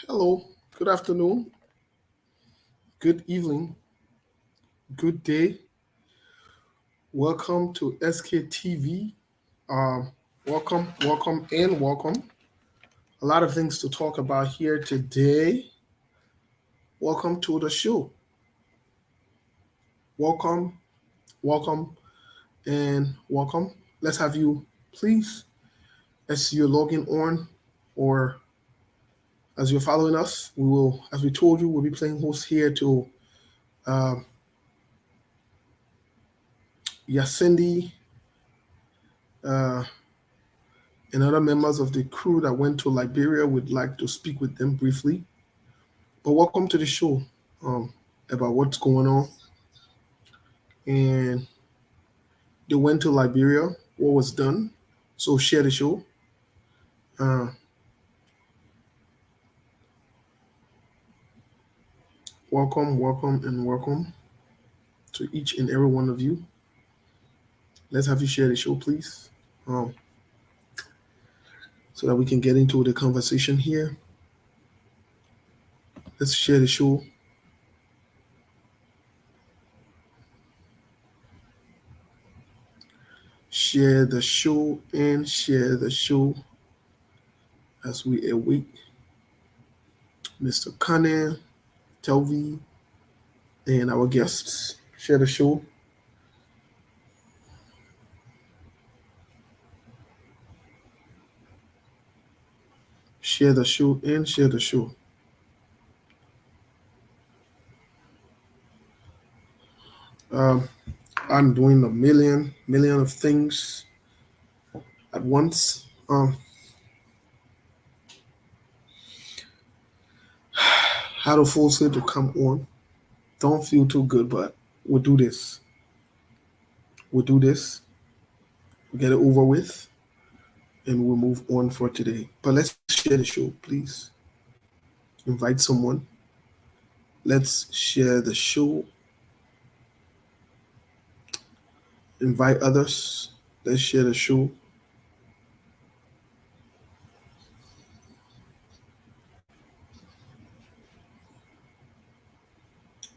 Hello, good afternoon, good evening, good day. Welcome to SKTV. Welcome, and welcome. A lot of things to talk about here today. Welcome to the show. Welcome, welcome, and welcome. Let's have you, please, as you're logging on or as you're following us, we will, as we told you, we'll be playing host here to um, Yacindy, uh, and other members of the crew that went to Liberia would like to speak with them briefly. But welcome to the show about what's going on. And they went to Liberia, what was done. So share the show. Uh, welcome, and welcome to each and every one of you. Let's have you share the show, please, um, so that we can get into the conversation here. Let's share the show. Share the show and share the show as we await Mr. Connor, Telvi, and our guests. Share the show. Share the show and share the show. Um, I'm doing a million of things at once. Had a full set to come on. Don't feel too good, but we'll do this. We'll do this. We'll get it over with, and we'll move on for today. But let's share the show, please. Invite someone. Let's share the show. Invite others. Let's share the show.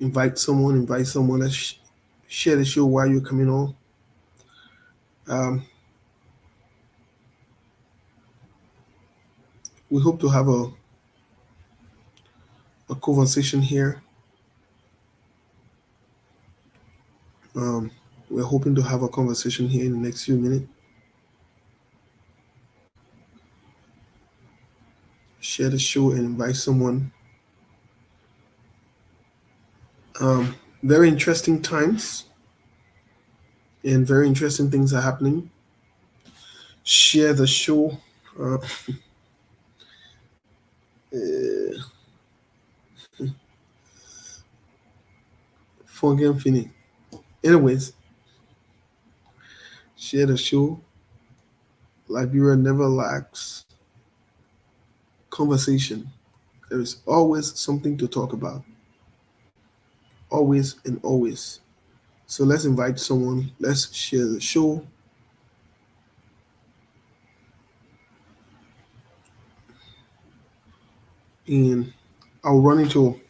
Invite someone. Invite someone. Let's share the show while you're coming on. Um, we hope to have a conversation here. Um, we're hoping to have a conversation here in the next few minutes. Share the show and invite someone. Very interesting times and very interesting things are happening. Share the show. Uh, Forget Fini. Anyways, share the show. Liberia never lacks conversation. There is always something to talk about. Always and always. So let's invite someone. Let's share the show. And I'll run into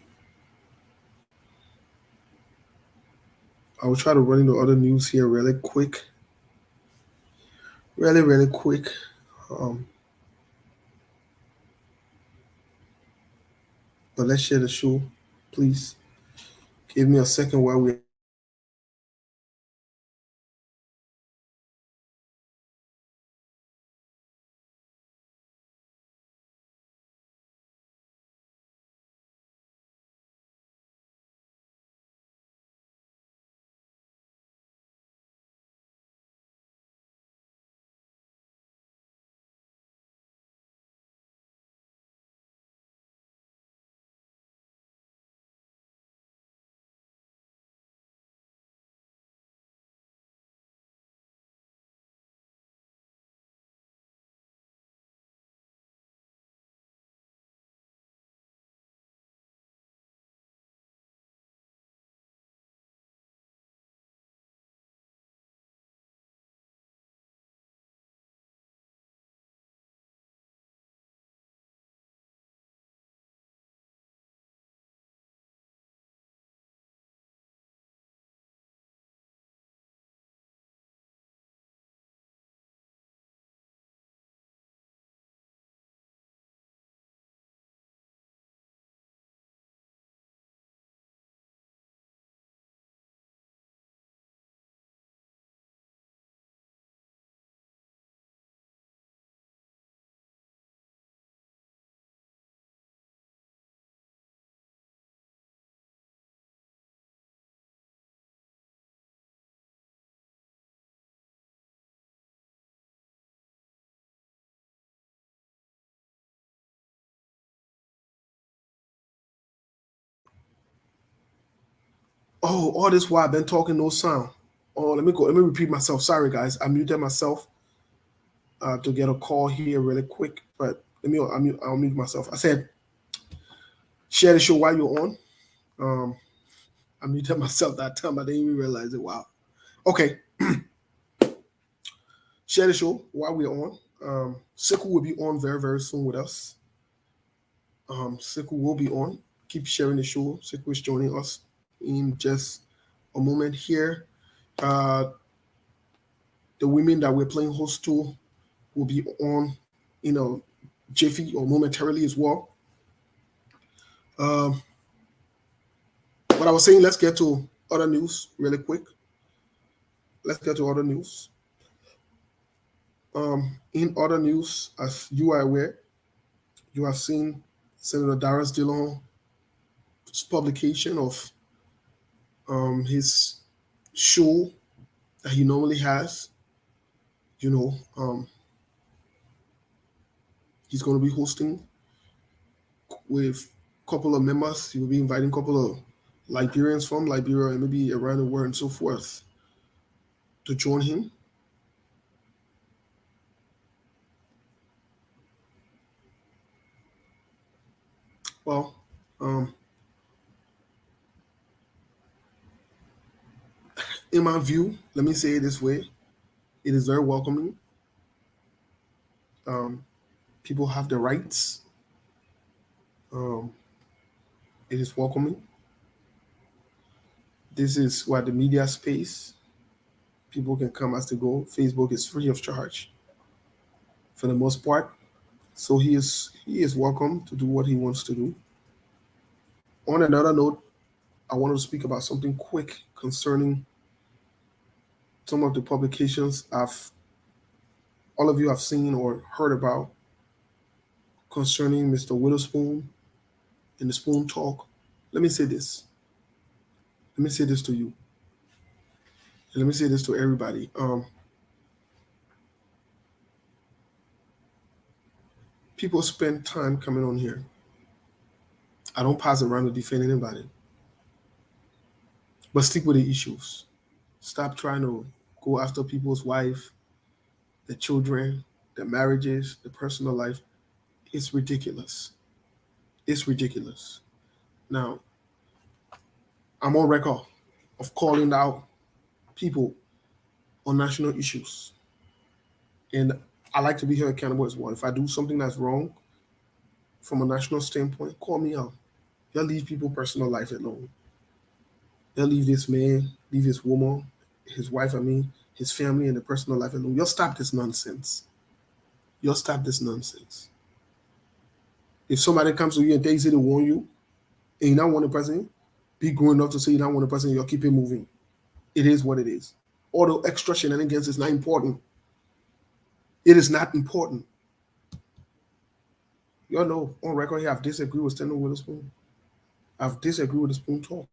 I'll try to run into other news here really quick. Really quick. Um, but let's share the show, please. Give me a second while we Oh, all this while I've been talking, no sound. Oh, let me go. Let me repeat myself. Sorry, guys. I muted myself to get a call here really quick. But I'll mute myself. I said, share the show while you're on. Um, I muted myself that time. I didn't even realize it. Wow. Okay. Share the show while we're on. Siku will be on very, very soon with us. Siku will be on. Keep sharing the show. Siku is joining us in just a moment here. The women that we're playing host to will be on, jiffy or momentarily as well. Um, but I was saying, let's get to other news really quick. Let's get to other news. In other news, as you are aware, you have seen Senator Darius Dillon's publication of his show that he normally has. He's going to be hosting with a couple of members. He will be inviting a couple of Liberians from Liberia and maybe around the world and so forth to join him. Well, in my view, let me say it this way: it is very welcoming. People have the rights. Um, it is welcoming. This is what the media space. People can come as they go. Facebook is free of charge for the most part. So he is welcome to do what he wants to do. On another note, I want to speak about something quick concerning some of the publications all of you have seen or heard about concerning Mr. Witherspoon and the Spoon Talk. Let me say this. Let me say this to you. And let me say this to everybody. People spend time coming on here. I don't pass around to defend anybody. But stick with the issues. Stop trying to go after people's wife, the children, the marriages, the personal life. It's ridiculous. It's ridiculous. Now, I'm on record of calling out people on national issues. And I like to be held accountable as well. If I do something that's wrong from a national standpoint, call me out. They'll leave people' personal life alone. They'll leave this man, leave his woman, his wife, his family, and the personal life alone. You'll stop this nonsense. You'll stop this nonsense. If somebody comes to you and they say they want you, and you don't want a person, be grown enough to say you don't want a person, you'll keep it moving. It is what it is. All the extra shenanigans is not important. It is not important. You all know on record here, I've disagreed with Senator Witherspoon. I've disagreed with the Spoon Talk.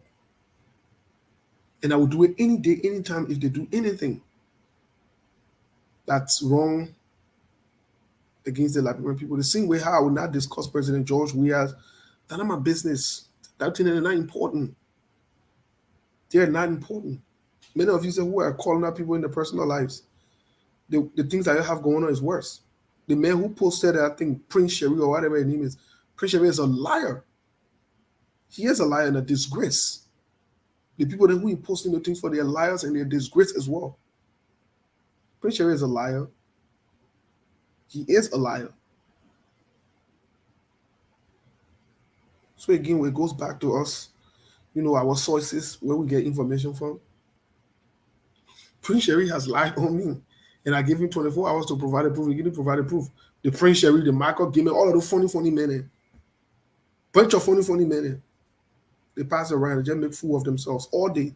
And I will do it any day, anytime if they do anything that's wrong against the Liberian people. The same way how I will not discuss President George Weah's, that's not my business. That thing is not important. They're not important. Many of you say who are calling out people in their personal lives. The things that you have going on is worse. The man who posted, I think, Prince Sherry or whatever his name is, Prince Sherry is a liar. He is a liar and a disgrace. The people that who are posting the things for their liars and their disgrace as well. Prince Sherry is a liar. He is a liar. So again, it goes back to us, our sources, where we get information from. Prince Sherry has lied on me. And I gave him 24 hours to provide a proof. He didn't provide a proof. The Prince Sherry, the Michael Gimel, all of those funny men. Bunch of funny men. They pass around and just make fool of themselves all day.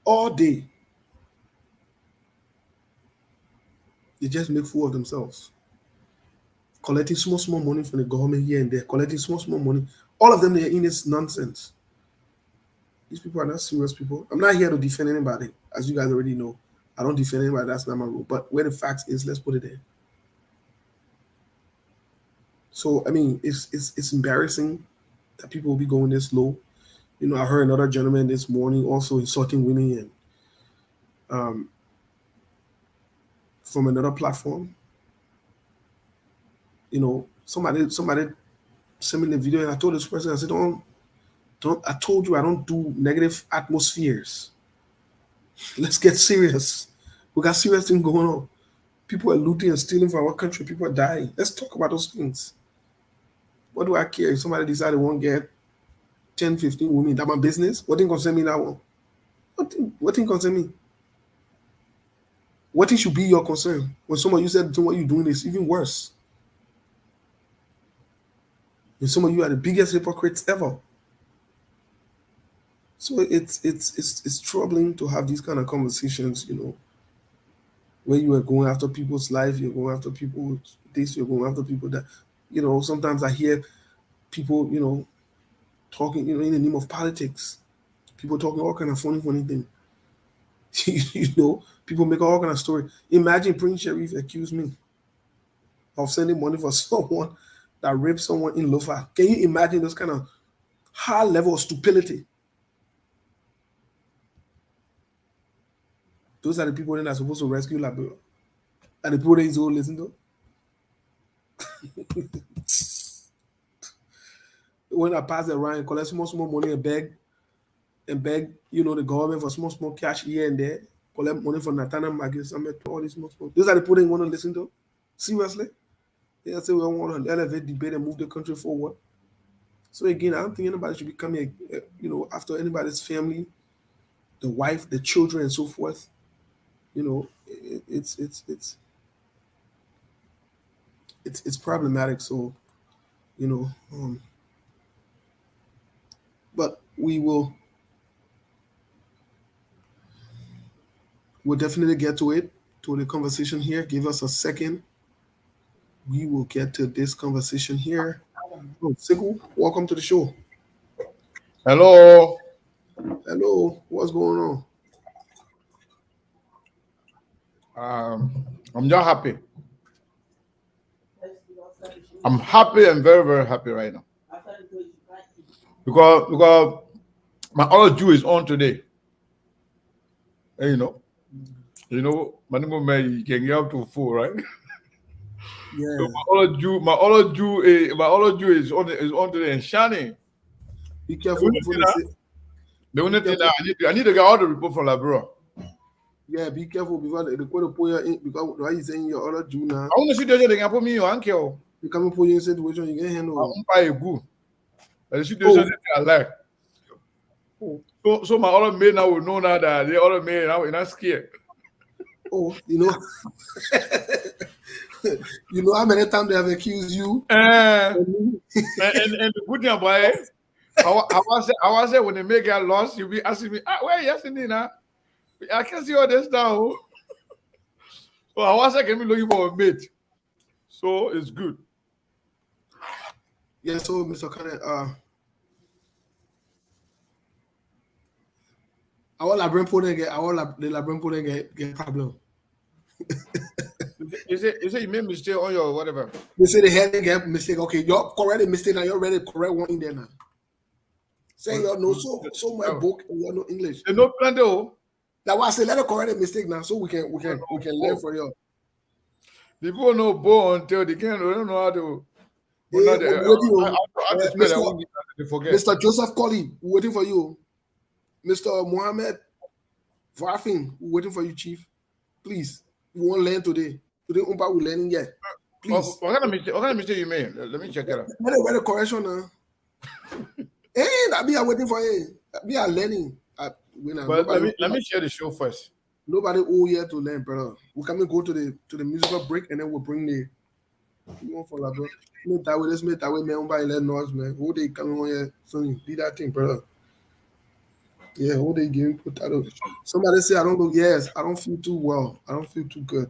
All day. They just make fool of themselves. Collecting small money from the government here and there. Collecting small money. All of them, they're in this nonsense. These people are not serious people. I'm not here to defend anybody, as you guys already know. I don't defend anybody. That's not my role. But where the facts is, let's put it there. So, it's embarrassing that people will be going this low I heard another gentleman this morning also insulting women and um, from another platform. Somebody sent me the video, and I told this person, I said, don't. I told you I don't do negative atmospheres. Let's get serious. We got serious things going on. People are looting and stealing from our country. People are dying. Let's talk about those things. What do I care if somebody decided they won't get 10, 15 women? That's my business. What thing concern me now? What thing concern me? What thing should be your concern? When someone you said what you're doing is even worse. And some of you are the biggest hypocrites ever. So it's troubling to have these kind of conversations, where you are going after people's life, you're going after people this, you're going after people that, sometimes I hear people, talking, in the name of politics. People talking all kind of funny things. People make all kind of story. Imagine Prince Sharif accused me of sending money for someone that raped someone in Lofa. Can you imagine this kind of high level of stupidity? Those are the people that are supposed to rescue Liberia. And the people that he's all listen to. When I pass around and collect small money and beg, the government for small cash here and there, collect money from Nathaniel Magis, all these small. Those are the people that you want to listen to? Seriously? They say we want to elevate debate and move the country forward. So again, I don't think anybody should be coming, after anybody's family, the wife, the children, and so forth. It's problematic. So, but we'll definitely get to the conversation here. Give us a second. We will get to this conversation here. Oh, Siku, welcome to the show. Hello. Hello, what's going on? I'm just happy. I'm happy and very, very happy right now. Because my other Jew is on today. And my name man can get up to 4, right? Yeah. So my other Jew is on today and shining. Be careful before they say. The only thing I need to get all the report from Labro. Yeah, be careful because they go to put you in because why you saying your other Jew now? I want to see they can put me on uncle. You come put you in situation you get handle. I'm buy a good. The situation I like. So my other man now will know now that the other man now is not scared. Oh, you know how many times they have accused you? And the good thing about it, I was when they make get lost, you'll be asking me, where you sitting now? I can see all this now. So I was can be looking for a mate. So it's good. Yeah, so Mr. Kenneth, our labrin put get problem. You say you made mistake on your whatever. They say they had get mistake. Okay, you're correct mistake now. You're ready to correct one in there now. Say you know so my book and you know English. They know plenty. That's why I say let us correct the mistake now, so we can learn from you. People know bo until they don't know how to. Mr. Joseph Colley, waiting for you. Mr. Mohammed Varfin, waiting for you, Chief. Please, we won't learn today. Today, we're learning yet. Please. What kind of mistake you made? Let me check it out. Let me the correction now. Hey, I be waiting for you. We are learning. But let me share the show first. Nobody all here to learn, brother. We can go to the musical break and then we'll bring the. You want for that, bro? Let's make that way, man. Nobody let noise, man. Who they coming on here? Sonny, do that thing, brother. Yeah, who they giving put that up? Somebody say I don't look. Yes, I don't feel too well. I don't feel too good.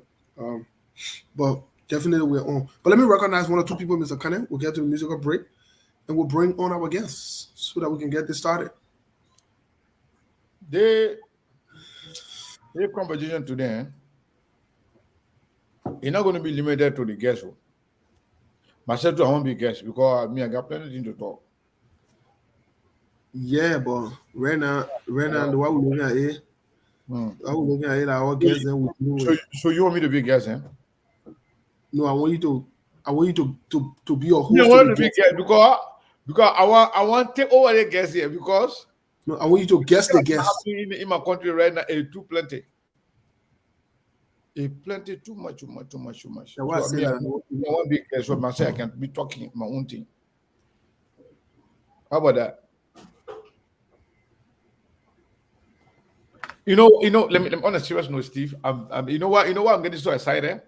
But definitely we're on. But let me recognize one or two people, Mr. Kenneth. We'll get to the musical break and we'll bring on our guests so that we can get this started. The conversation today is not going to be limited to the guest. Myself too, I won't be guest because I got plenty of things to talk. Yeah, but right now, the way we're looking at it, our guests then we dealing with. So you want me to be a guest, eh? No, I want you to be your host. You want to be guest because I want to take over the guests here because no, I want you to guess the guest. In my country right now, it's too plenty. It's plenty, too much. Yeah, So, what I say I that? want big guests so myself I can be talking my own thing. How about that? You know. Let me on a serious note, Steve. You know what? I'm getting so excited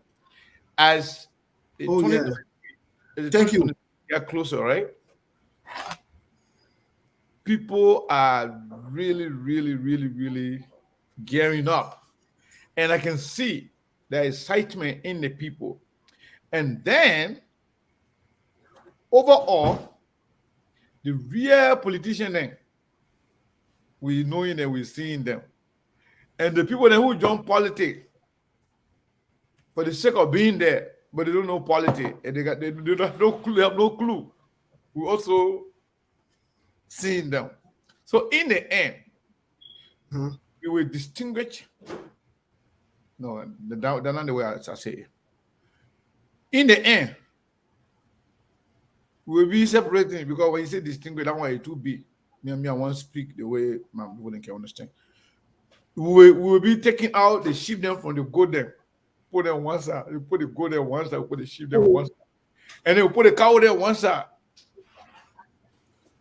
as. Oh yeah. Thank you. Get closer, right? People are really, really, really, really gearing up, and I can see the excitement in the people. And then, overall, the real politicians, then we knowing and we seeing them, and the people then who join politics for the sake of being there, but they don't know politics, and they don't have no clue. They have no clue. We also seeing them. So in the end, we will distinguish. No, that's not the way I say it. In the end, we will be separating because when you say distinguish, that one is too big. Me, I want to speak the way my people can understand. We will be taking out the sheep them from the goat them. Put them one side. We put the goat there one side. We put the sheep there one side. And then we put the cow there one side.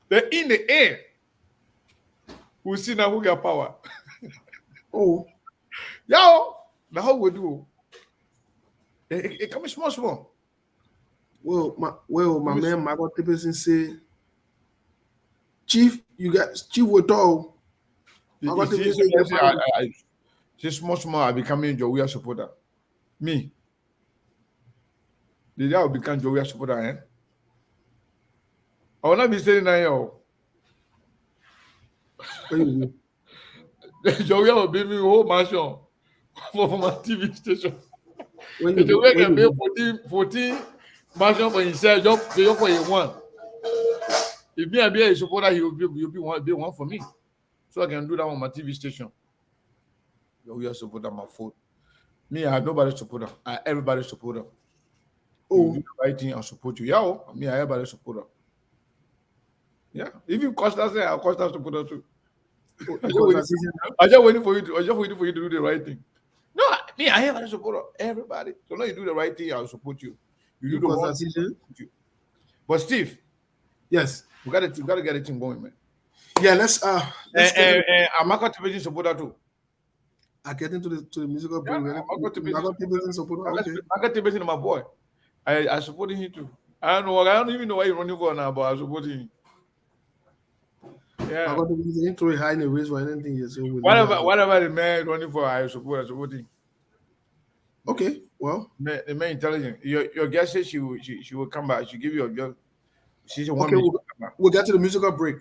Then in the end, we'll see now who got power. Oh. Yo, now how we do? It comes small. Well, my man Michael Tippison said, Chief will talk. Just small, I becoming Joey supporter. Me. The day I will become Joey supporter, eh? I will not be saying that, yo. Joey will be me whole mansion for my TV station. When you can pay 14 mansion for himself, just pay for a one. If me and be a supporter, he will be one for me. So I can do that on my TV station. Joey supporter my phone. Me, I have nobody supporter. I everybody supporter. Oh, you do the right thing, I'll support you. Yeah, me, I everybody supporter. Yeah, if you cost us, I'll cost us supporter too. I just waiting for you to do the right thing. No, me, I everybody support everybody. So now you do the right thing, I'll support you. You do the wrong thing. But Steve, yes, we gotta get a thing going, man. Yeah, let's I'm not going to be supporter too. I get into the musical break. Okay. My boy. I support him too. I don't even know why he's running for now, but I support him. Yeah. Into high in the race or anything. Whatever the man running for, I support him. Okay, well. The man intelligent. Your guest says she will come back. She give you a girl. She's a woman. Okay, we'll get to the musical break.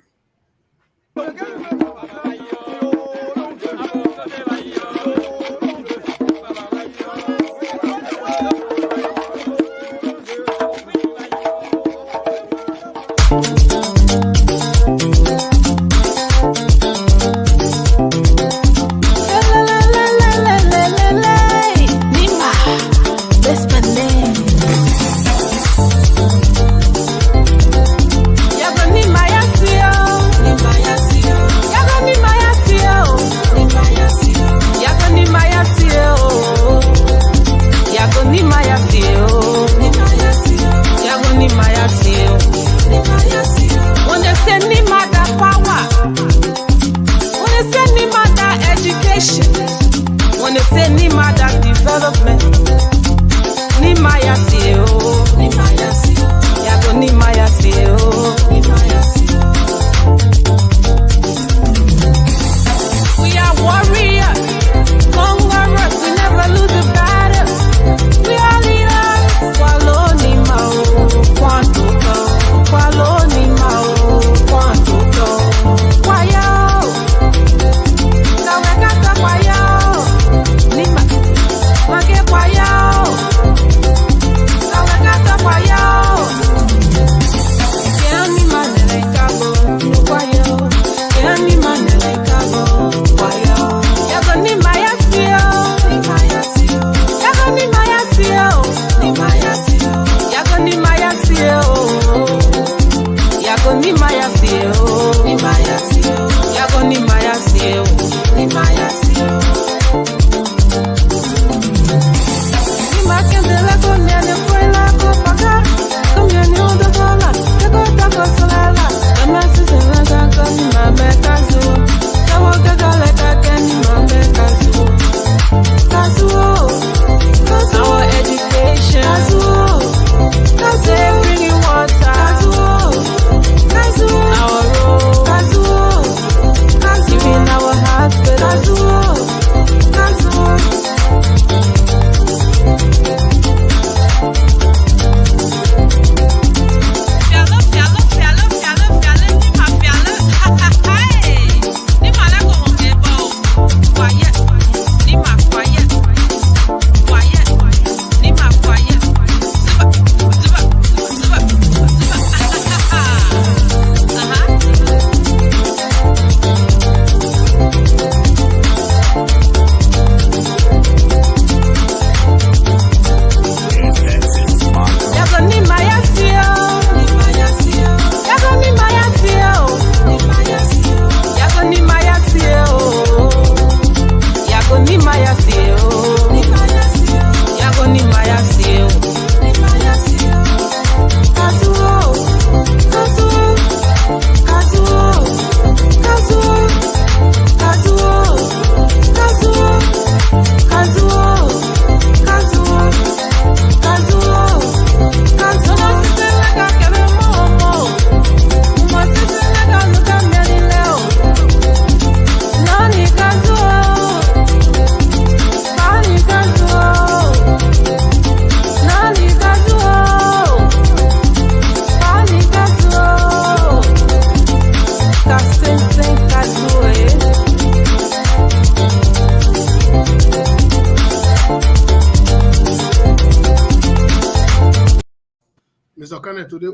Mr. Kenneth, today,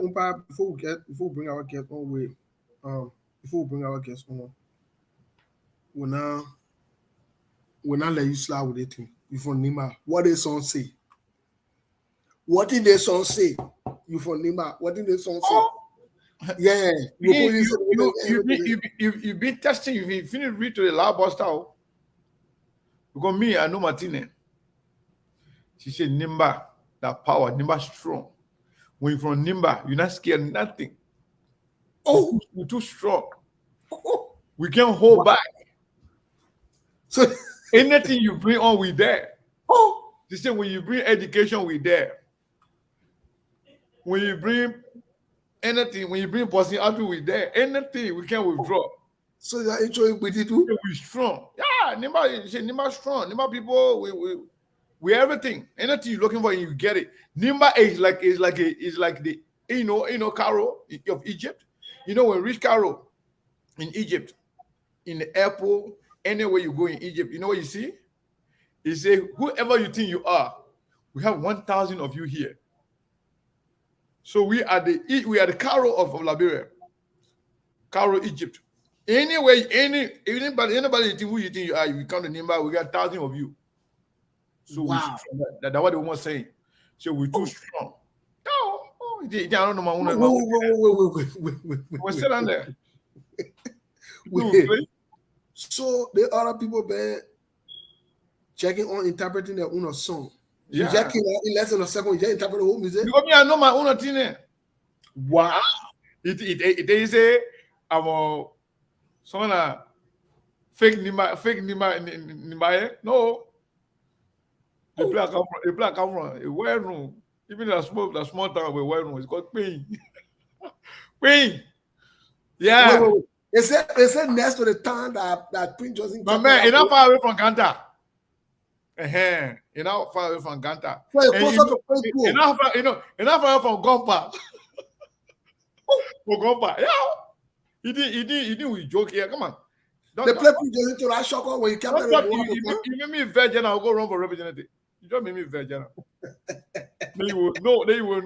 before we bring our guest on, before we bring our guest on, we'll not let you slide with it. You from Nima. What did song say? What did the song say? You from Nima. What did the song say? Oh, Yeah. You've been testing. You've finished read to the lab style. Because me, I know Martine. She said, Nimba, that power, Nimba strong. When you're from Nimba, you're not scared of nothing. Oh, we're too strong. We can't hold back. So anything you bring on, we there. Oh, She said, when you bring education, we there. When you bring anything, when you bring Boston out, we there. Anything we can withdraw. So you're enjoying with it too? We strong. Yeah, Nimba strong. Nimba people, we everything. Anything you're looking for, you get it. Nimba is like the Cairo of Egypt. You know, when reach Cairo in Egypt, in the airport, anywhere you go in Egypt, you know what you see? He say, whoever you think you are, we have 1,000 of you here. So we are the Cairo of Liberia, Cairo, Egypt. Anyway, anybody you think who you think you are, you come to Nimba, we got 1,000 of you. So wow. That's what they want saying. So we're too strong. I don't know my own. Wait. We're still on there. Wait. So the other people been checking on interpreting their own song. Yeah. You just came out in less than a second, you just interpret the whole music. Because me, I know my own thing. Wow. They say I'm a someone fake Nimba. No. The black come from a well room. Even the small town with well room, it's called Queen. Queen. Yeah. Wait. They said next to the town that Queen Johnson. But man, you're not far away from Ganta. You're not far away from Ganta. Well, you're not far away from Gompa. For Gompa. Yeah. He didn't we joke here. Come on. They play Queen Johnson to that shocker when you can't you made me virgin, I'll go run for representative. You don't make me virgin. Then you will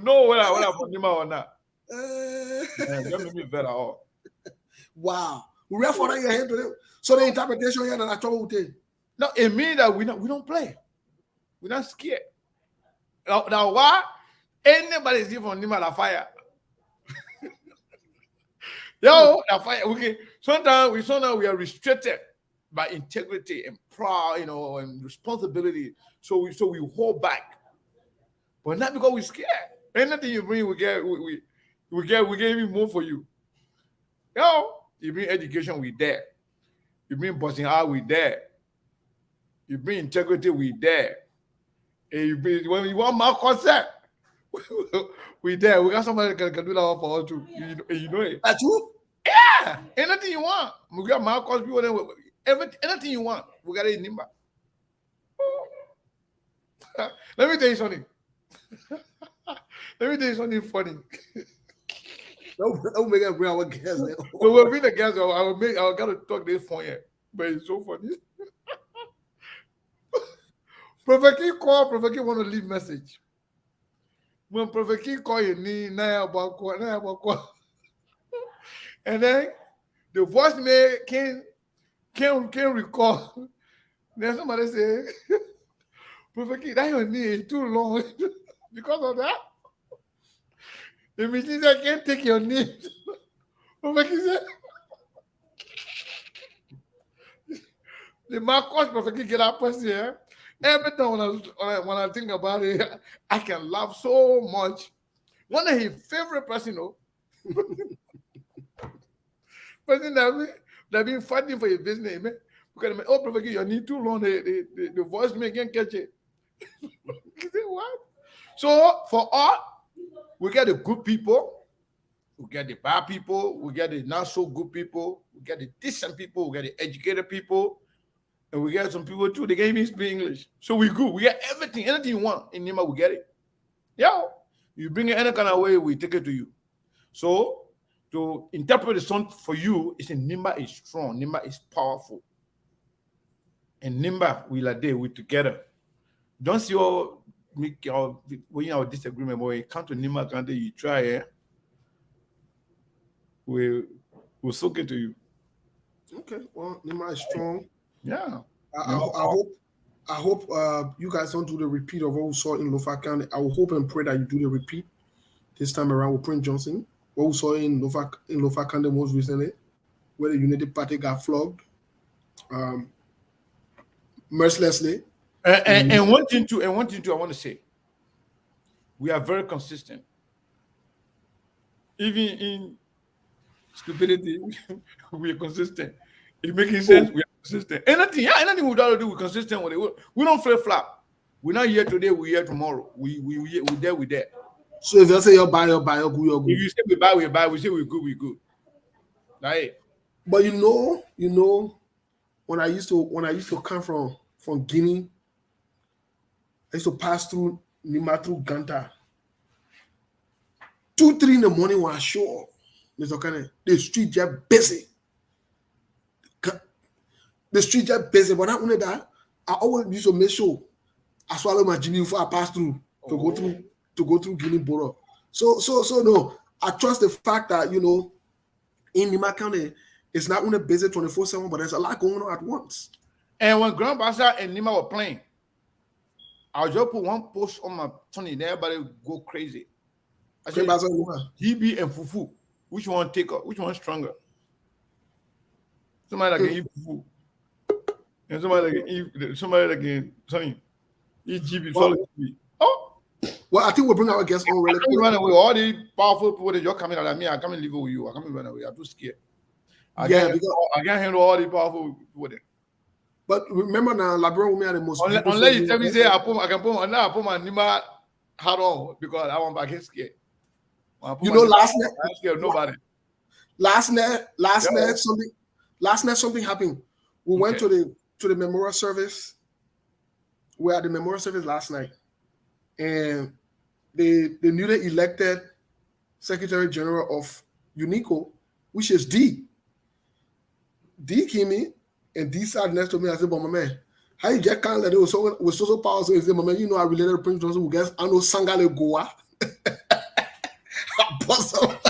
know whether I'm from Nima or not. You don't make me vet at all. Wow. We read for that your head to them. So the interpretation here that trouble with it. No, it means that we don't play. We're not scared. Now why? Anybody see from Nima la fire. Yo, la fire. Okay. Sometimes we are restricted by integrity and pride, and responsibility. So we hold back. But not because we're scared. Anything you bring, we get even more for you. You bring education, we there. You bring busting out, we there. You bring integrity, we there. And when you want my concept, we there. We got somebody that can do that for us too. You know it. That's true? Yeah. Anything you want. We got my cost people. Anything you want, we got it in Nimba. Let me tell you something. Let me tell you something funny. Don't make it bring our guests. So we'll bring the guests. I gotta talk this phone here, but it's so funny. Prophet King want to leave message. When Prophet King call you, and then the voicemail can recall. Then somebody say, Prophet King, that your knee is too long. Because of that, the machine can't take your knee. Prophet King said, the Marcos Prophet King get up person here. Every time when I think about it, I can laugh so much. One of his favorite person, person that been fighting for his business, man. Because Prophet King, your knee too long. The voice man can't catch it. You say what? So for all, we get the good people, we get the bad people, we get the not so good people, we get the decent people, we get the educated people, and we get some people too. They can't even speak English. So we good. We get everything you want in Nima, we get it. Yeah. You bring it any kind of way, we take it to you. So to interpret the song for you, it's in Nimba is strong, Nimba is powerful. And Nimba, we together. Don't see all make our when you have disagreement, but when you come to Nima County, you try, we we'll soak it to you. Okay, well, Nima is strong. Yeah. I, I, Nima ho- I hope I hope you guys don't do the repeat of what we saw in Lofa County. I will hope and pray that you do the repeat this time around with Prince Johnson. What we saw in Lofa County most recently, where the Unity Party got flogged um, mercilessly. and one thing too, I want to say, we are very consistent. Even in stupidity, we are consistent. If making sense, Oh, we are consistent. Anything we try to do, we're consistent with it. We don't flip flop. We're not here today, we're here tomorrow. We there, we there. so if you say you're good, you're If good. you say we buy, we buy. We say we good, we good. Right? But when I used to come from Guinea, I used to pass through Nima through Ganta. 2, 3 in the morning when I show up, Mr. Kane, the street just busy. The street just busy. But not only that, I always used to make sure I swallow my genie before I pass through to go Oh. through to go through Guinea border. So no, I trust the fact that in Nima County, it's not only busy 24/7, but there's a lot going on at once. And when Grand Bassa and Nima were playing, I'll just put one post on my Tony and everybody would go crazy. I said, DB and Fufu, which one take up? Which one stronger? Somebody that can eat Fufu. And somebody that can Sonny, eat GB, solid GB. Oh, Well, I think we'll bring our guests on I really can't quick. run away. All the powerful people that you're coming at me, I can't live with you. I can't run away. I'm too scared. I Yeah, can't, because I can't handle all the powerful people there. but remember now, Labrador women are the most Unless you tell me, say, beautiful. I put my Nima hat on because I want back get scared. When I put You my know, Nima last on, night, I ain't scared of nobody. last night, last Yeah. night something happened. We went Okay. to the memorial service. We were at the memorial service last night, and the newly elected Secretary General of UNICO, which is D came in, and D sat next to me. I said, "But my man, how you just can't let it was so powerful?" He said, "My man, you know I related to Prince Johnson. Who gets I know Sangale Goa." I bust up.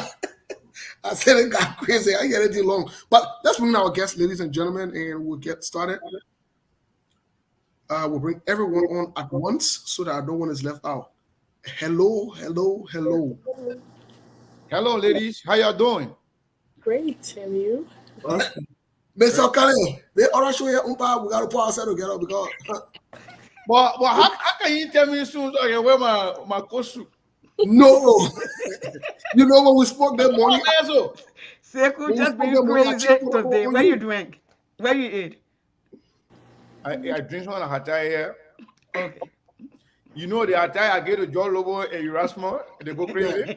I said it got crazy. I get anything long. But let's bring in our guests, ladies and gentlemen, and we'll get started. We'll bring everyone on at once so that no one is left out. Hello, hello, hello. Hello, ladies. How y'all doing? Great, and you? Mr. Kale, they already show you we got to put ourselves together because But how can you tell me soon so I can wear my coat suit? no. You know when we spoke that Come morning, on, man, so. Sekou when we just spoke being that morning, I crazy checked on today. on Where you you. drink? Where you eat? I drink some hatay here. Okay. You know the hatay I get to John Lobo and Erasmo, they go crazy.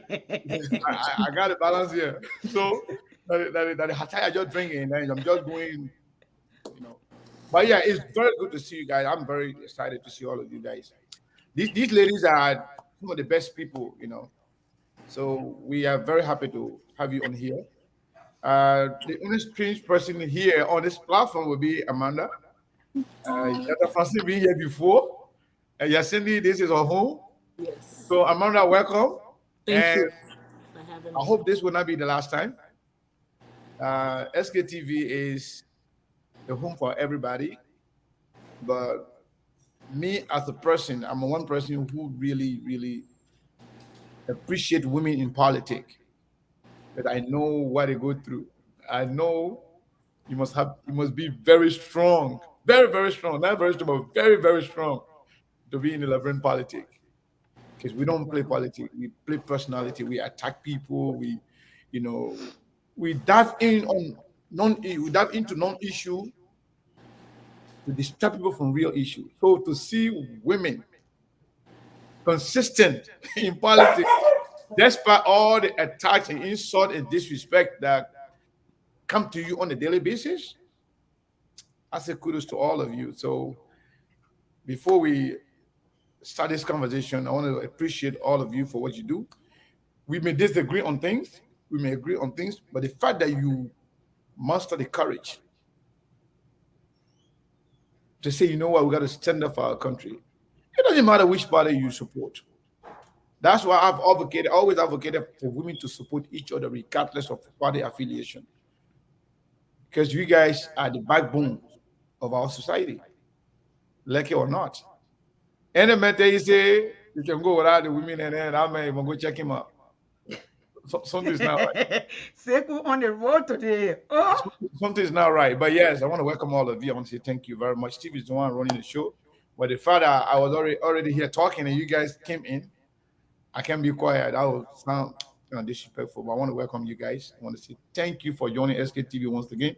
I got the balance here. So that the hatay I just drinking and I'm just going, you know. But yeah, it's very good to see you guys. I'm very excited to see all of you guys. These ladies are some of the best people, you know. So we are very happy to have you on here. The only strange person here on this platform will be Amanda. Yata Francis been here before. Yacindy, this is our home. Yes. So Amanda, welcome. Thank And you for having me. I hope this will not be the last time. SKTV is the home for everybody. But me as a person, I'm one person who really, really appreciate women in politics. That I know what they go through. I know you must be very strong, very, very strong, not very strong, but very, very strong to be in the Liberian politics. Because we don't play politics, we play personality, we attack people, you know, we dive in on we dive into non-issue to distract people from real issues. So to see women consistent in politics, despite all the attacks and insult and disrespect that come to you on a daily basis, I say kudos to all of you. So before we start this conversation, I want to appreciate all of you for what you do. We may disagree on things, we may agree on things, but the fact that you muster the courage to say, you know what, we got to stand up for our country. It doesn't matter which party you support. That's why always advocated for women to support each other regardless of party affiliation. Because you guys are the backbone of our society, like it or not. Any matter you say, you can go without the women and then I may even go check him out. Something's not right. Seku on the road today. Oh, Something's not right. But yes, I want to welcome all of you. I want to say thank you very much. Steve is the one running the show. But the fact that I was already here talking and you guys came in, I can't be quiet. That would sound disrespectful. But I want to welcome you guys. I want to say thank you for joining SKTV once again.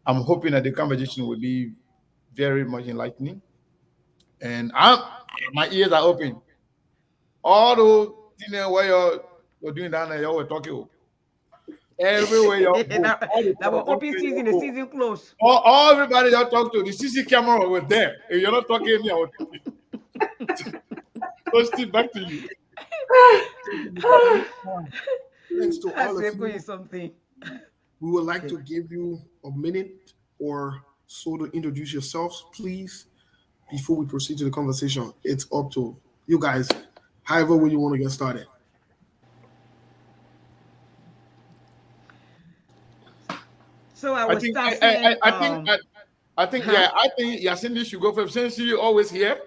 I'm hoping that the conversation will be very much enlightening. And my ears are open. All those things where you're doing down there, you were talking. Everywhere you that was open season, the season closed. All everybody you talk to, the CC camera was there. If you're not talking me, I will talk to you. So Steve, back to you. Thanks to all of you. Something. We would like to give you a minute or so to introduce yourselves, please, before we proceed to the conversation. It's up to you guys, however way you want to get started. So I think Yasindi should go first since she always here.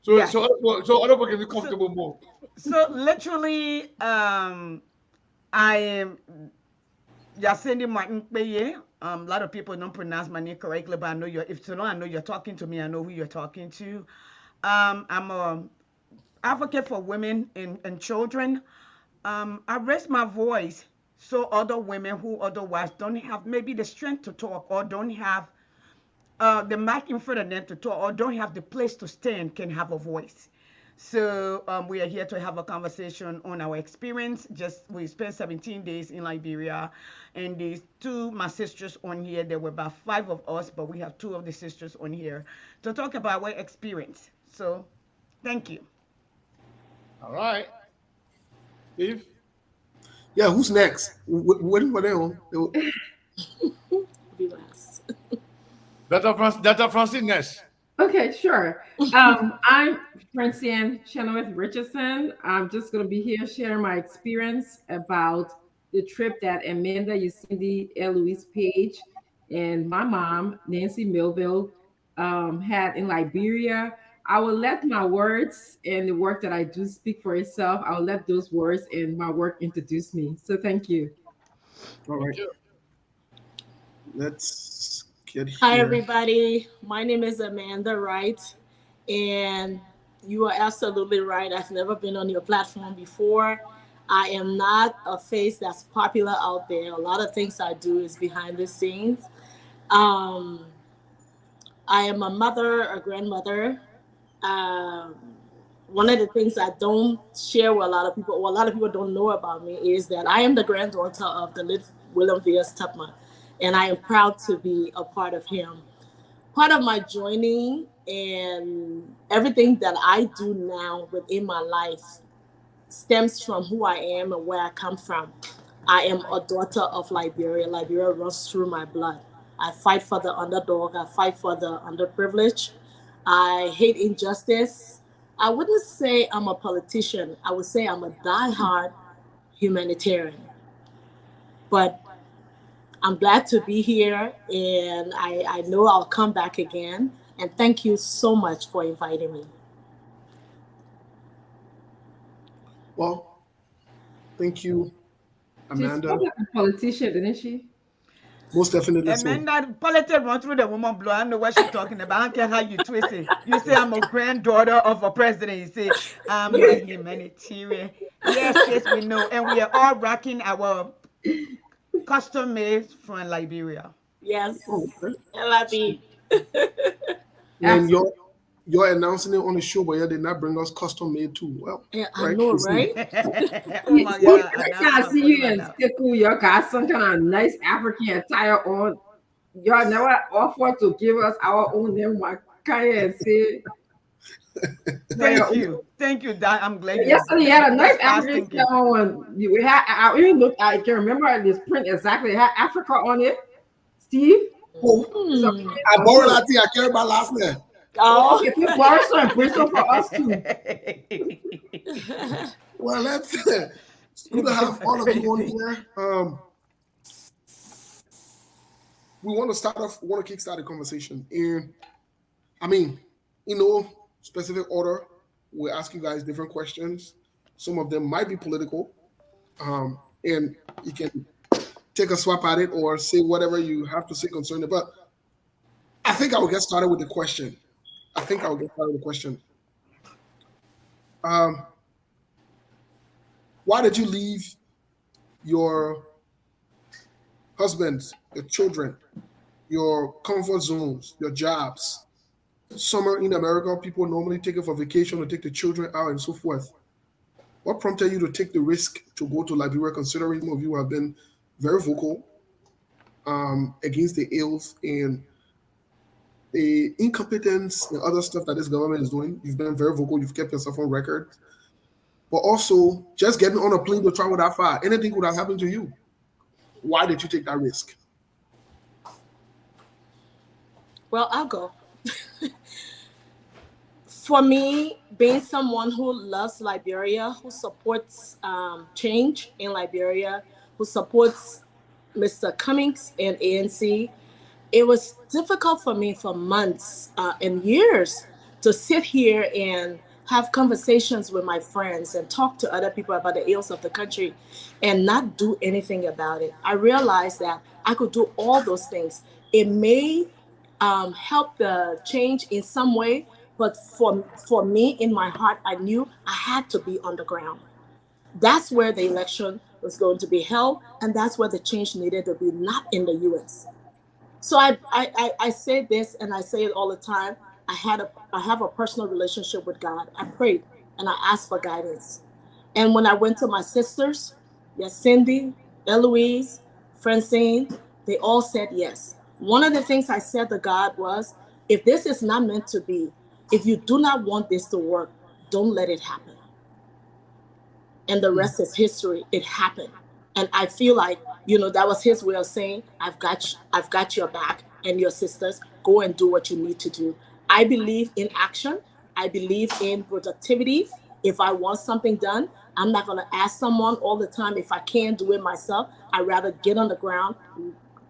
So Yeah. so other people can be comfortable more. So literally, I am Yasendi Martin Peye. A lot of people don't pronounce my name correctly, but I know I know you're talking to me, I know who you're talking to. I'm a advocate for women and children. I raise my voice so other women who otherwise don't have maybe the strength to talk or don't have the mic in front of them to talk or don't have the place to stand can have a voice. So we are here to have a conversation on our experience. We spent 17 days in Liberia, and these my sisters on here. There were about 5 of us, but we have 2 of the sisters on here to talk about our experience. So, thank you. All right. Steve? Yeah, who's next? Waiting for them. Be last. Dr. Francine Ness. Okay, sure. I'm Francine Chenoweth Richardson. I'm just going to be here sharing my experience about the trip that Amanda Yasendi Eloise Page and my mom, Nancy Melville, had in Liberia. I will let my words and the work that I do speak for itself. I will let those words and my work introduce me. So thank you. All right. Let's get here. Hi, everybody. My name is Amanda Wright, and you are absolutely right. I've never been on your platform before. I am not a face that's popular out there. A lot of things I do is behind the scenes. I am a mother, a grandmother. One of the things I don't share with a lot of people, or a lot of people don't know about me, is that I am the granddaughter of the late William V.S. Tubman, and I am proud to be a part of him. Part of my joining and everything that I do now within my life stems from who I am and where I come from. I am a daughter of Liberia. Liberia runs through my blood. I fight for the underdog. I fight for the underprivileged. I hate injustice. I wouldn't say I'm a politician. I would say I'm a diehard humanitarian. But I'm glad to be here, and I know I'll come back again. And thank you so much for inviting me. Well, thank you, Amanda. She's like a politician, didn't she? Most definitely. So. Amanda, politics run through the woman blood. I know what she's talking about. I don't care how you twist it. You say I'm a granddaughter of a president. You say I'm a humanitarian. Yes, we know. And we are all rocking our custom made from Liberia. Yes, Okay. LIB. And you're announcing it on the show, but you did not bring us custom made too. Well, Yeah, I know, right? Oh my God. I can't see you in Seku. You got some kind of nice African attire on. Y'all never offered to give us our own name. Why can't you say? Thank you. Thank you, Dad. I'm glad you Yesterday, you had a nice I was African thinking. on. We had, I even looked, I can remember this print exactly. It had Africa on it. Steve? I borrowed that thing. I carried my last name. Oh. Okay, put Barstow and Bristol for us too. Well, let's good to have all of you on here. We want to start off, want to kickstart the conversation. And I mean, in no specific order, we'll ask you guys different questions. Some of them might be political. And you can take a swap at it or say whatever you have to say concerning it. But I think I will get started with the question. Why did you leave your husbands, your children, your comfort zones, your jobs? Summer in America, people normally take it for vacation or take the children out and so forth. What prompted you to take the risk to go to Liberia, considering some of you have been very vocal against the ills and the incompetence and other stuff that this government is doing? You've been very vocal. You've kept yourself on record. But also, just getting on a plane to travel that far, anything could have happened to you. Why did you take that risk? Well, I'll go. For me, being someone who loves Liberia, who supports change in Liberia, who supports Mr. Cummings and ANC, it was difficult for me for months and years to sit here and have conversations with my friends and talk to other people about the ills of the country and not do anything about it. I realized that I could do all those things. It may help the change in some way, but for me, in my heart, I knew I had to be on the ground. That's where the election was going to be held, and that's where the change needed to be, not in the U.S. So I say this, and I say it all the time. I have a personal relationship with God. I prayed, and I asked for guidance. And when I went to my sisters, yes, Cindy, Eloise, Francine, they all said yes. One of the things I said to God was, if this is not meant to be, if you do not want this to work, don't let it happen. And the rest is history. It happened. And I feel like, that was his way of saying, I've got your back and your sisters. Go and do what you need to do. I believe in action. I believe in productivity. If I want something done, I'm not going to ask someone all the time if I can't do it myself. I'd rather get on the ground,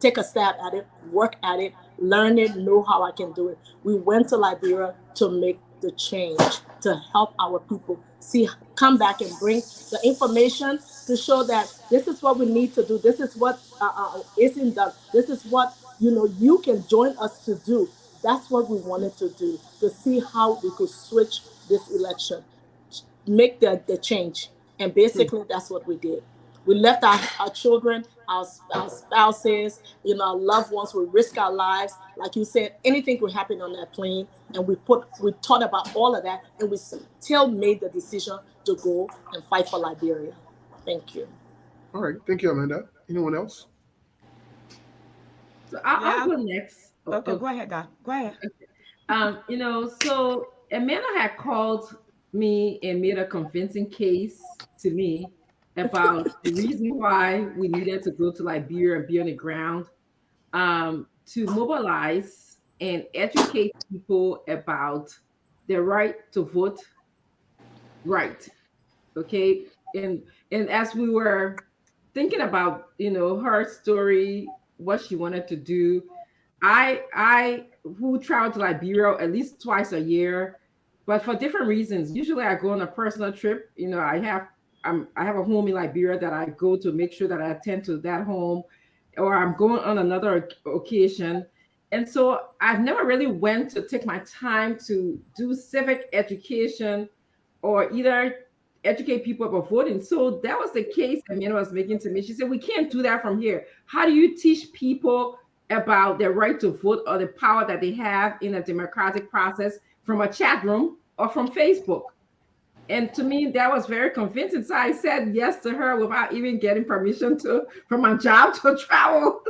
take a stab at it, work at it, learn it, know how I can do it. We went to Liberia to make the change, to help our people come back and bring the information to show that this is what we need to do. This is what isn't done. This is what, you can join us to do. That's what we wanted to do, to see how we could switch this election, make the change. And basically, that's what we did. We left our children, our spouses, our loved ones. We risk our lives. Like you said, anything could happen on that plane. And we thought about all of that, and we still made the decision to go and fight for Liberia. Thank you. All right. Thank you, Amanda. Anyone else? So I'll go next. Okay, go ahead, God. Go ahead. So Amanda had called me and made a convincing case to me about the reason why we needed to go to Liberia and be on the ground, to mobilize and educate people about their right to vote right. Okay. And as we were thinking about, her story, what she wanted to do, I who travel to Liberia at least twice a year, but for different reasons. Usually I go on a personal trip. I have a home in Liberia that I go to make sure that I attend to that home, or I'm going on another occasion. And so I've never really went to take my time to do civic education or either educate people about voting. So that was the case Amanda was making to me. She said, we can't do that from here. How do you teach people about their right to vote or the power that they have in a democratic process from a chat room or from Facebook? And to me, that was very convincing. So I said yes to her without even getting permission from my job to travel.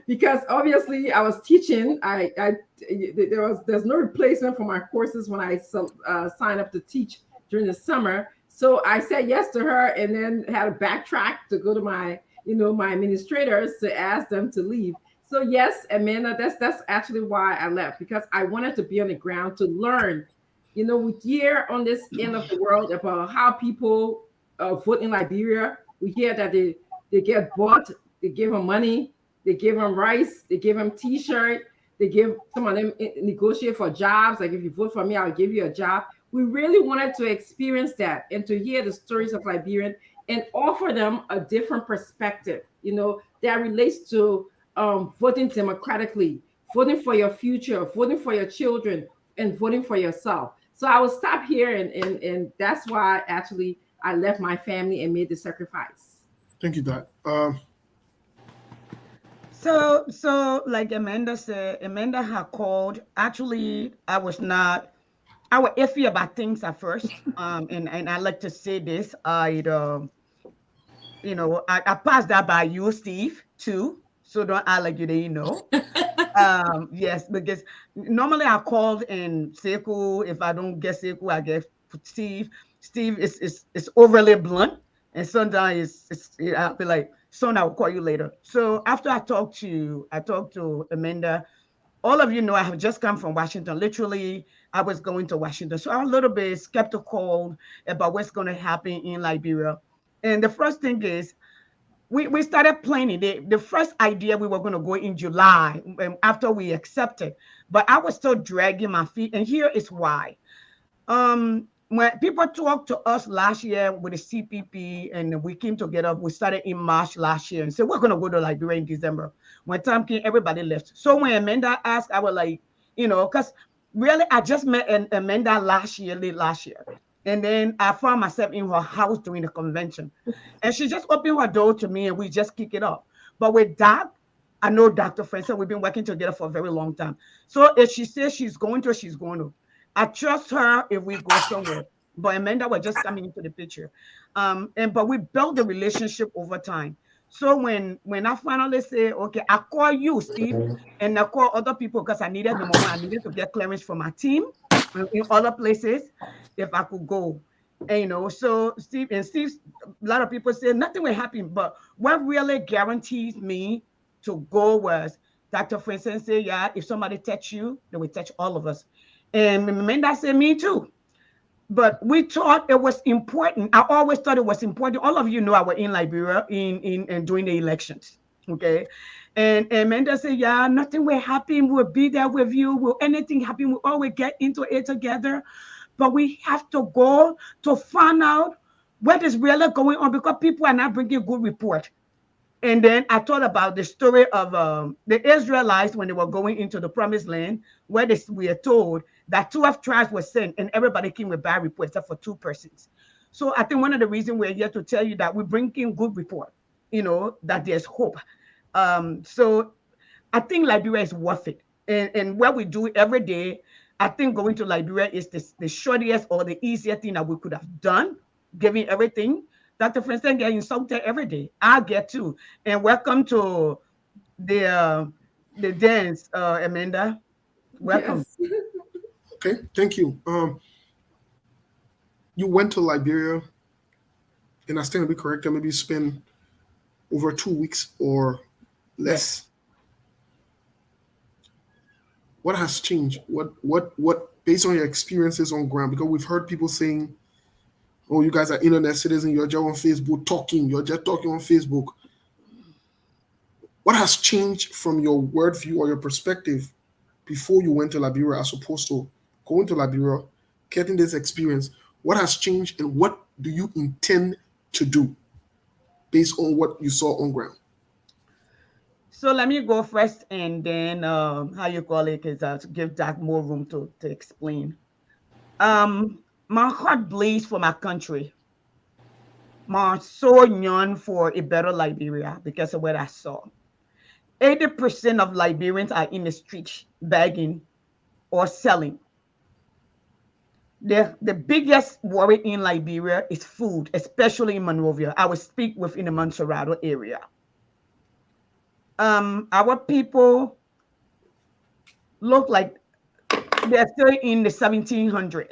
Because obviously I was teaching. There's no replacement for my courses when I signed up to teach during the summer. So I said yes to her, and then had to backtrack to go to my my administrators to ask them to leave. So yes, Amanda, that's actually why I left, because I wanted to be on the ground to learn. You know, we hear on this end of the world about how people vote in Liberia. We hear that they get bought, they give them money, they give them rice, they give them T-shirt, they give some of them negotiate for jobs. Like if you vote for me, I'll give you a job. We really wanted to experience that and to hear the stories of Liberian and offer them a different perspective. You know, that relates to voting democratically, voting for your future, voting for your children, and voting for yourself. So I will stop here, and that's why actually I left my family and made the sacrifice. Thank you, Dad. So like Amanda said, Amanda had called. Actually, I was iffy about things at first. And I like to say this. I passed that by you, Steve, too. So don't act like you didn't know. Yes, because normally I called and Sekou. If I don't get Sekou, I get Steve. Steve is overly blunt, and sometimes I'll be like, "Son, I'll call you later." So after I talked to Amanda. All of you know I have just come from Washington. Literally, I was going to Washington, so I'm a little bit skeptical about what's going to happen in Liberia. And the first thing is, we started planning. The first idea we were going to go in July after we accepted, but I was still dragging my feet, and here is why. When people talked to us last year with the CPP and we came together, we started in March last year and said, we're going to go to Liberia in December. When time came, everybody left. So when Amanda asked, I was like, because really I just met Amanda late last year. And then I found myself in her house during the convention. And she just opened her door to me and we just kick it off. But with that, I know Dr. Francis, we've been working together for a very long time. So if she says she's going to, she's going to. I trust her if we go somewhere. But Amanda was just coming into the picture. But we built the relationship over time. So when I finally say, okay, I call you, Steve, and I call other people because I needed to get clearance from my team in other places if I could go. And, so Steve, a lot of people say nothing will happen. But what really guarantees me to go was Dr. Francis said, yeah, if somebody touch you, they will touch all of us. And Amanda said, me too. But we thought it was important. I always thought it was important. All of you know I was in Liberia in during the elections. Okay. And Amanda said, yeah, nothing will happen. We'll be there with you. Will anything happen? We'll always get into it together. But we have to go to find out what is really going on because people are not bringing good report. And then I thought about the story of the Israelites when they were going into the promised land, where we are told that 12 tribes were sent and everybody came with bad reports except for 2 persons. So I think one of the reasons we're here to tell you that we bring in good report, that there's hope. So I think Liberia is worth it. And what we do every day, I think going to Liberia is the shortest or the easiest thing that we could have done, given everything. Dr. Francis get insulted every day. I get too. And welcome to the dance, Amanda. Welcome. Yes. Okay, thank you. You went to Liberia, and I stand to be correct. Maybe you spent over 2 weeks or less. Yes. What has changed? What based on your experiences on ground? Because we've heard people saying, oh, you guys are internet citizens, you're just on Facebook talking, you're just talking on Facebook. What has changed from your worldview or your perspective before you went to Liberia as opposed to going to Liberia, getting this experience? What has changed and what do you intend to do based on what you saw on ground? So let me go first and then to give Jack more room to explain. My heart bleeds for my country. My soul yearns for a better Liberia because of what I saw. 80% of Liberians are in the streets begging or selling. The biggest worry in Liberia is food, especially in Monrovia. I will speak within the Montserrado area. Our people look like they're still in the 1700s.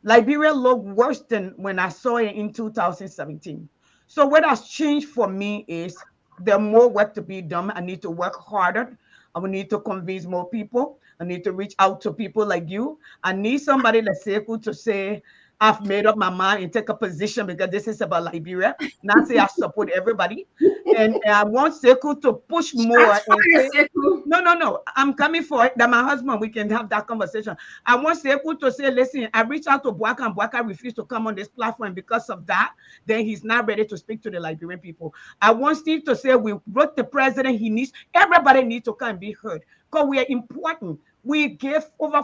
Liberia looked worse than when I saw it in 2017. So what has changed for me is There's more work to be done. I need to work harder. I will need to convince more people. I need to reach out to people like you. I need somebody like Sekou to say, I've made up my mind and take a position because this is about Liberia. Not say I support everybody. And I want Sekou to push more That's and fire, say, Sekou. no. I'm coming for it. That my husband, we can have that conversation. I want Sekou to say, listen, I reached out to Bouaka and Bouaka refused to come on this platform because of that. Then he's not ready to speak to the Liberian people. I want Steve to say, we wrote the president, he needs, everybody needs to come and be heard because we are important. We give over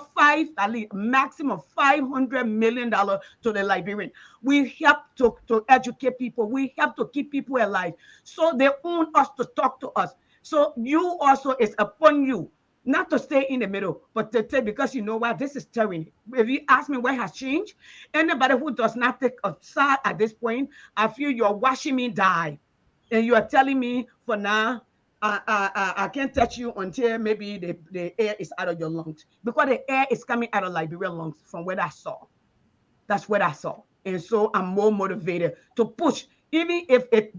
at least maximum $500 million to the Liberian. We help to educate people. We help to keep people alive. So they want us to talk to us. So you also, it's upon you not to stay in the middle, but to take, because you know what, this is tyranny. If you ask me what has changed, anybody who does not take a side at this point, I feel you're watching me die. And you are telling me for now, I can't touch you until maybe the air is out of your lungs, because the air is coming out of Liberian lungs from what I saw. That's what I saw. And so I'm more motivated to push, even if it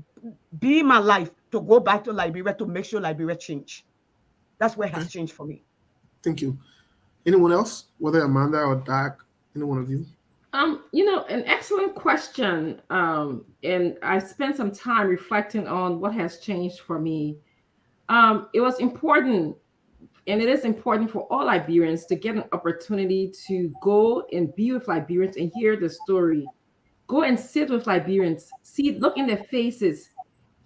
be my life, to go back to Liberia to make sure Liberia change. That's what has changed for me. Thank you. Anyone else, whether Amanda or Doc, any one of you? An excellent question. And I spent some time reflecting on what has changed for me. It was important, and it is important for all Liberians to get an opportunity to go and be with Liberians and hear the story. Go and sit with Liberians, look in their faces,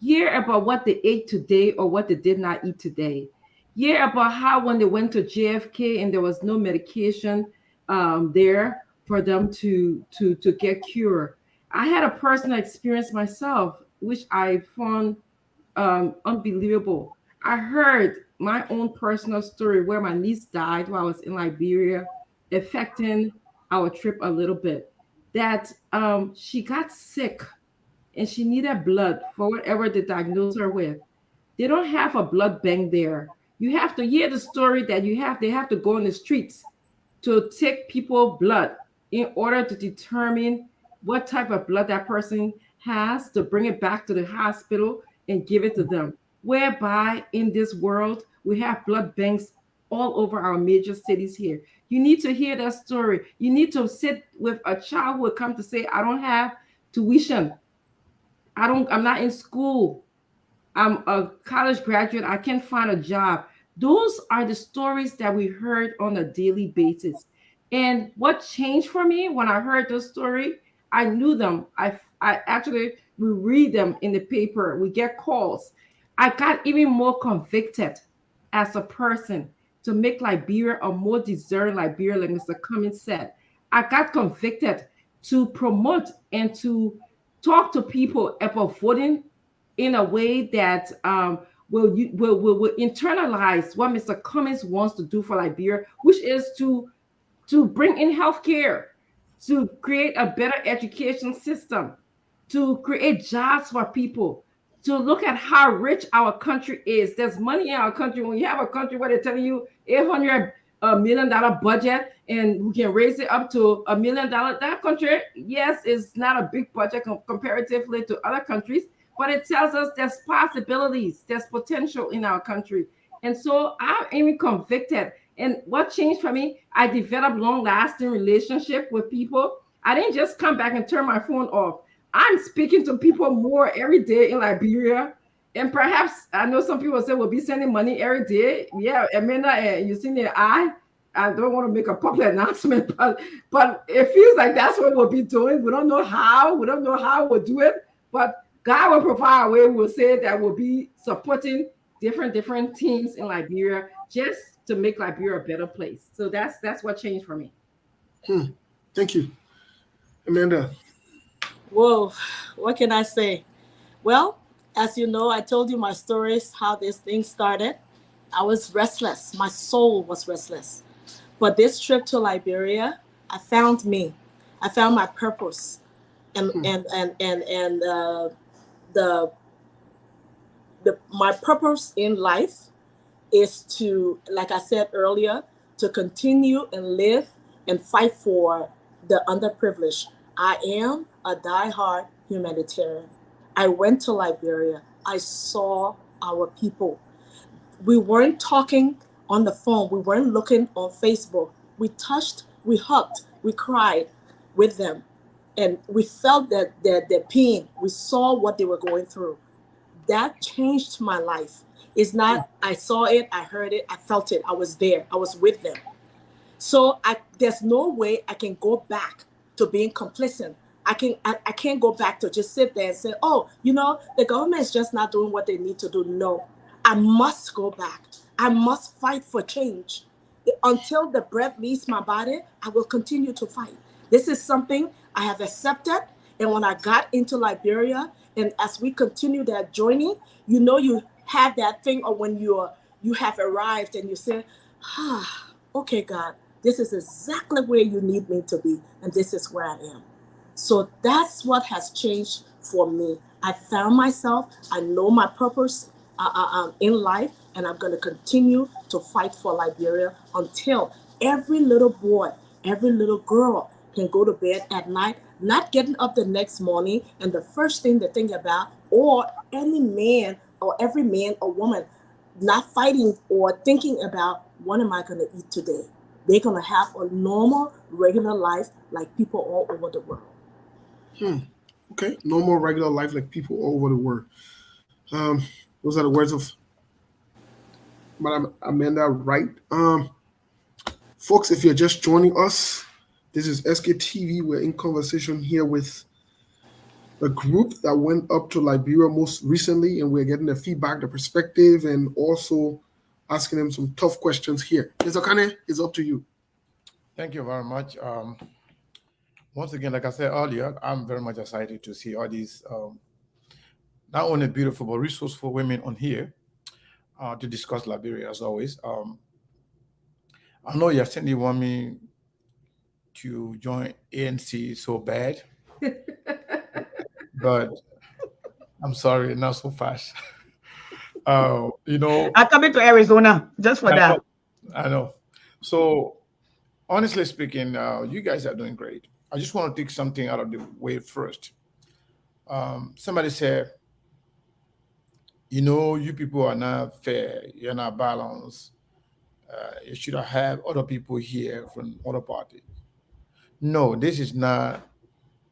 hear about what they ate today or what they did not eat today. Hear about how when they went to JFK and there was no medication there for them to get cured. I had a personal experience myself, which I found unbelievable. I heard my own personal story where my niece died while I was in Liberia, affecting our trip a little bit. That she got sick and she needed blood for whatever they diagnosed her with. They don't have a blood bank there. You have to hear the story that they have to go in the streets to take people blood in order to determine what type of blood that person has, to bring it back to the hospital and give it to them. Whereby in this world, we have blood banks all over our major cities here. You need to hear that story. You need to sit with a child who would come to say, I don't have tuition. I'm not in school. I'm a college graduate. I can't find a job. Those are the stories that we heard on a daily basis. And what changed for me when I heard those stories, I knew them. I actually, we read them in the paper. We get calls. I got even more convicted as a person to make Liberia a more deserving Liberia, like Mr. Cummings said. I got convicted to promote and to talk to people about voting in a way that will internalize what Mr. Cummings wants to do for Liberia, which is to bring in healthcare, to create a better education system, to create jobs for people, to look at how rich our country is. There's money in our country. When you have a country where they're telling you $800 million budget and we can raise it up to $1 million, that country, yes, is not a big budget comparatively to other countries, but it tells us there's possibilities, there's potential in our country. And so I'm even convicted. And what changed for me, I developed long-lasting relationship with people. I didn't just come back and turn my phone off. I'm speaking to people more every day in Liberia. And perhaps, I know some people say we'll be sending money every day. Yeah, Amanda, you see the eye. I don't want to make a public announcement, but it feels like that's what we'll be doing. We don't know how. We don't know how we'll do it. But God will provide a way. We'll say that we'll be supporting different teams in Liberia just to make Liberia a better place. So that's what changed for me. Thank you. Amanda. Whoa, what can I say? Well, as you know, I told you my stories, how this thing started. I was restless. My soul was restless. But this trip to Liberia, I found me. I found my purpose. And my purpose in life is to, like I said earlier, to continue and live and fight for the underprivileged. I am a diehard humanitarian. I went to Liberia. I saw our people. We weren't talking on the phone. We weren't looking on Facebook. We touched, we hugged, we cried with them. And we felt their pain. We saw what they were going through. That changed my life. It's not, I saw it, I heard it, I felt it. I was there. I was with them. So there's no way I can go back to being complicit. I can't go back to just sit there and say, oh, the government is just not doing what they need to do. No, I must go back. I must fight for change. Until the breath leaves my body, I will continue to fight. This is something I have accepted. And when I got into Liberia, and as we continue that journey, you have that thing, or when you have arrived and you say, okay, God, this is exactly where you need me to be, and this is where I am. So that's what has changed for me. I found myself. I know my purpose in life, and I'm going to continue to fight for Liberia until every little boy, every little girl can go to bed at night, not getting up the next morning, and the first thing they think about, or any man or every man or woman not fighting or thinking about, what am I going to eat today? They're going to have a normal, regular life like people all over the world. Okay, normal, regular life like people all over the world. Those are the words of Madam Amanda Wright. Folks, if you're just joining us, this is SKTV. We're in conversation here with a group that went up to Liberia most recently, and we're getting the feedback, the perspective, and also asking them some tough questions here. Mr. Kane, it's up to you. Thank you very much. Once again, like I said earlier, I'm very much excited to see all these not only beautiful but resourceful women on here to discuss Liberia as always. I know you certainly want me to join ANC so bad, but I'm sorry, not so fast. I'm coming to Arizona just for that. I know. So, honestly speaking, you guys are doing great. I just want to take something out of the way first. Somebody said, you people are not fair. You're not balanced. You should have other people here from other parties. No, this is not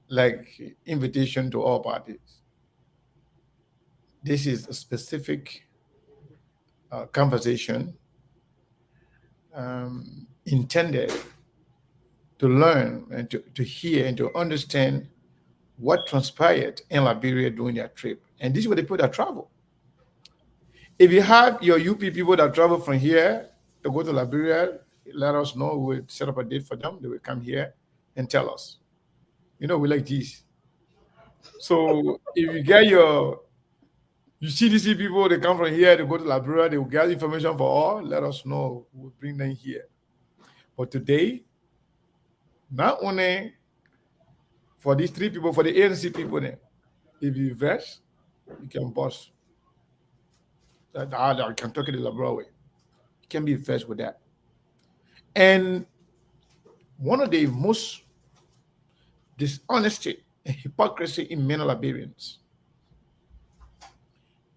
like invitation to all parties. This is a specific conversation intended to learn and to hear and to understand what transpired in Liberia during their trip. And this is where they put their travel. If you have your UP people that travel from here to go to Liberia, let us know. We'll set up a date for them. They will come here and tell us. We like these. So if you see these people, they come from here, they go to Liberia, they will get information for all, let us know. We'll bring them here. But today, not only for these three people, for the ANC people, if you invest, you can boss. I can talk it the Liberia way. You can be versed with that. And one of the most dishonesty and hypocrisy in many Liberians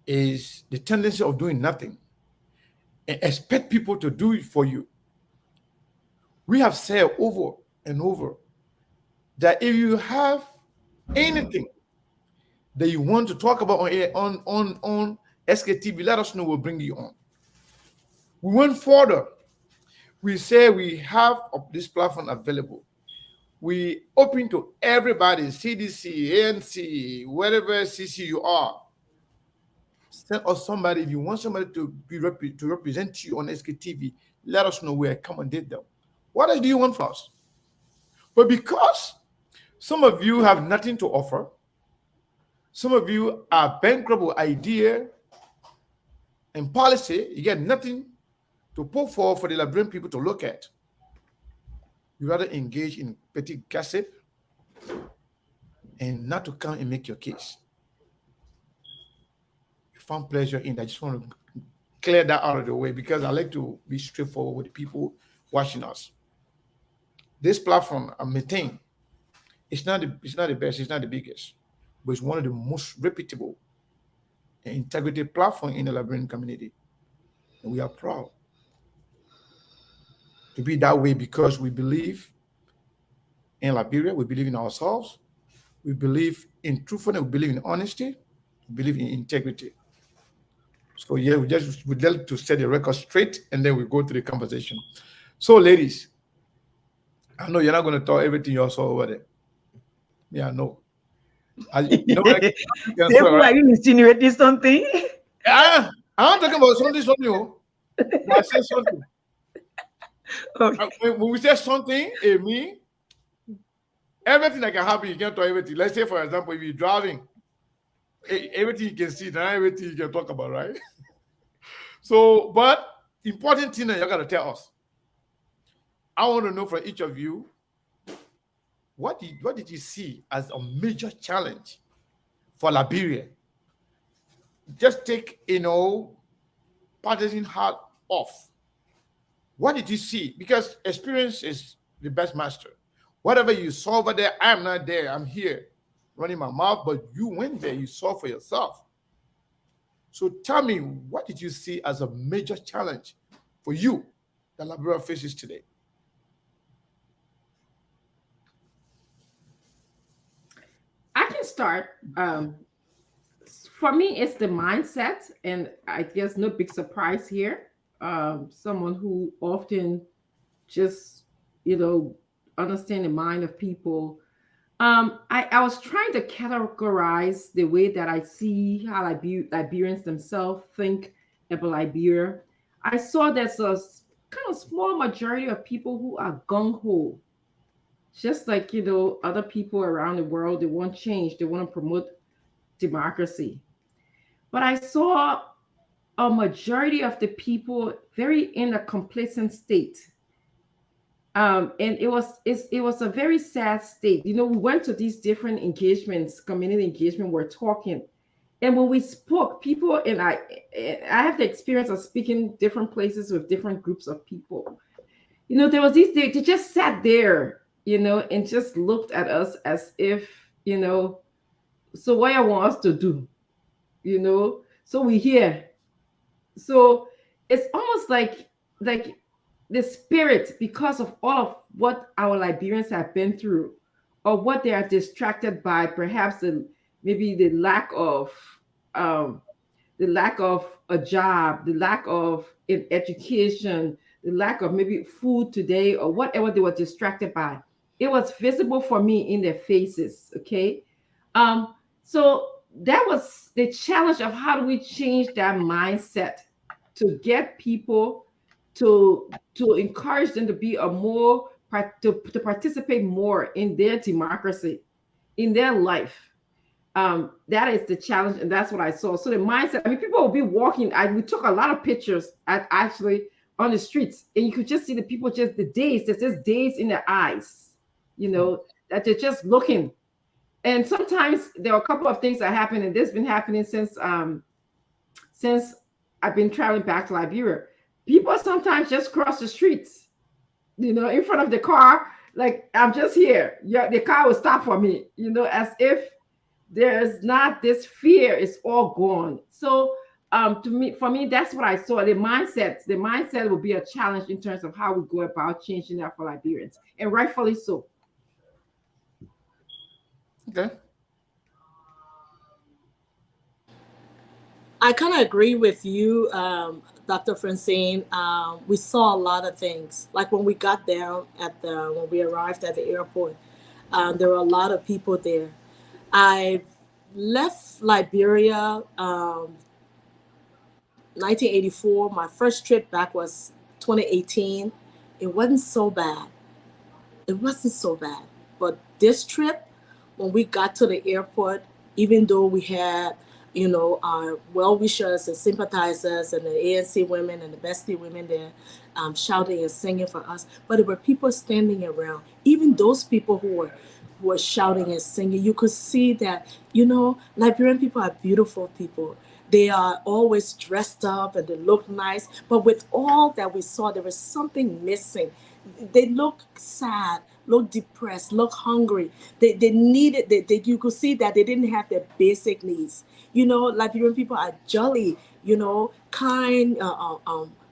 is the tendency of doing nothing and expect people to do it for you. We have said over and over that if you have anything that you want to talk about on SKTV, let us know, we'll bring you on. We went further. We say we have this platform available. We open to everybody, CDC, ANC, wherever CC you are. Send us somebody. If you want somebody to represent you on SKTV, let us know. We'll accommodate them. What else do you want from us? But because some of you have nothing to offer, some of you are bankrupt with idea and policy, you get nothing to put forward for the Liberian people to look at. You rather engage in petty gossip and not to come and make your case. You found pleasure in that. I just want to clear that out of the way because I like to be straightforward with the people watching us. This platform I maintain, it's not the best, it's not the biggest, but it's one of the most reputable and integrity platform in the Liberian community. And we are proud to be that way because we believe in Liberia, we believe in ourselves, we believe in truthfulness, we believe in honesty, we believe in integrity. So yeah, we'd like to set the record straight and then we go to the conversation. So ladies, I know you're not going to talk everything you saw over there. Yeah, I know. Are you insinuating something? I'm talking about something. I said something. Okay. When we say something, it means everything that can happen, you can't talk everything. Let's say, for example, if you're driving, everything you can see, not everything you can talk about, right? So, but important thing that you got to tell us. I want to know from each of you, what did you see as a major challenge for Liberia? Just take, partisan hat off. What did you see? Because experience is the best master. Whatever you saw over there, I'm not there. I'm here running my mouth, but you went there. You saw for yourself. So tell me, what did you see as a major challenge for you that Liberia faces today? I can start. For me, it's the mindset, and I guess no big surprise here. Someone who often just, understand the mind of people. I was trying to categorize the way that I see how Liberians themselves think about Liberia. I saw there's a kind of small majority of people who are gung-ho. Just like, other people around the world, they want change. They want to promote democracy. But I saw a majority of the people very in a complacent state. And it was a very sad state. We went to these different engagements, community engagement, we're talking. And when we spoke, people, and I have the experience of speaking different places with different groups of people. There was they just sat there, and just looked at us as if, so what you want us to do? So we here. So it's almost like the spirit, because of all of what our Liberians have been through, or what they are distracted by, perhaps maybe the lack of a job, the lack of education, the lack of maybe food today, or whatever they were distracted by. It was visible for me in their faces. Okay. So that was the challenge of how do we change that mindset to get people to encourage them to be to participate more in their democracy, in their life. That is the challenge, and that's what I saw. So the mindset, people will be walking. We took a lot of pictures actually on the streets, and you could just see the people, there's just days in their eyes, that they're just looking. And sometimes there are a couple of things that happen, and this has been happening since I've been traveling back to Liberia. People sometimes just cross the streets, in front of the car, like, I'm just here. Yeah, the car will stop for me, as if there's not this fear, it's all gone. So for me, that's what I saw. The mindset will be a challenge in terms of how we go about changing that for Liberians, and rightfully so. Okay. I kind of agree with you, Dr. Francine. We saw a lot of things. Like when we got down when we arrived at the airport, there were a lot of people there. I left Liberia 1984. My first trip back was 2018. It wasn't so bad. But this trip, when we got to the airport, even though we had, our well-wishers and sympathizers and the ANC women and the Bestie women there shouting and singing for us, but there were people standing around. Even those people who were shouting and singing, you could see that, Liberian people are beautiful people. They are always dressed up and they look nice. But with all that we saw, there was something missing. They look sad. look depressed, look hungry. They needed, you could see that they didn't have their basic needs. You know, Liberian people are jolly, you know, kind,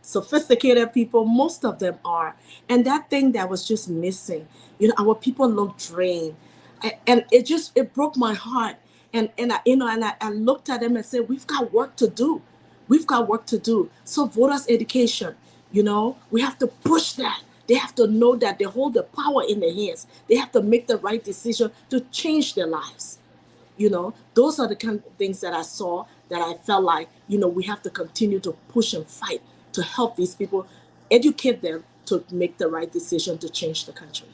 sophisticated people. Most of them are. And that thing that was just missing, you know, our people look drained. And it broke my heart. And I, you know, and I looked at them and said, we've got work to do. We've got work to do. So voters education, you know, we have to push that. They have to know that they hold the power in their hands. They have to make the right decision to change their lives. You know, those are the kind of things that I saw that I felt like, you know, we have to continue to push and fight to help these people, educate them to make the right decision to change the country.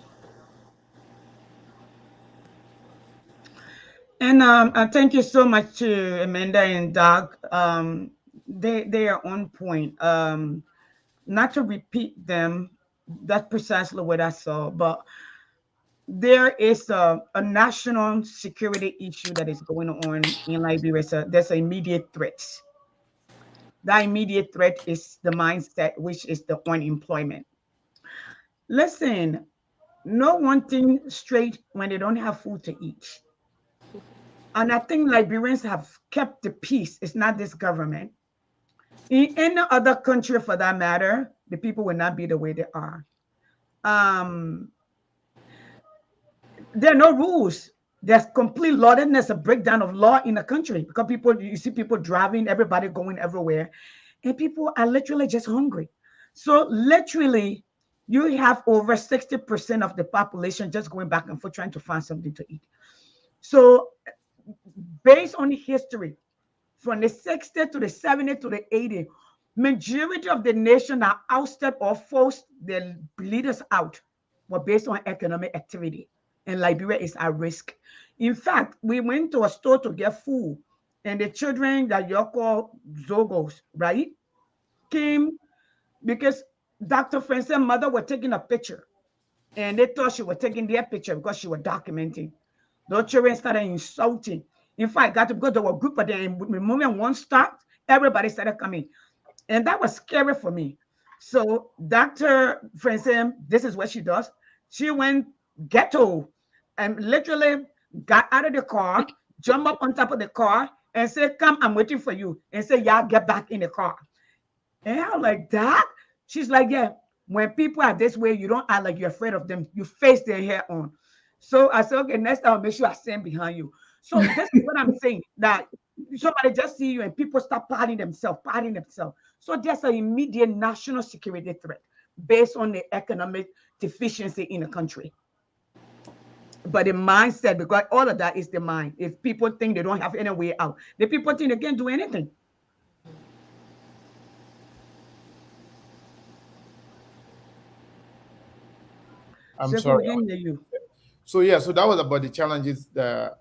And thank you so much to Amanda and Doug. They are on point. Not to repeat them, that's precisely what I saw. But there is a national security issue that is going on in Liberia. So there's an immediate threat. That immediate threat is the mindset, which is the unemployment. Listen, no one thing straight when they don't have food to eat. And I think Liberians have kept the peace. It's not this government. In any other country, for that matter, the people will not be the way they are. Um, there are no rules. There's complete lawlessness, a breakdown of law in the country because you see people driving, everybody going everywhere, and people are literally just hungry. So literally, you have over 60% of the population just going back and forth trying to find something to eat. So based on history, from the 60s to the 70s to the 80s, majority of the nation that ousted or forced their leaders out were based on economic activity. And Liberia is at risk. In fact, we went to a store to get food, and the children that you call Zogos, right, came because Dr. Francis' mother was taking a picture, and they thought she was taking their picture because she was documenting. Those children started insulting. In fact, got to go to a group of them. The moment one stopped, everybody started coming. And that was scary for me. So Dr. Francine, this is what she does. She went ghetto and literally got out of the car, jumped up on top of the car and said, come, I'm waiting for you. And said, y'all get back in the car. And I was like, that? She's like, yeah, when people are this way, you don't act like you're afraid of them. You face their hair on. So I said, okay, next time I'll make sure I stand behind you. So this is what I'm saying, that somebody just see you and people start partying themselves. So there's an immediate national security threat based on the economic deficiency in the country. But the mindset, because all of that is the mind. If people think they don't have any way out, the people think they can't do anything. I'm sorry. So yeah, so that was about the challenges that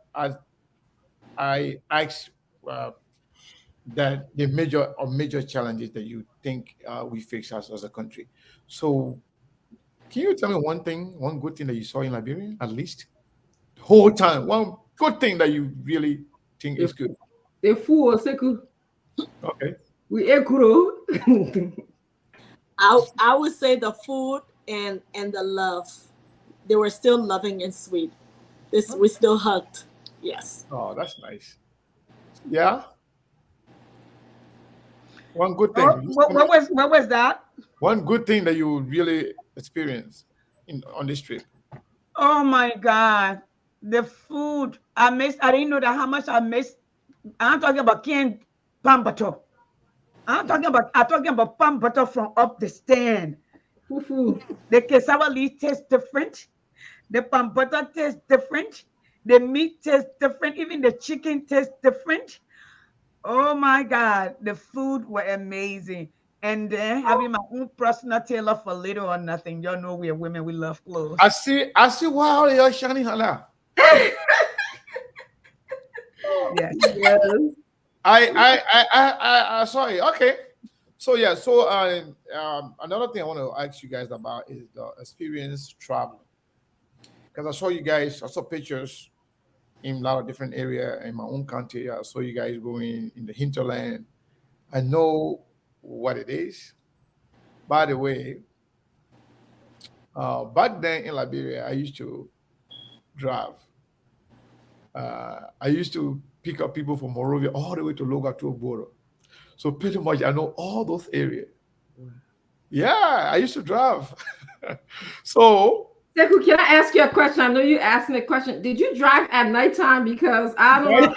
I asked that the major challenges that you think we face as a country. So can you tell me one good thing that you saw in Liberia, at least? The whole time, one good thing that you really think is good. The food was good. Okay. We ate kuro. I would say the food and the love. They were still loving and sweet. We still hugged. Yes. Oh, that's nice. Yeah. One good thing. What was that? One good thing that you really experienced on this trip. Oh my God. The food. I didn't know that how much I missed. I'm talking about canned palm butter. I'm talking about palm butter from up the stand. The cassava leaf tastes different. The palm butter tastes different. The meat tastes different. Even the chicken tastes different. Oh my God. The food were amazing. And then having my own personal tailor for little or nothing. Y'all know we're women. We love clothes. I see wow, you're shining hala. Yes. I sorry. Okay. So yeah, so another thing I want to ask you guys about is the experience traveling. Because I saw pictures in a lot of different areas in my own country. I saw you guys going in the hinterland. I know what it is. By the way, Back then in Liberia, I used to drive. I used to pick up people from Monrovia all the way to Loga to Oboro. So pretty much I know all those areas. Yeah, I used to drive. So Sekou, can I ask you a question? I know you asking a question. Did you drive at nighttime? Because I don't know.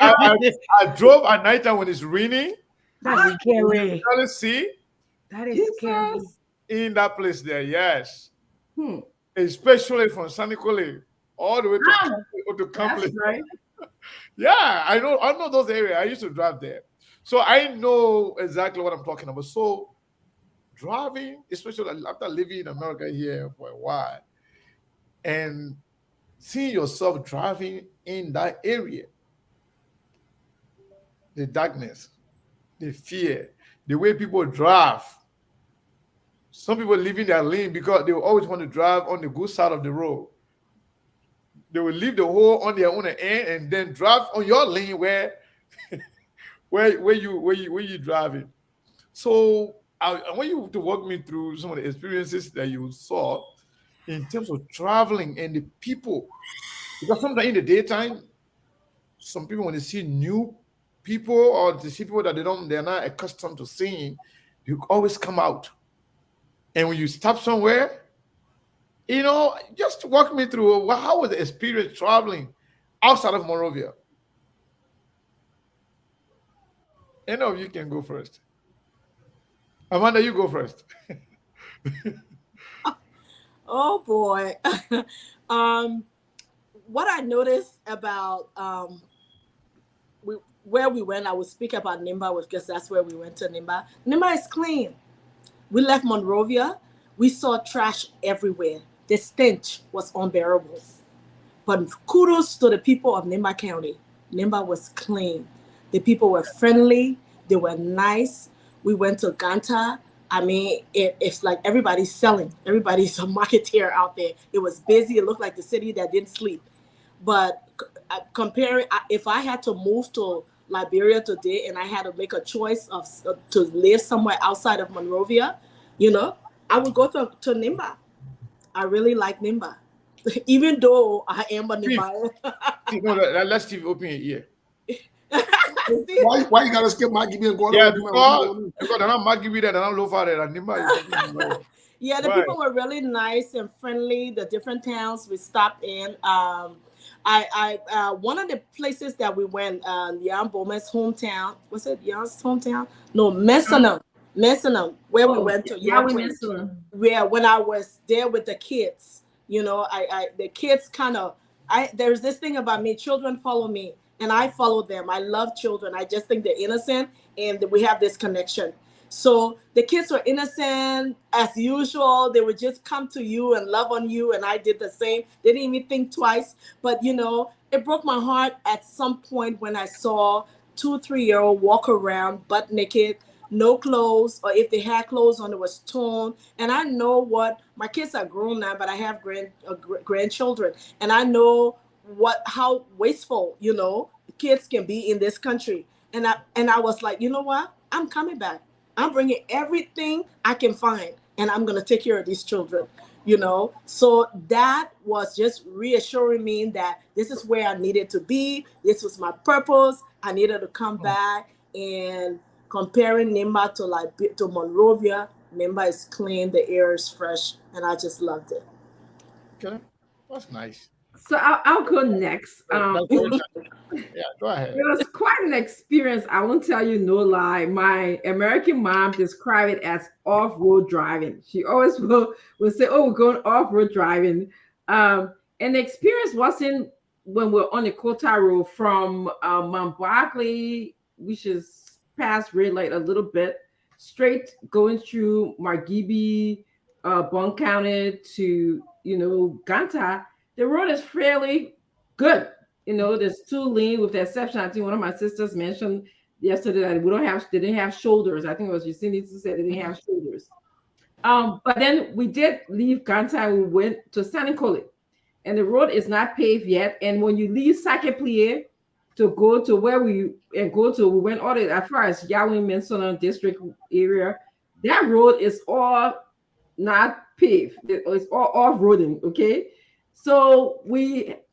I drove at nighttime when it's raining. That's scary. You can see That is scary. Jesus. in that place there, yes. Hmm. Especially from Sanikole all the way to That's Campley. right. Yeah, I know those areas. I used to drive there. So I know exactly what I'm talking about. So driving, especially after living in America here for a while, and seeing yourself driving in that area, the darkness, the fear, the way people drive. Some people leaving their lane because they will always want to drive on the good side of the road. They will leave the hole on their own end and then drive on your lane where you driving. So I want you to walk me through some of the experiences that you saw in terms of traveling and the people. Because sometimes in the daytime, some people when they see new people or they see people that they're not accustomed to seeing, you always come out. And when you stop somewhere, just walk me through how was the experience traveling outside of Monrovia? Any of you can go first. Amanda, you go first. Oh boy. What I noticed about where we went, I will speak about Nimba because that's where we went to Nimba. Nimba is clean. We left Monrovia. We saw trash everywhere. The stench was unbearable. But kudos to the people of Nimba County. Nimba was clean. The people were friendly. They were nice. We went to Ganta. I mean, it's like everybody's selling. Everybody's a marketeer out there. It was busy. It looked like the city that didn't sleep. But comparing, if I had to move to Liberia today and I had to make a choice to live somewhere outside of Monrovia, I would go to Nimba. I really like Nimba, even though I am a Nimba. Let's Steve open your ear. Why you gotta skip Maggie B and go? Yeah, because they're not Maggie B, they're not low far there, and Nimba. Yeah, the people were really nice and friendly. The different towns we stopped in. One of the places that we went, Jan Boma's hometown. Was it Jan's hometown? No, Messenham, where we went to. Yeah, we Messenham. Where when I was there with the kids, the kids there's this thing about me. Children follow me, and I follow them. I love children. I just think they're innocent, and we have this connection. So the kids were innocent as usual. They would just come to you and love on you. And I did the same. They didn't even think twice. But, it broke my heart at some point when I saw 2-3-year-old walk around butt naked, no clothes, or if they had clothes on, it was torn. And I know my kids are grown now, but I have grandchildren. And I know how wasteful, kids can be in this country. And I was like, you know what? I'm coming back. I'm bringing everything I can find, and I'm going to take care of these children, So that was just reassuring me that this is where I needed to be. This was my purpose. I needed to come back. And comparing Nimba to Monrovia, Nimba is clean, the air is fresh, and I just loved it. Okay, that's nice. So I'll go next. Yeah, go ahead. It was quite an experience. I won't tell you no lie. My American mom described it as off-road driving. She always will say, "Oh, we're going off-road driving." And the experience wasn't when we're on the Kota Road from Mount Barkley, which is past red light a little bit, straight going through Margibi, Bon County to Ganta. The road is fairly good. There's 2 lanes with the exception. I think one of my sisters mentioned yesterday that they didn't have shoulders. I think it was Yacine who said they didn't have shoulders. But then we did leave Ganta. We went to Sanikole, and the road is not paved yet. And when you leave Sake-Plie to go to where we went all the as far as Yawin Mensona district area, that road is all not paved. It's all off-roading, okay? So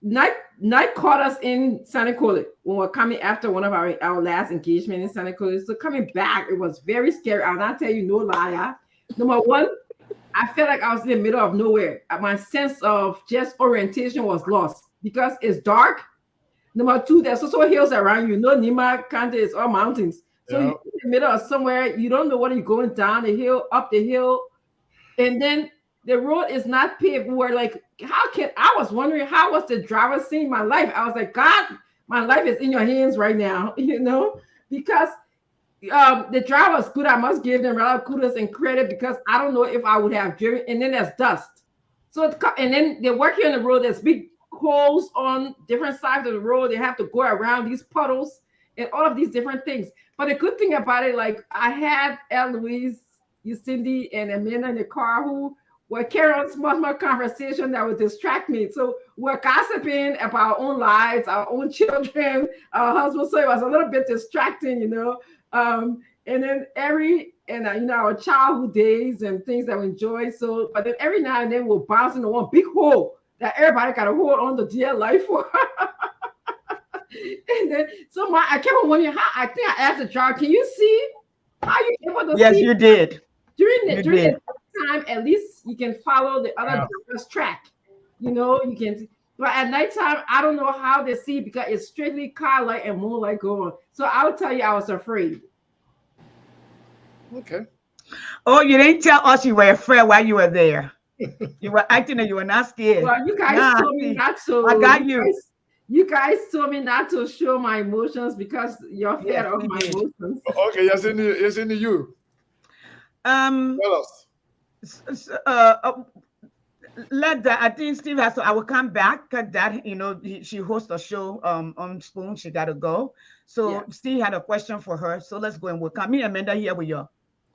night caught us in Santa Cruz when we're coming after one of our last engagement in Santa Cruz. So coming back, it was very scary. I'll not tell you no lie. Number one, I felt like I was in the middle of nowhere. My sense of just orientation was lost because it's dark. Number two, there's also hills around you. No, Nima Kante is all mountains. So you're in the middle of somewhere, you don't know whether you're going down the hill, up the hill, and then the road is not paved. We were like, I was wondering how was the driver seeing my life? I was like, God, my life is in your hands right now, because the driver was good. I must give them a lot of kudos and credit because I don't know if I would have driven. And then there's dust. So, and then they're working on the road. There's big holes on different sides of the road. They have to go around these puddles and all of these different things. But the good thing about it, like I had Eloise, Cindy, and Amanda in the car who were carrying on small conversation that would distract me. So we're gossiping about our own lives, our own children, our husbands. So it was a little bit distracting, And then our childhood days and things that we enjoy. So, but then every now and then we'll bounce into one big hole that everybody got to hold on to dear life for. And then I kept on wondering I think I asked the driver, can you see? How you able to see? Yes, you did. During the time, at least you can follow the other driver's track. You can. But at nighttime, I don't know how they see because it's strictly car light and moonlight going. So I will tell you, I was afraid. Okay. Oh, you didn't tell us you were afraid while you were there. You were acting that you were not scared. Well, you guys told me not to. I got you. You guys told me not to show my emotions because you're afraid of my emotions. Okay, yes, in you. Tell us. Let that. I think Steve has to. I will come back because that she hosts a show on Spoon. She got to go. So Steve had a question for her. So let's go and we'll come. Me and Amanda here with you.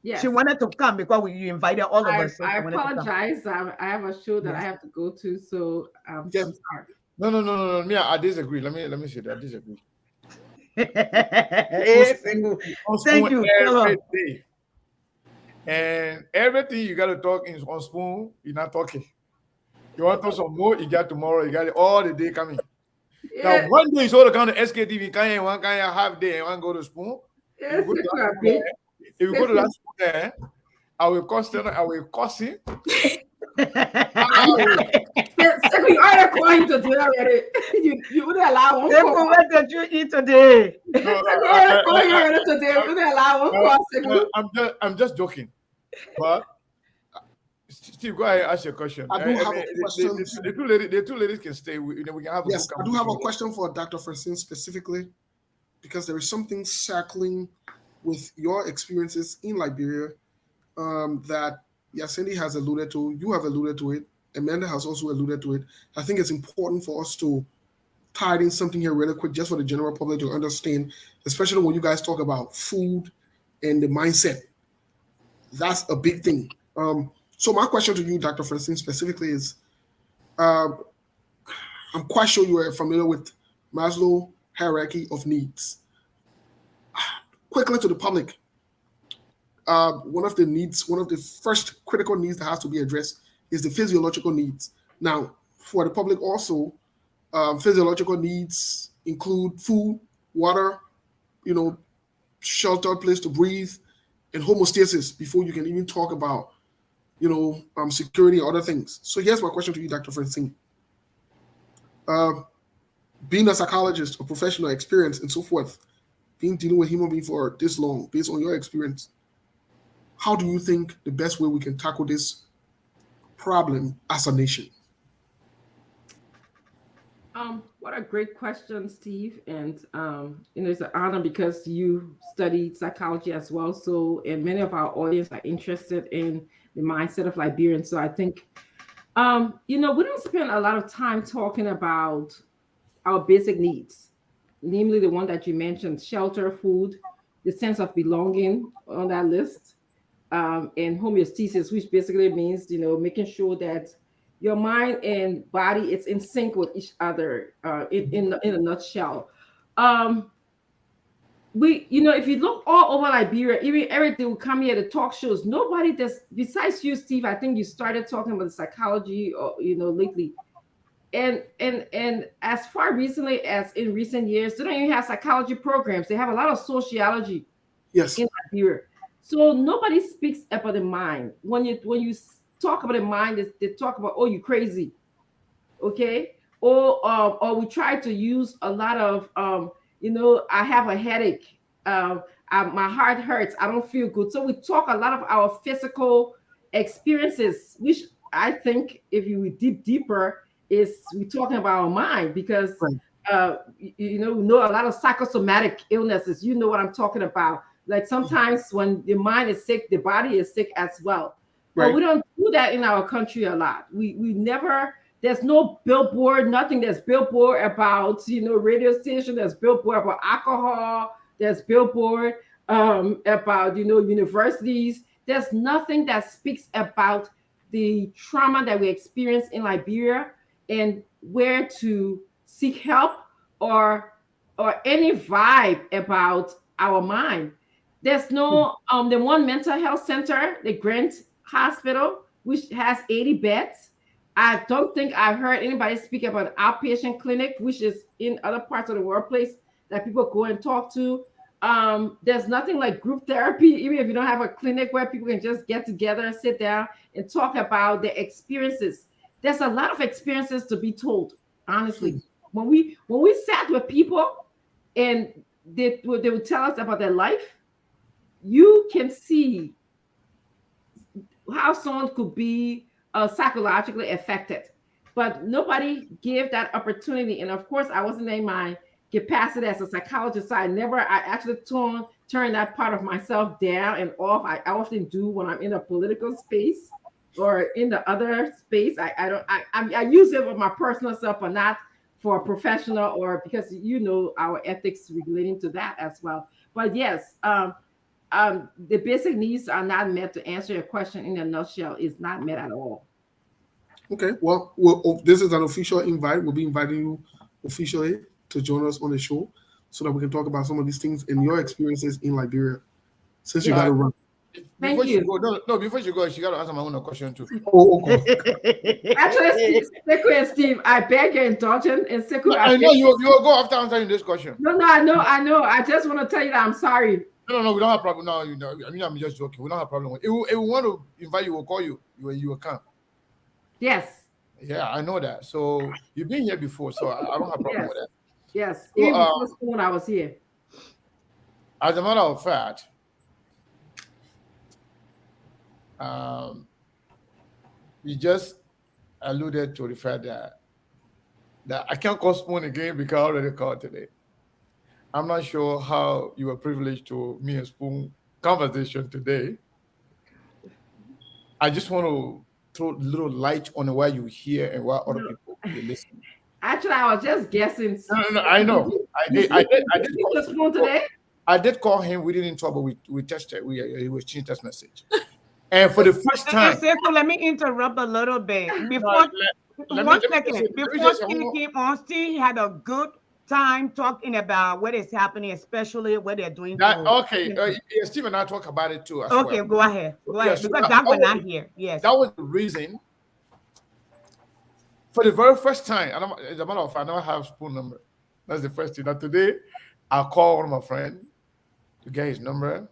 Yes. She wanted to come because you invited all of us. So I apologize. I have a show that I have to go to. So I'm sorry. No. Me, I disagree. Let me say that. I disagree. Thank you. Every day. And everything you got to talk is on Spoon. You're not talking. You want to talk some more? You got tomorrow. You got it all the day coming. Yeah. Now, one day you saw the kind of SKTV, one kind of half day, and one go to Spoon. If you go to that Spoon there, I will cuss him. So you already calling to do already. You wouldn't allow one call. What did you eat today? I'm just joking. But Steve, go ahead and ask your question. I do have a question. The two ladies can stay. We can have. Yes, I do have a question for Dr. Francine specifically, because there is something circling with your experiences in Liberia that Yacindy has alluded to. You have alluded to it. Amanda has also alluded to it. I think it's important for us to tie in something here really quick, just for the general public to understand, especially when you guys talk about food and the mindset. That's a big thing. So my question to you, Dr. Francine, specifically is, I'm quite sure you are familiar with Maslow hierarchy of needs. Quickly to the public, one of the first critical needs that has to be addressed is the physiological needs. Now, for the public also, physiological needs include food, water, shelter, place to breathe, and homeostasis before you can even talk about, security and other things. So here's my question to you, Dr. Francine. Being a psychologist, a professional experience, and so forth, dealing with human beings for this long, based on your experience, how do you think the best way we can tackle this problem as a nation? What a great question, Steve. And it's an honor because you studied psychology as well. So, and many of our audience are interested in the mindset of Liberians. So I think, we don't spend a lot of time talking about our basic needs, namely the one that you mentioned: shelter, food, the sense of belonging on that list, and homeostasis, which basically means, making sure that your mind and body is in sync with each other, in a nutshell. if you look all over Liberia, even everything will come here to talk shows. Nobody does besides you, Steve. I think you started talking about psychology, or lately, and as far recently as in recent years, they don't even have psychology programs. They have a lot of sociology Yes. in Liberia. So nobody speaks about the mind. When you talk about the mind, they talk about, oh, you crazy, okay, or we try to use a lot of I have a headache, my heart hurts, I don't feel good. So we talk a lot of our physical experiences, which I think if you dig deeper, is we're talking about our mind, because Right. we know a lot of psychosomatic illnesses. You know what I'm talking about. Like sometimes when the mind is sick, the body is sick as well. But Right. we don't do that in our country a lot. We never. There's no billboard, nothing. There's billboard about radio station. There's billboard about alcohol. There's billboard about universities. There's nothing that speaks about the trauma that we experience in Liberia and where to seek help, or any vibe about our mind. There's no the one mental health center, the Grant Hospital, which has 80 beds. I don't think I've heard anybody speak about an outpatient clinic, which is in other parts of the workplace that people go and talk to. There's nothing like group therapy, even if you don't have a clinic where people can just get together and sit down and talk about their experiences. There's a lot of experiences to be told, honestly. When we sat with people and they would tell us about their life, you can see how someone could be psychologically affected, but nobody gave that opportunity. And of course, I wasn't in my capacity as a psychologist, so I actually turn that part of myself down and off. I often do when I'm in a political space or in the other space. I use it for my personal self, but not for a professional, or because our ethics relating to that as well. But yes, the basic needs are not met. To answer your question in a nutshell, is not met at all. Okay. Well, this is an official invite. We'll be inviting you officially to join us on the show so that we can talk about some of these things and your experiences in Liberia. Since you got to run. Thank Before you. she go, no, before she goes, she got to answer my own question too. Oh, okay. Actually, Sekou and Steve, I beg your indulgence. And Sekou, No, I know you will go after answering this question. No, I know. I just want to tell you that I'm sorry. No, we don't have problem. No, I mean, I'm just joking. We don't have problem with it. If we want to invite you, we'll call you. You will come. Yes. Yeah, I know that. So you've been here before, so I don't have problem with that. Yes. So, Even before when I was here. As a matter of fact, you just alluded to the fact that I can't call Spoon again because I already called today. I'm not sure how you were privileged to me and Spoon conversation today. I just want to throw a little light on why you hear and why other people listen. Actually, I was just guessing. No, I know. I did call Spoon today. I did call him. We didn't talk, but we tested. We was changed text message. And for the first time, Sekou, let me interrupt a little bit. Before one second, before Steve came on, Steve had a good time talking about what is happening, especially what they're doing. Steve and I talk about it too. Okay, well. go ahead. Because that was not here. Yes, that was the reason. For the very first time, as a matter of fact, I never have Spoon number. That's the first thing. Now today, I called one of my friends to get his number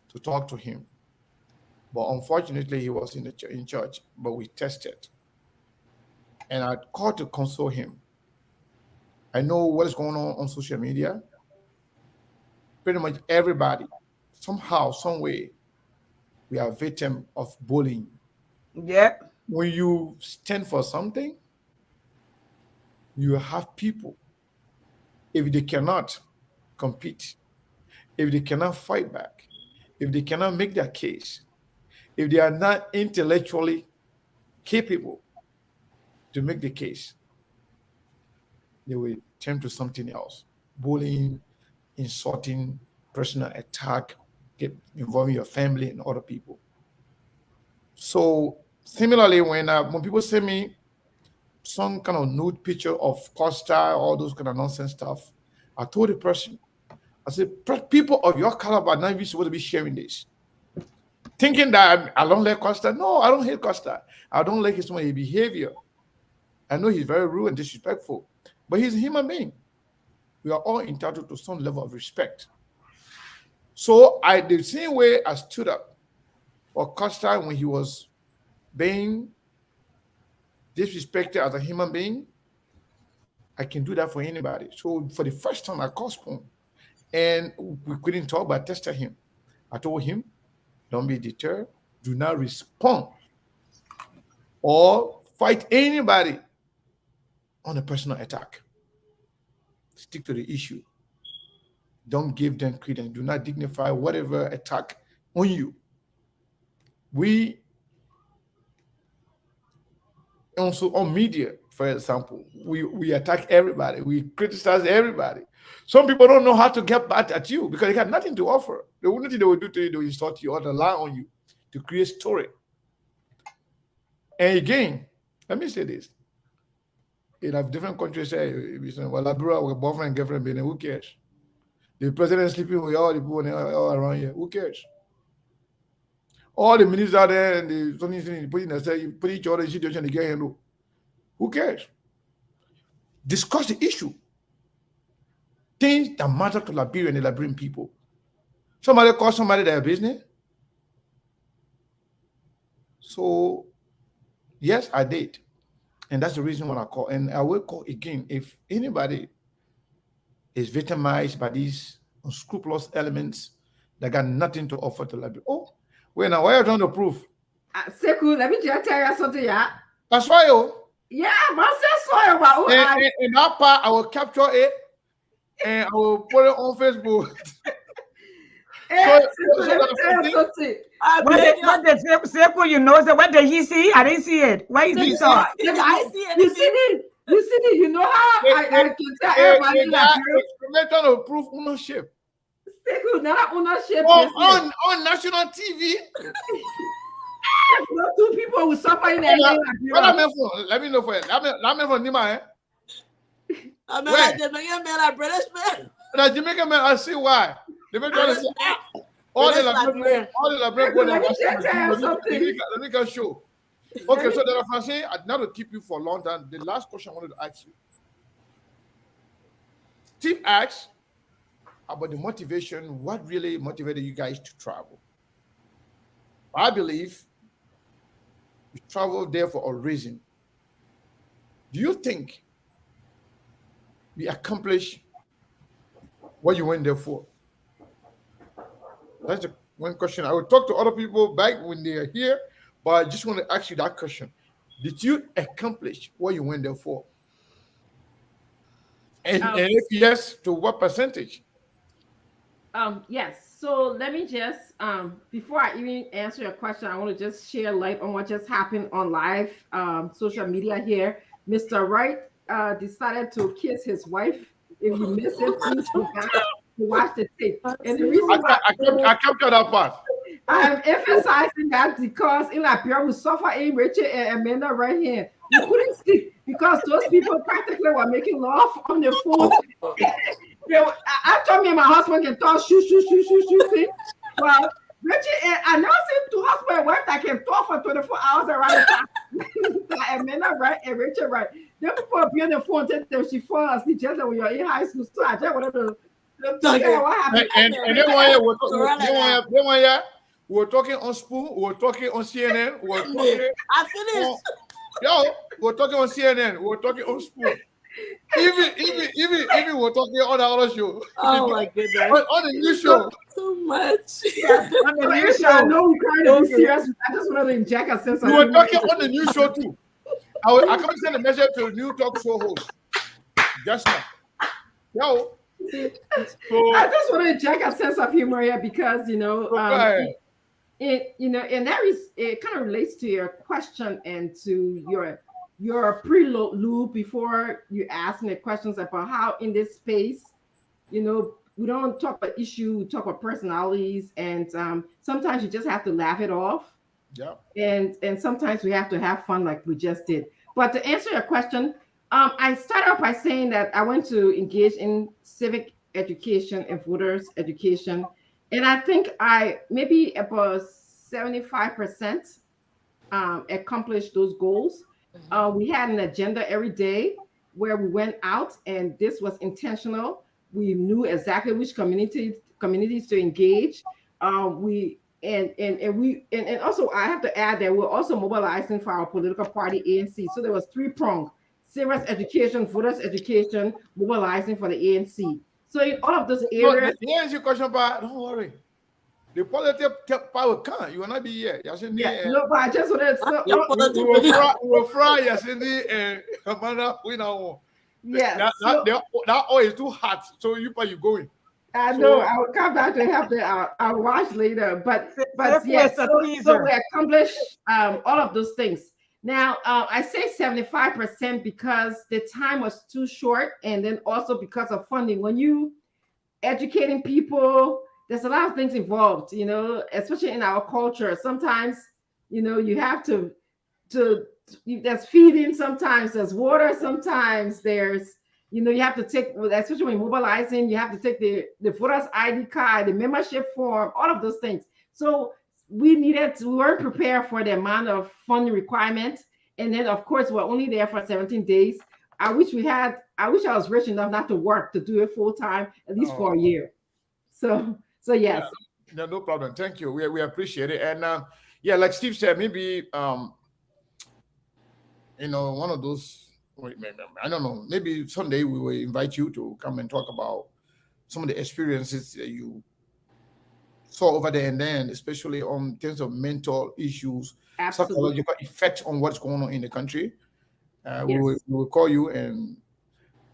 to talk to him. But unfortunately, he was in church. But we tested, and I called to console him. I know what is going on social media. Pretty much everybody, somehow, some way, we are victim of bullying. Yeah. When you stand for something, you have people. If they cannot compete, if they cannot fight back, if they cannot make their case, if they are not intellectually capable to make the case, they will turn to something else. Bullying, insulting, personal attack, involving your family and other people. So similarly, when people send me some kind of nude picture of Costa, all those kind of nonsense stuff, I told the person, I said, people of your caliber are not even supposed to be sharing this. Thinking that I don't like Costa. No, I don't hate Costa. I don't like his behavior. I know he's very rude and disrespectful, but he's a human being. We are all entitled to some level of respect. So the same way I stood up for Costa when he was being disrespected as a human being, I can do that for anybody. So for the first time, I called Spoon, and we couldn't talk, but I tested him. I told him, don't be deterred. Do not respond or fight anybody on a personal attack. Stick to the issue. Don't give them credence. Do not dignify whatever attack on you. We also on media, for example, we attack everybody. We criticize everybody. Some people don't know how to get back at you because they got nothing to offer. The only thing they will do to you, they will insult you or they lie on you to create story. And again, let me say this. In different countries say, well, our boyfriend and girlfriend, who cares? The president is sleeping with all the people all around here. Who cares? All the ministers out there and the put each other in situation to get handled. Who cares? Discuss the issue. Things that matter to Liberia and the Liberian people. Somebody call somebody their business. So, yes, I did. And that's the reason why I call. And I will call again if anybody is victimized by these unscrupulous elements that got nothing to offer to Liberia. Oh, wait now, why are you trying to prove? Sekou, let me just tell you something, yeah. That's why, Yeah, but sorry about in that part, I will capture it and I will put it on Facebook. What did Sekou, you know, so what did he see? I didn't see it. Why is he saw? I see it. You see it? You know how I can tell everybody that they're trying to prove ownership. Sekou, not ownership. On national TV. Two people will suffer in that. Let me know for it. Let me from Nima, I'm a Jamaican man, a British man. The Jamaican man, I see why. They been trying to say all the Liberian. Let me go show. Okay, so then I'm saying, not to keep you for a long time. The last question I wanted to ask you. Steve asked about the motivation. What really motivated you guys to travel? I believe you traveled there for a reason. Do you think you accomplished what you went there for? That's the one question. I will talk to other people back when they are here, but I just want to ask you that question. Did you accomplish what you went there for? And if yes, to what percentage? Yes. So let me just, before I even answer your question, I want to just share light on what just happened on live social media here. Mr. Wright decided to kiss his wife. If you missed it, please go back to watch the tape. And the reason I captured that part. I'm emphasizing that because in Liberia, we suffer in Richard and Amanda right here. We couldn't sleep because those people practically were making love on the phone. After me and my husband can talk, shoot. Well, Richard, I never seen two husband and wife that can talk for 24 hours around the time. Amanda right and Richard right. Then people be on the phone until she falls asleep just when you're in high school. So I just wanted to tell you what happened. And then we're talking on Spoon, we're talking on CNN, we're talking. I finished. We're talking on CNN, we're talking on Spoon. Even we're talking on the other show. Oh my goodness! On the new show. Too much. On the new show. I know we can't be serious. I just wanted to inject a sense of. We were talking on the new show too. I come send a message to the new talk show host. Just now. So, I just want to inject a sense of humor here because and that is it kind of relates to your question and to your prelude before you ask me questions about how in this space, we don't talk about issue, we talk about personalities, and sometimes you just have to laugh it off. Yeah. And sometimes we have to have fun like we just did. But to answer your question, I started off by saying that I went to engage in civic education and voters education. And I think I maybe about 75% accomplished those goals. We had an agenda every day where we went out, and this was intentional. We knew exactly which communities to engage. We and also I have to add that we're also mobilizing for our political party ANC. So there was 3-pronged: serious education, voters education, mobilizing for the ANC. So in all of those areas, the answer question, but don't worry. The political power can't. You will not be here. no, but I just wanted to. We will fry Yasini and Amanda. We know. Yes. That oil is too hot. So you going. I know. I will come back to have the. I'll watch later. But yes. So we accomplished all of those things. Now I say 75% because the time was too short, and then also because of funding. When you educating people, there's a lot of things involved, you know, especially in our culture. Sometimes, you know, you have to there's feeding, sometimes there's water, sometimes there's, you know, you have to take, especially when mobilizing, you have to take the voters ID card, the membership form, all of those things. So we weren't prepared for the amount of funding requirements. And then of course, we're only there for 17 days. I wish I was rich enough not to work to do it full time, at least for a year. So yes. Yeah, no problem. Thank you. We appreciate it. And yeah, like Steve said, maybe you know, one of those, I don't know, maybe someday we will invite you to come and talk about some of the experiences that you saw over there, and then especially on terms of mental issues, psychological effects on what's going on in the country. Yes. We will call you, and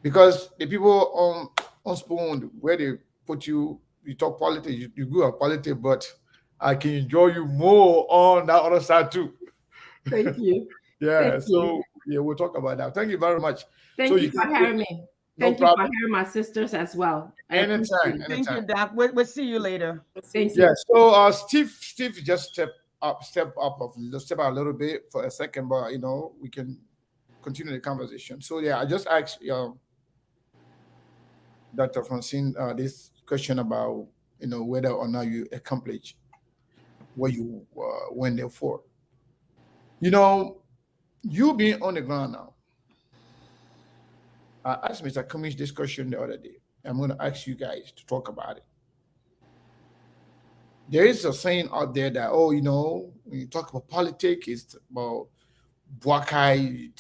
because the people on Spoon, where they put you talk politics, you grew up politics, but I can enjoy you more on that other side too. Thank you. Yeah, Thank you. Yeah, we'll talk about that. Thank you very much. Thank you for having me. Thank you for having my sisters as well. Anytime. Thank you, Doc. We'll see you later. Thank you. Yeah. So Steve just step out a little bit for a second, but you know, we can continue the conversation. So yeah, I just asked Dr. Francine this question about, you know, whether or not you accomplish what you went there for. You know, you being on the ground now. I asked Mr. Cummings this question the other day. I'm going to ask you guys to talk about it. There is a saying out there that, oh, you know, when you talk about politics, it's about Boakai,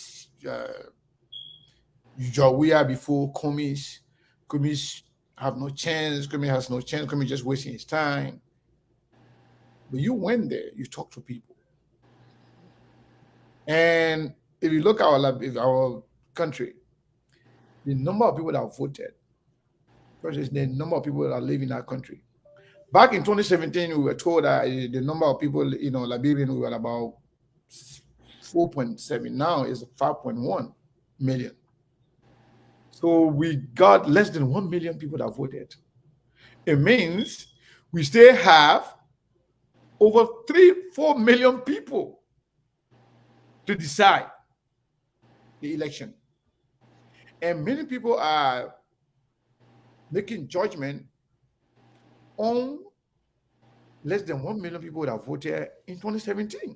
Jawia before Cummings. Cummings have no chance. Cummings has no chance. Cummings just wasting his time. But you went there. You talked to people. And if you look at our country, the number of people that voted versus the number of people that live in our country. Back in 2017, we were told that the number of people, you know, Liberian, we were about 4.7. Now it's 5.1 million. So we got less than 1 million people that voted. It means we still have over 3-4 million people to decide the election. And many people are making judgment on less than 1 million people that voted in 2017.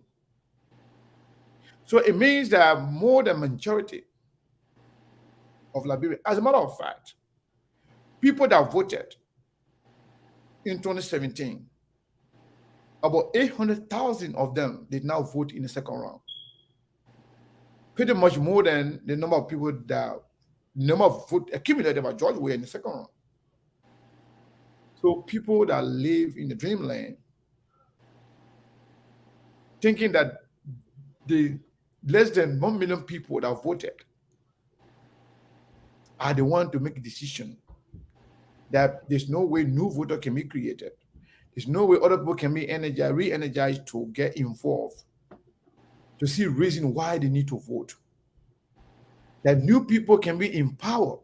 So it means that more than majority of Liberia, as a matter of fact, people that voted in 2017, about 800,000 of them did now vote in the second round. Pretty much more than the number of people that number of vote accumulated by George Weah in the second round. So people that live in the dreamland thinking that the less than 1 million people that voted are the ones to make a decision that there's no way new voter can be created. There's no way other people can be energized, re-energized to get involved, to see reason why they need to vote. That new people can be empowered,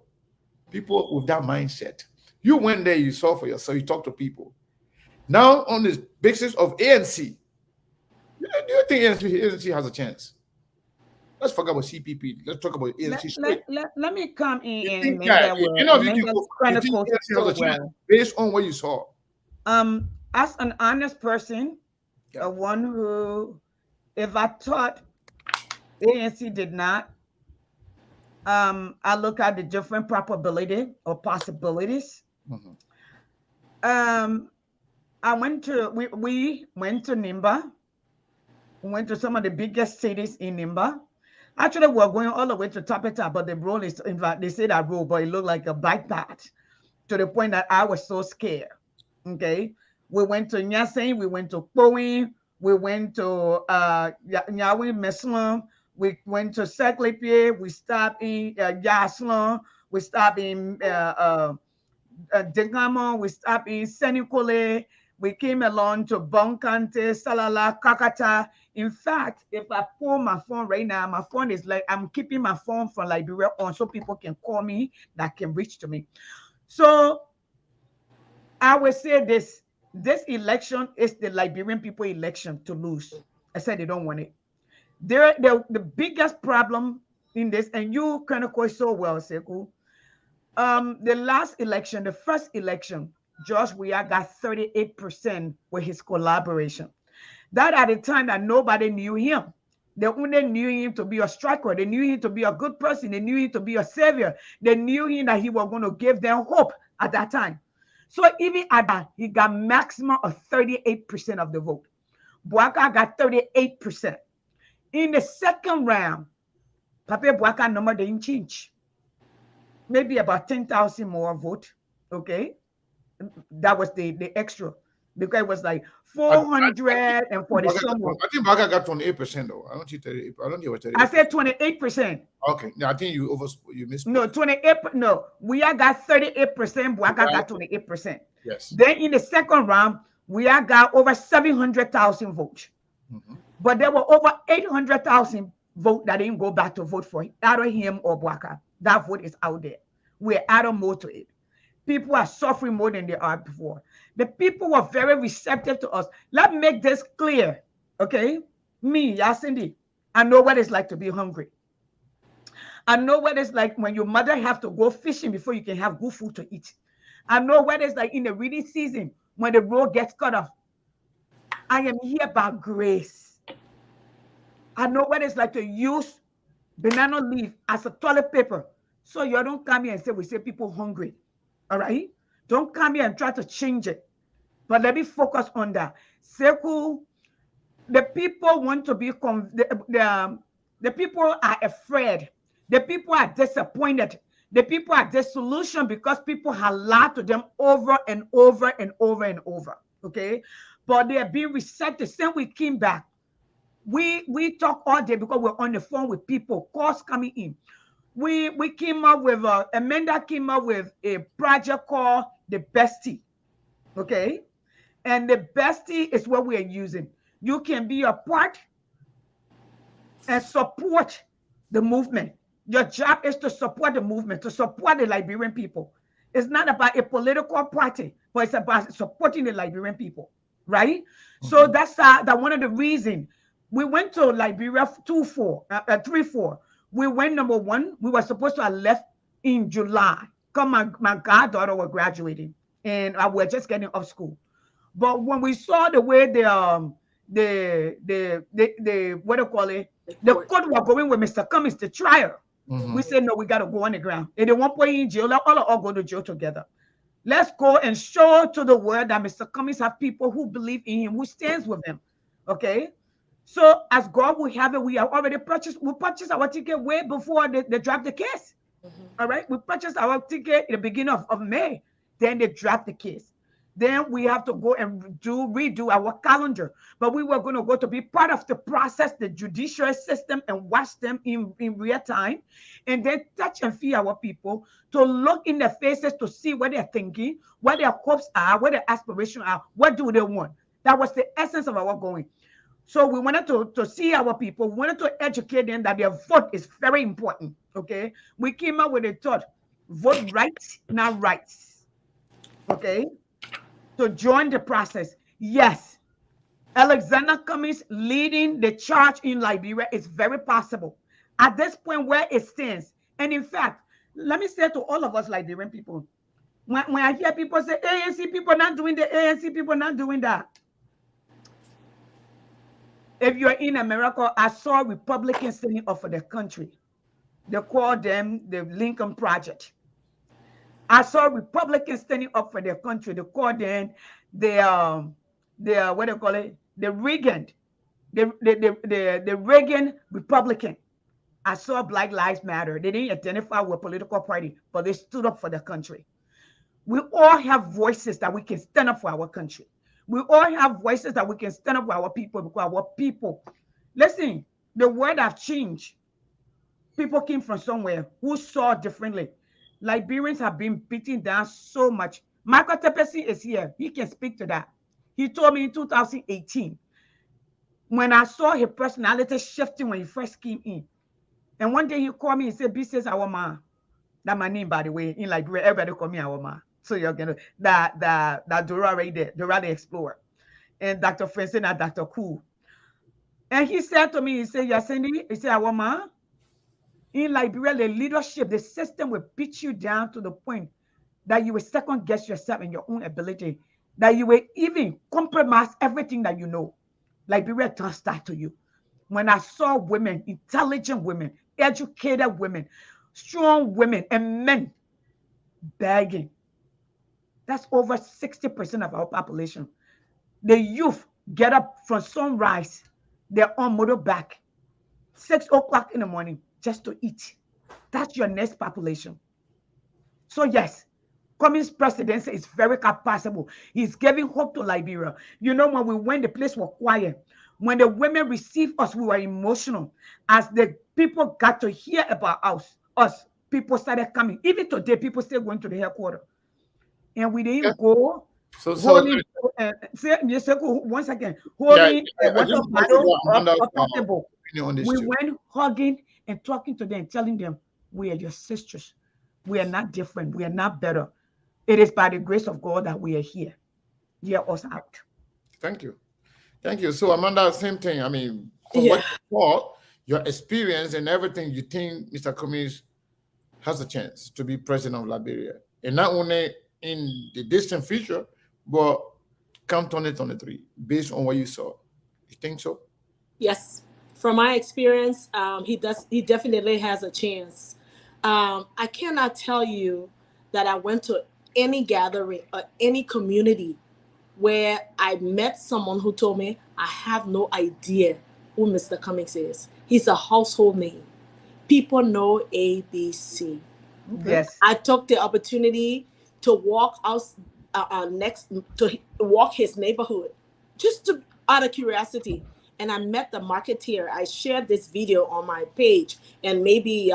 people with that mindset. You went there, you saw for yourself, you talked to people. Now, on the basis of ANC, do you think ANC has a chance? Let's forget about CPP. Let's talk about ANC straight. Let me come in You and think, amend that word. you know, you Amend that chronicles ANC so has a chance well. based on what you saw. As an honest person, Yeah. one who, if I thought ANC did not, I look at the different probability or possibilities. I went to we went to Nimba. We went to some of the biggest cities in Nimba. Actually, we're going all the way to Tapeta, but the road is, in fact, they say that road, but it looked like a bike path to the point that I was so scared. Okay. We went to Nyasen, we went to Kpowin, we went to Nyawi Meslan, we went to Seklepie, we stopped in Yaslan, we stopped in Degamo, we stopped in Senikole, we came along to Bonkante, Salala, Kakata. In fact, if I pull my phone right now, my phone is like, I'm keeping my phone from Liberia on so people can call me, that can reach to me. So I would say this election is the Liberian people election to lose. I said they don't want it. The biggest problem in this, and you kind of quite so well, Sekou. The last election, the first election, Josh Weah got 38% with his collaboration. That at the time that nobody knew him. They only knew him to be a striker. They knew him to be a good person. They knew him to be a savior. They knew him that he was going to give them hope at that time. So even at that, he got maximum of 38% of the vote. Bouaka got 38%. In the second round, Pape Bouaka number didn't change. Maybe about 10,000 more vote. Okay. That was the extra. Because it was like 440 somewhere. I think Bouaka got 28% though. I don't think 38. I don't think it was 38. I said 28%. Okay. Yeah, I think you missed. No, 28. No, we got 38%. Bouaka got 28%. Yes. Then in the second round, we got over 700,000 votes. But there were over 800,000 votes that didn't go back to vote for either him or Bouaka. That vote is out there. We're adding more to it. People are suffering more than they are before. The people were very receptive to us. Let me make this clear, okay? Me, Yasindi, I know what it's like to be hungry. I know what it's like when your mother have to go fishing before you can have good food to eat. I know what it's like in the rainy season when the road gets cut off. I am here by grace. I know what it's like to use banana leaf as a toilet paper. So you don't come here and say, we say people hungry. All right? Don't come here and try to change it. But let me focus on that. Sekou, the people want to be, the people are afraid. The people are disappointed. The people are disillusioned because people have lied to them over and over and over and over. Okay? But they are being receptive. Since we came back, we talk all day because we're on the phone with people, calls coming in. We came up with, Amanda came up with a project called the Bestie. Okay? And the Bestie is what we are using. You can be a part and support the movement. Your job is to support the movement, to support the Liberian people. It's not about a political party, but it's about supporting the Liberian people, right? So that's that one of the reasons we went to Liberia 3-4. We went number 1. We were supposed to have left in July. Because my goddaughter was graduating and I was just getting off school. But when we saw the way the what do you call it? The court was going with Mr. Cummings to trial. We said, no, we got to go on the ground. And they won't put in jail. Let all go to jail together. Let's go and show to the world that Mr. Cummings have people who believe in him, who stands with him. Okay? So as God will have it, we have already purchased our ticket way before they dropped the case. All right? We purchased our ticket in the beginning of May. Then they dropped the case. Then we have to go and redo our calendar. But we were going to go to be part of the process, the judicial system, and watch them in real time. And then touch and feel our people, to look in their faces to see what they're thinking, what their hopes are, what their aspirations are, what do they want. That was the essence of our going. So we wanted to see our people. We wanted to educate them that their vote is very important, okay? We came up with a thought, vote right, not rights, okay? To join the process. Yes, Alexander Cummings leading the charge in Liberia is very possible. at this point where it stands. And in fact, let me say to all of us Liberian people, when I hear people say ANC people not doing the ANC people not doing that. If you're in America, I saw Republicans standing up for the country. They call them the Lincoln Project. I saw Republicans standing up for their country. They call them the what do you call it? The Reagan, the Reagan Republican. I saw Black Lives Matter. They didn't identify with a political party, but they stood up for the country. We all have voices that we can stand up for our country. We all have voices that we can stand up for our people, because our people, listen, the world have changed. People came from somewhere who saw differently. Liberians have been beaten down so much. Michael Tepesi is here. He can speak to that. He told me in 2018, when I saw his personality shifting when he first came in. And one day he called me and said, B says our man. That's my name, by the way. In Liberia, everybody call me our man. So you're gonna that Dora right there, Dora the Explorer. And Dr. Francine and Dr. Cool. And he said to me, he said, Yasindi, he said, our man. In Liberia, the leadership, the system will beat you down to the point that you will second guess yourself and your own ability, that you will even compromise everything that you know. Liberia does that to you. When I saw women, intelligent women, educated women, strong women, and men begging, that's over 60% of our population. The youth get up from sunrise, they're on motorbike, 6 o'clock in the morning, just to eat. That's your next population. So yes, Cummings' presidency is very capable. He's giving hope to Liberia. You know, when we went, the place was quiet. When the women received us, we were emotional. As the people got to hear about us, people started coming. Even today, people still going to the headquarters. And we didn't go. Holding, once again, holding a water bottle or portable. We went hugging and talking to them, telling them, we are your sisters. We are not different. We are not better. It is by the grace of God that we are here. Hear us out. Thank you. Thank you. So, Amanda, same thing. I mean, from what you thought, your experience and everything, you think Mr. Cummings has a chance to be president of Liberia. And not only in the distant future, but come 2023, based on what you saw. You think so? Yes. From my experience, he definitely has a chance. I cannot tell you that I went to any gathering or any community where I met someone who told me, I have no idea who Mr. Cummings is. He's a household name. People know ABC. Yes. I took the opportunity to walk out to walk his neighborhood, just out of curiosity. And I met the marketeer. I shared this video on my page, and maybe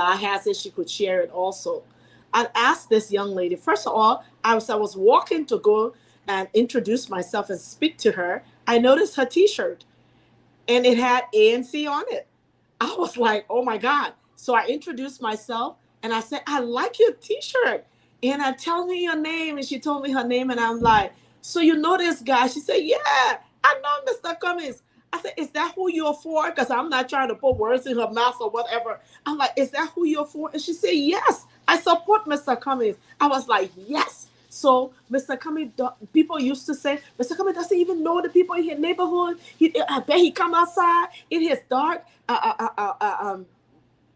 she could share it also. I asked this young lady, first of all, I was walking to go and introduce myself and speak to her. I noticed her t-shirt and it had ANC on it. I was like, oh my God. So I introduced myself and I said, I like your t-shirt. And I tell me your name, and she told me her name, and I'm like, so you know this guy? She said, yeah, I know Mr. Cummings. I said, is that who you're for? Because I'm not trying to put words in her mouth or whatever. I'm like, is that who you're for? And she said, yes, I support Mr. Cummings. I was like, yes. So Mr. Cummings, people used to say, Mr. Cummings doesn't even know the people in his neighborhood. I bet he come outside, it is dark.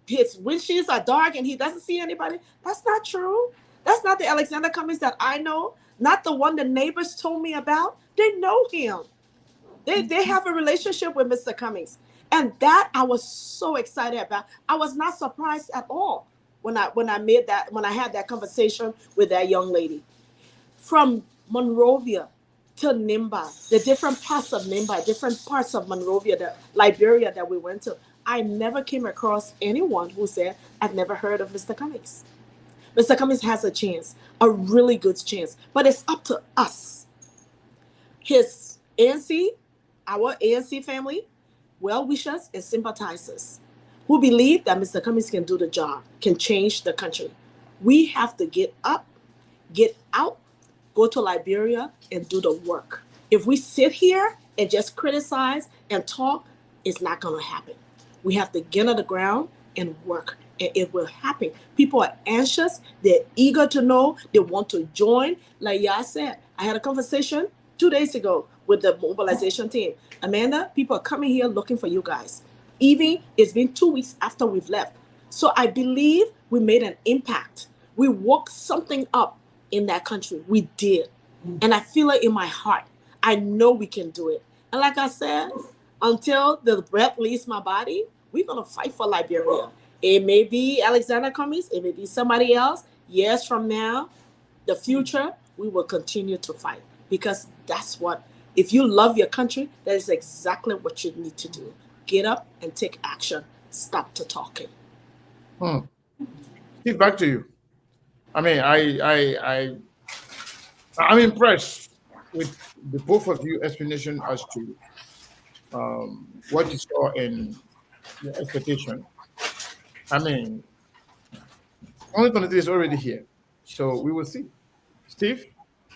His windshields are dark and he doesn't see anybody. That's not true. That's not the Alexander Cummings that I know. Not the one the neighbors told me about. They know him. They have a relationship with Mr. Cummings. And that I was so excited about. I was not surprised at all when I had that conversation with that young lady. From Monrovia to Nimba, the different parts of Nimba, different parts of Monrovia, Liberia that we went to, I never came across anyone who said, I've never heard of Mr. Cummings. Mr. Cummings has a chance, a really good chance, but it's up to us. His ANC, our ANC family, well-wishers and sympathizers who believe that Mr. Cummings can do the job, can change the country. We have to get up, get out, go to Liberia and do the work. If we sit here and just criticize and talk, it's not going to happen. We have to get on the ground and work, and it will happen. People are anxious, they're eager to know, they want to join. Like y'all said, I had a conversation 2 days ago with the mobilization team. Amanda, people are coming here looking for you guys. Even it's been 2 weeks after we've left. So I believe we made an impact. We woke something up in that country. We did. And I feel it in my heart. I know we can do it. And like I said, until the breath leaves my body, we're going to fight for Liberia. It may be Alexander Cummings. It may be somebody else. Years from now, the future, we will continue to fight. Because that's what, if you love your country, that is exactly what you need to do. Get up and take action. Stop the talking. Steve, back to you. I mean, I'm impressed with the both of you explanation as to what you saw in your expectation. I mean, only 23 is already here, so we will see. Steve,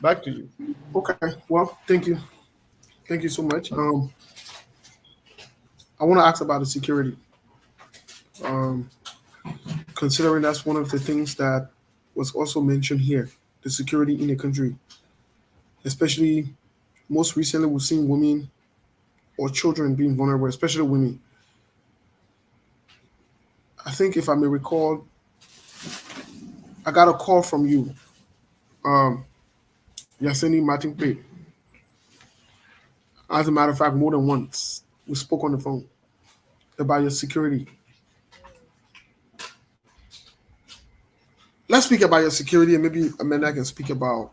back to you. Okay. Well, thank you. Thank you so much. I want to ask about the security. Considering that's one of the things that was also mentioned here, the security in the country. Especially most recently, we've seen women or children being vulnerable, especially women. I think if I may recall, I got a call from you, Yasini Martin Pay. As a matter of fact, more than once, we spoke on the phone about your security. Let's speak about your security, and maybe Amanda can speak about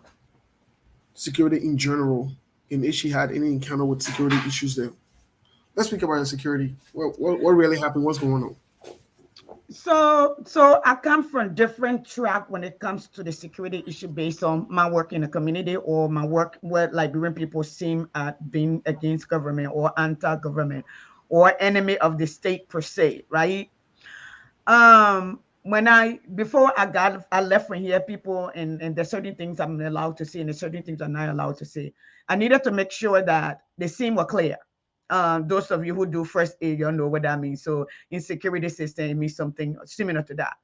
security in general, and if she had any encounter with security issues there. Let's speak about your security. What really happened? What's going on? So I come from different track when it comes to the security issue based on my work in the community or my work where Liberian people seem at being against government or anti-government or enemy of the state per se, right? Before I left from here, people and there's certain things I'm allowed to say and there's certain things I'm not allowed to say. I needed to make sure that the scene were clear. Those of you who do first aid, you know what that means. So in security system, it means something similar to that.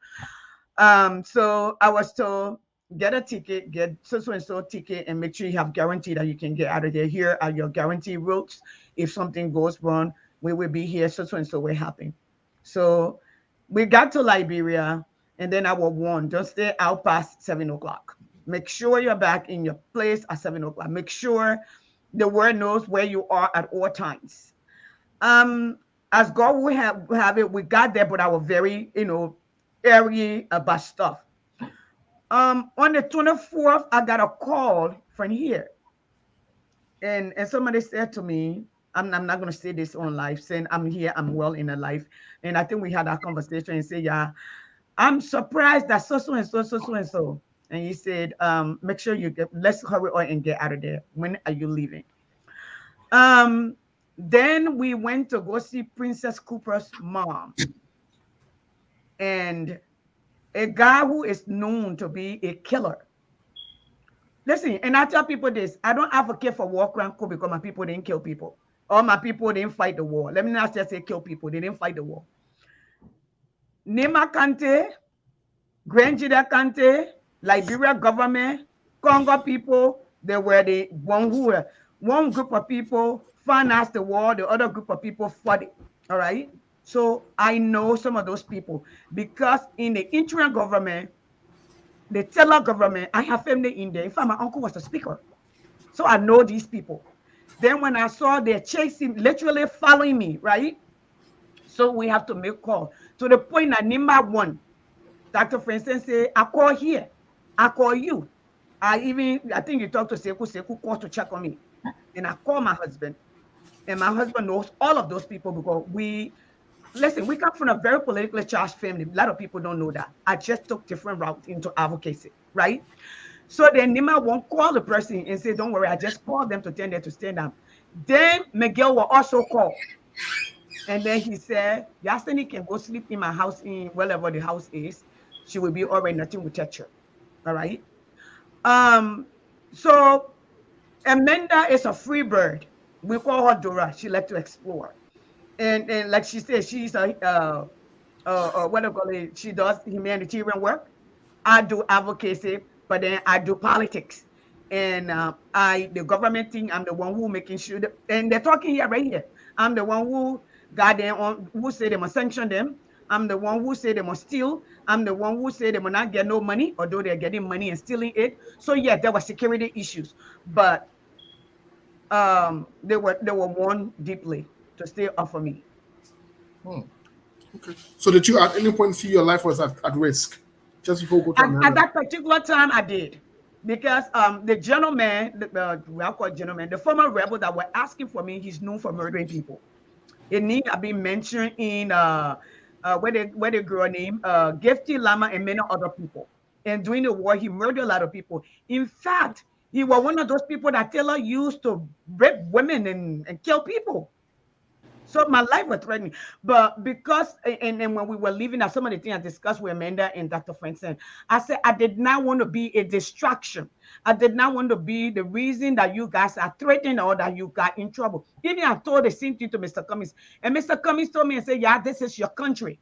So I was told, get a ticket, get so-and-so ticket, and make sure you have guarantee that you can get out of there. Here are your guarantee routes. If something goes wrong, we will be here, so-and-so will happen. So we got to Liberia, and then I was warned, don't stay out past 7 o'clock. Make sure you're back in your place at 7 o'clock. Make sure the world knows where you are at all times. As God will have it, we got there, but I was very, airy about stuff. On the 24th, I got a call from here. And somebody said to me, I'm not going to say this on live, saying I'm here, I'm well in a life. And I think we had that conversation and say, yeah, I'm surprised that so-and-so. And he said, make sure let's hurry on and get out of there. When are you leaving? Then we went to go see Princess Cooper's mom. And a guy who is known to be a killer. Listen, and I tell people this, I don't advocate for war crime because my people didn't kill people. Or my people didn't fight the war. Let me not just say kill people. They didn't fight the war. Nima Kante, Granjida Kante, Liberia government, Congo people, they were the one group of people financed the war, the other group of people fought it. All right. So I know some of those people because in the interim government, the Taylor government, I have family in there. In fact, my uncle was a speaker. So I know these people. Then when I saw they're chasing, literally following me, right? So we have to make call to the point that number one, Dr. Francis say, I call here, I call you. I think you talked to Sekou called to check on me. And I call my husband. And my husband knows all of those people because we come from a very politically charged family. A lot of people don't know that. I just took different routes into advocacy, right? So then Nima won't call the person and say, don't worry, I just called them to tell them to stand up. Then Miguel will also call. And then he said, Yasini can go sleep in my house, in wherever the house is. She will be all right, nothing will touch her. All right. So Amanda is a free bird. We call her Dora. She likes to explore. And like she said, she's a what do you call it? She does humanitarian work. I do advocacy, but then I do politics. And the government thing, I'm the one who making sure that, and they're talking here right here. I'm the one who got them on, who say they must sanction them. I'm the one who say they must steal. I'm the one who say they must not get no money, although they're getting money and stealing it. So yeah, there were security issues, but they were warned deeply to stay off of me. Okay. So did you at any point feel your life was at risk? Just before go to America? At that particular time, I did. Because the gentleman, I'll call it gentleman, the former rebel that were asking for me, he's known for murdering people. His name had been mentioned in where the girl named Gifty Lama and many other people. And during the war, he murdered a lot of people. In fact, he was one of those people that Taylor used to rape women and kill people. So my life was threatening. But because, and when we were leaving, some of the things I discussed with Amanda and Dr. Francine, I said, I did not want to be a distraction. I did not want to be the reason that you guys are threatened or that you got in trouble. Even I told the same thing to Mr. Cummings. And Mr. Cummings told me and said, yeah, this is your country.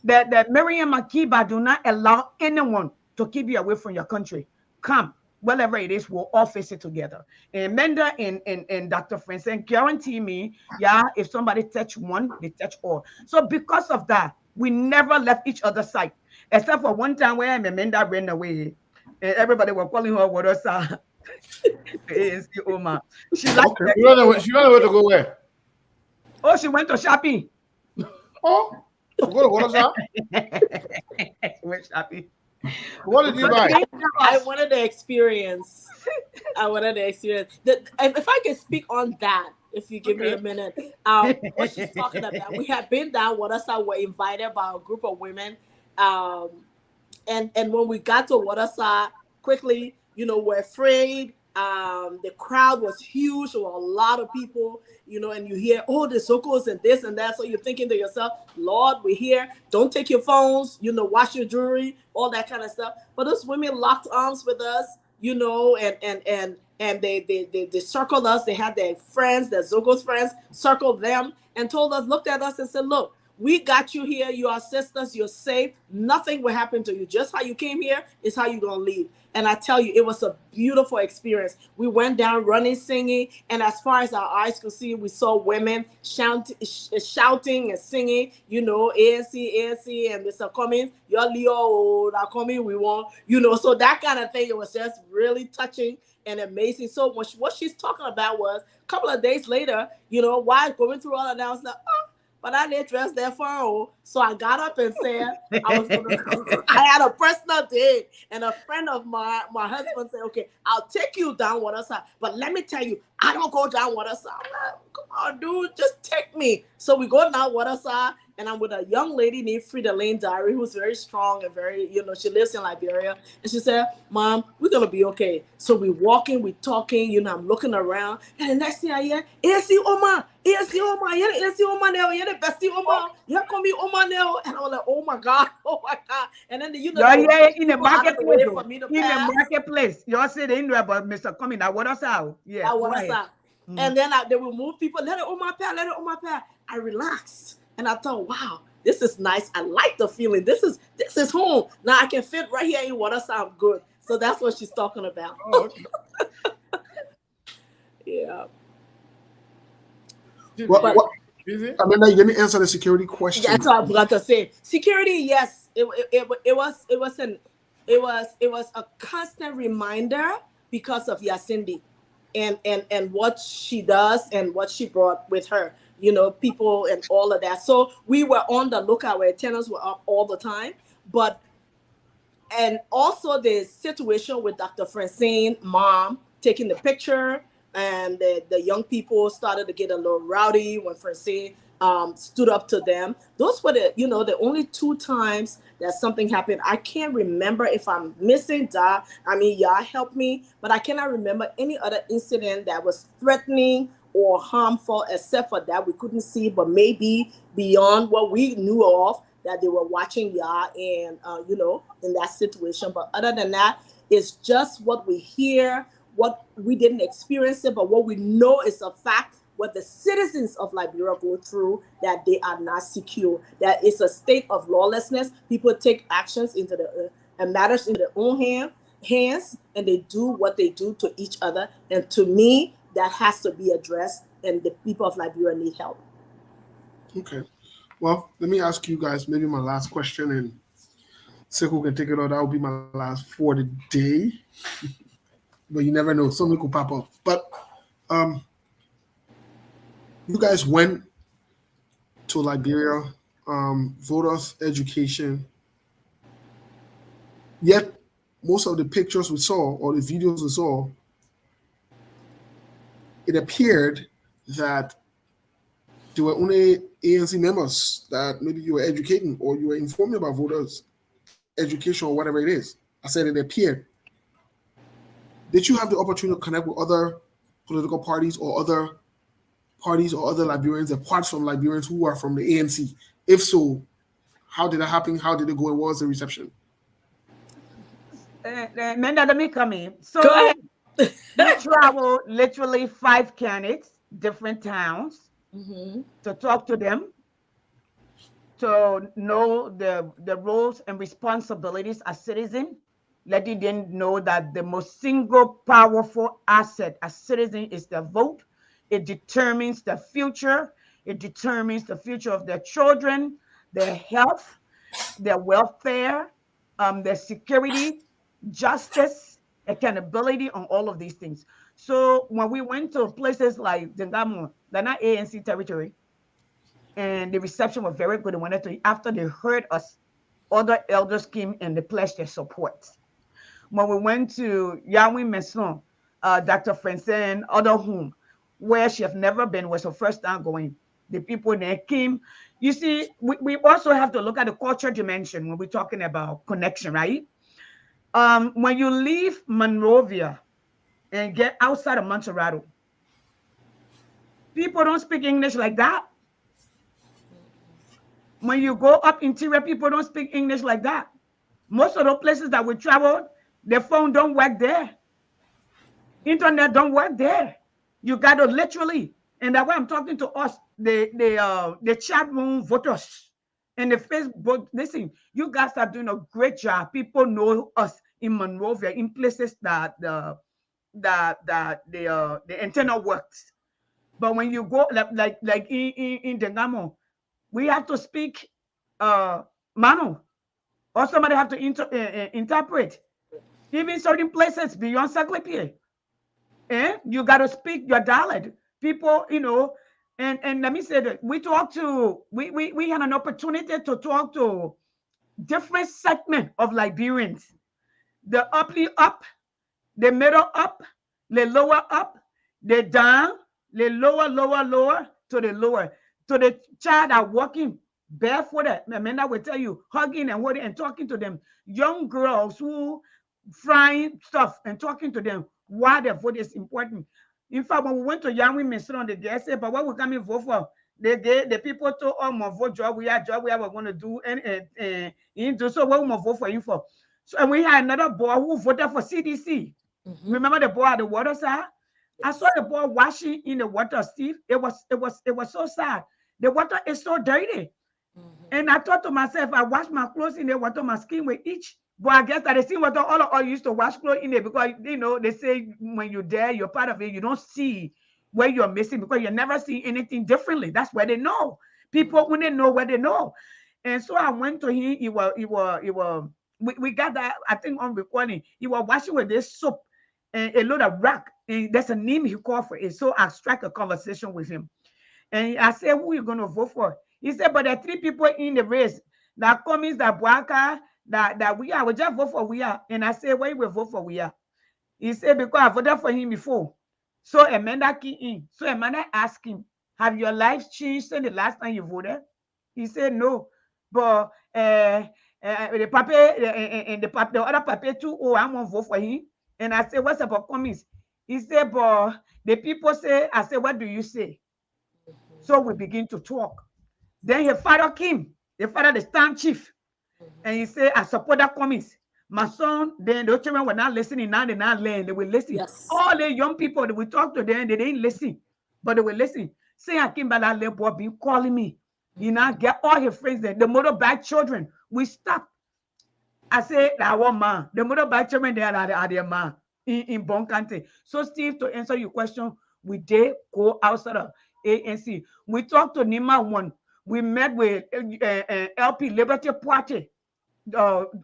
That Miriam Makeba do not allow anyone to keep you away from your country. Come. Whatever it is, we'll all face it together. And Menda and Dr. Francine guarantee me, yeah, if somebody touch one, they touch all. So because of that, we never left each other's side. Except for one time where Menda ran away. And everybody was calling her Wadosa. ANC Oma. She ran away to go where? Oh, she went to shopping. Oh, to go to Wadosa? She went shopping. What did you buy? I wanted to experience. If I can speak on that, if you give me a minute, what she's talking about. We have been down. Watersa were invited by a group of women, and when we got to Watersa, quickly, we're afraid. The crowd was huge. There were a lot of people, and you hear, oh, the Sokos and this and that. So you're thinking to yourself, Lord, we're here. Don't take your phones, wash your jewelry, all that kind of stuff. But those women locked arms with us, and they circled us. They had their friends, their Zogos friends, circled them and told us, looked at us and said, look, we got you here. You are sisters. You're safe. Nothing will happen to you. Just how you came here is how you're going to leave. And I tell you, it was a beautiful experience. We went down running, singing. And as far as our eyes could see, we saw women shouting and singing, ANC, and Mr. Cummings, you're Leo, that coming, we want, so that kind of thing. It was just really touching and amazing. So what she's talking about was a couple of days later, while going through all of that, I was like, oh, but I didn't dress there for her. So I got up and said I had a personal date. And a friend of my husband said, okay, I'll take you down Waterside. But let me tell you, I don't go down Waterside. I'm like, come on, dude, just take me. So we go down Waterside. And I'm with a young lady named Frida Lane Diary, who's very strong and very, she lives in Liberia. And she said, Mom, we're going to be okay. So we're walking, we're talking, I'm looking around. And the next thing I hear, ANC Oma, ANC Oma, yeah, ANC Oma now, yeah, the bestie Oma, yeah, come me Oma now. And I was like, oh my God. And then, in the marketplace, you all said they know about Mr. Cummings. Now, what else out? Yeah. And then they will move people, let it Oma pair. I relaxed. And I thought, wow, this is nice. I like the feeling. This is home. Now I can fit right here in Waterside. I'm good. So that's what she's talking about. Oh, okay. Yeah. I mean, you didn't answer the security question. That's what I forgot to say. Security, yes, it was a constant reminder because of Yacindi and what she does and what she brought with her. People and all of that. So we were on the lookout. Our antennas were up all the time. And also the situation with Dr. Francine, mom, taking the picture, and the young people started to get a little rowdy when Francine stood up to them. Those were the only 2 times that something happened. I can't remember if I'm missing that. I mean, y'all help me, but I cannot remember any other incident that was threatening or harmful, except for that we couldn't see, but maybe beyond what we knew of, that they were watching y'all and in that situation. But other than that, it's just what we hear, what we didn't experience it, but what we know is a fact what the citizens of Liberia go through, that they are not secure, that it's a state of lawlessness. People take actions into the and matters into their own hands, and they do what they do to each other. And to me, that has to be addressed, and the people of Liberia need help. Okay. Well, let me ask you guys maybe my last question, and Sekou can take it, or that will be my last for the day. But you never know, something could pop up. But you guys went to Liberia, voters education. Yet most of the pictures we saw or the videos we saw, it appeared that there were only ANC members that maybe you were educating or you were informing about voters education or whatever it is. I said it appeared. Did you have the opportunity to connect with other political parties or other Liberians apart from Liberians who are from the ANC? If so, how did that happen? How did it go? And what was the reception? Menda, let me come in. So Go ahead. we traveled literally 5 candidates, different towns, to talk to them, to know the roles and responsibilities as citizens. Letting them know that the most single powerful asset as citizen is the vote. It determines the future. It determines the future of their children, their health, their welfare, their security, justice, accountability on all of these things. So when we went to places like Dengamo, they're not ANC territory, and the reception was very good. After they heard us, other elders came and they pledged their support. When we went to Yahweh Maison, Dr. Francine, other home, where she has never been, was her first time going. The people there came. You see, we also have to look at the culture dimension when we're talking about connection, right? When you leave Monrovia and get outside of Montserrat, people don't speak English like that. When you go up interior, people don't speak English like that. Most of the places that we traveled, the phone don't work there. Internet don't work there. You got to literally, and that's why I'm talking to us, the chat room voters and the Facebook. Listen, you guys are doing a great job. People know us in Monrovia, in places that the antenna works. But when you go like in Dengamo, we have to speak Mano, or somebody have to interpret. Even certain places beyond Saklepie, you got to speak your dialect. People, and let me say that we had an opportunity to talk to different segments of Liberians. The uply up, the middle up, the lower up, the down, the lower, to the lower. To the child are walking barefooted. Amanda will tell you, hugging and holding and talking to them. Young girls who frying stuff and talking to them why their vote is important. In fact, when we went to Yahweh Maison, the guy said, but what we come in vote for? The people told all my vote job we are going to do and so what we vote for you for. So and we had another boy who voted for CDC. Remember the boy at the water side? I saw the boy washing in the water, Steve. It was so sad. The water is so dirty. And I thought to myself, I wash my clothes in the water, my skin will itch. But I guess that the same water, all of us used to wash clothes in there because, they say when you're there, you're part of it. You don't see where you're missing because you never see anything differently. That's where they know. People, when they know where they know. And so I went to him. We got that, I think, on recording. He was washing with this soap and a load of rock. And there's a name he called for it. So I struck a conversation with him. And I said, who are you going to vote for? He said, but there are 3 people in the race. That Cummings, that Boaka, that we are. We just vote for we are. And I said, why we vote for we are? He said, because I voted for him before. So Amanda came in. So Amanda asked him, have your life changed since the last time you voted? He said, no. But the other paper too, I won't vote for him. And I said, what's about Cummings? He said, but the people say, I said, what do you say? So we begin to talk. Then his father came, the father, the stand chief. And he said, I support that Cummings. My son, then the children were not listening. Now they not learn. They will listen. Yes. All the young people that we talk to them, they didn't listen. But they will listen. Say I came back that little boy be calling me. You know, get all his friends there. The motorbike children, we stop. I say that one man. The motorbike children there are their man in Bon County. So Steve, to answer your question, we did go outside of ANC. We talked to Nima one. We met with LP Liberty Party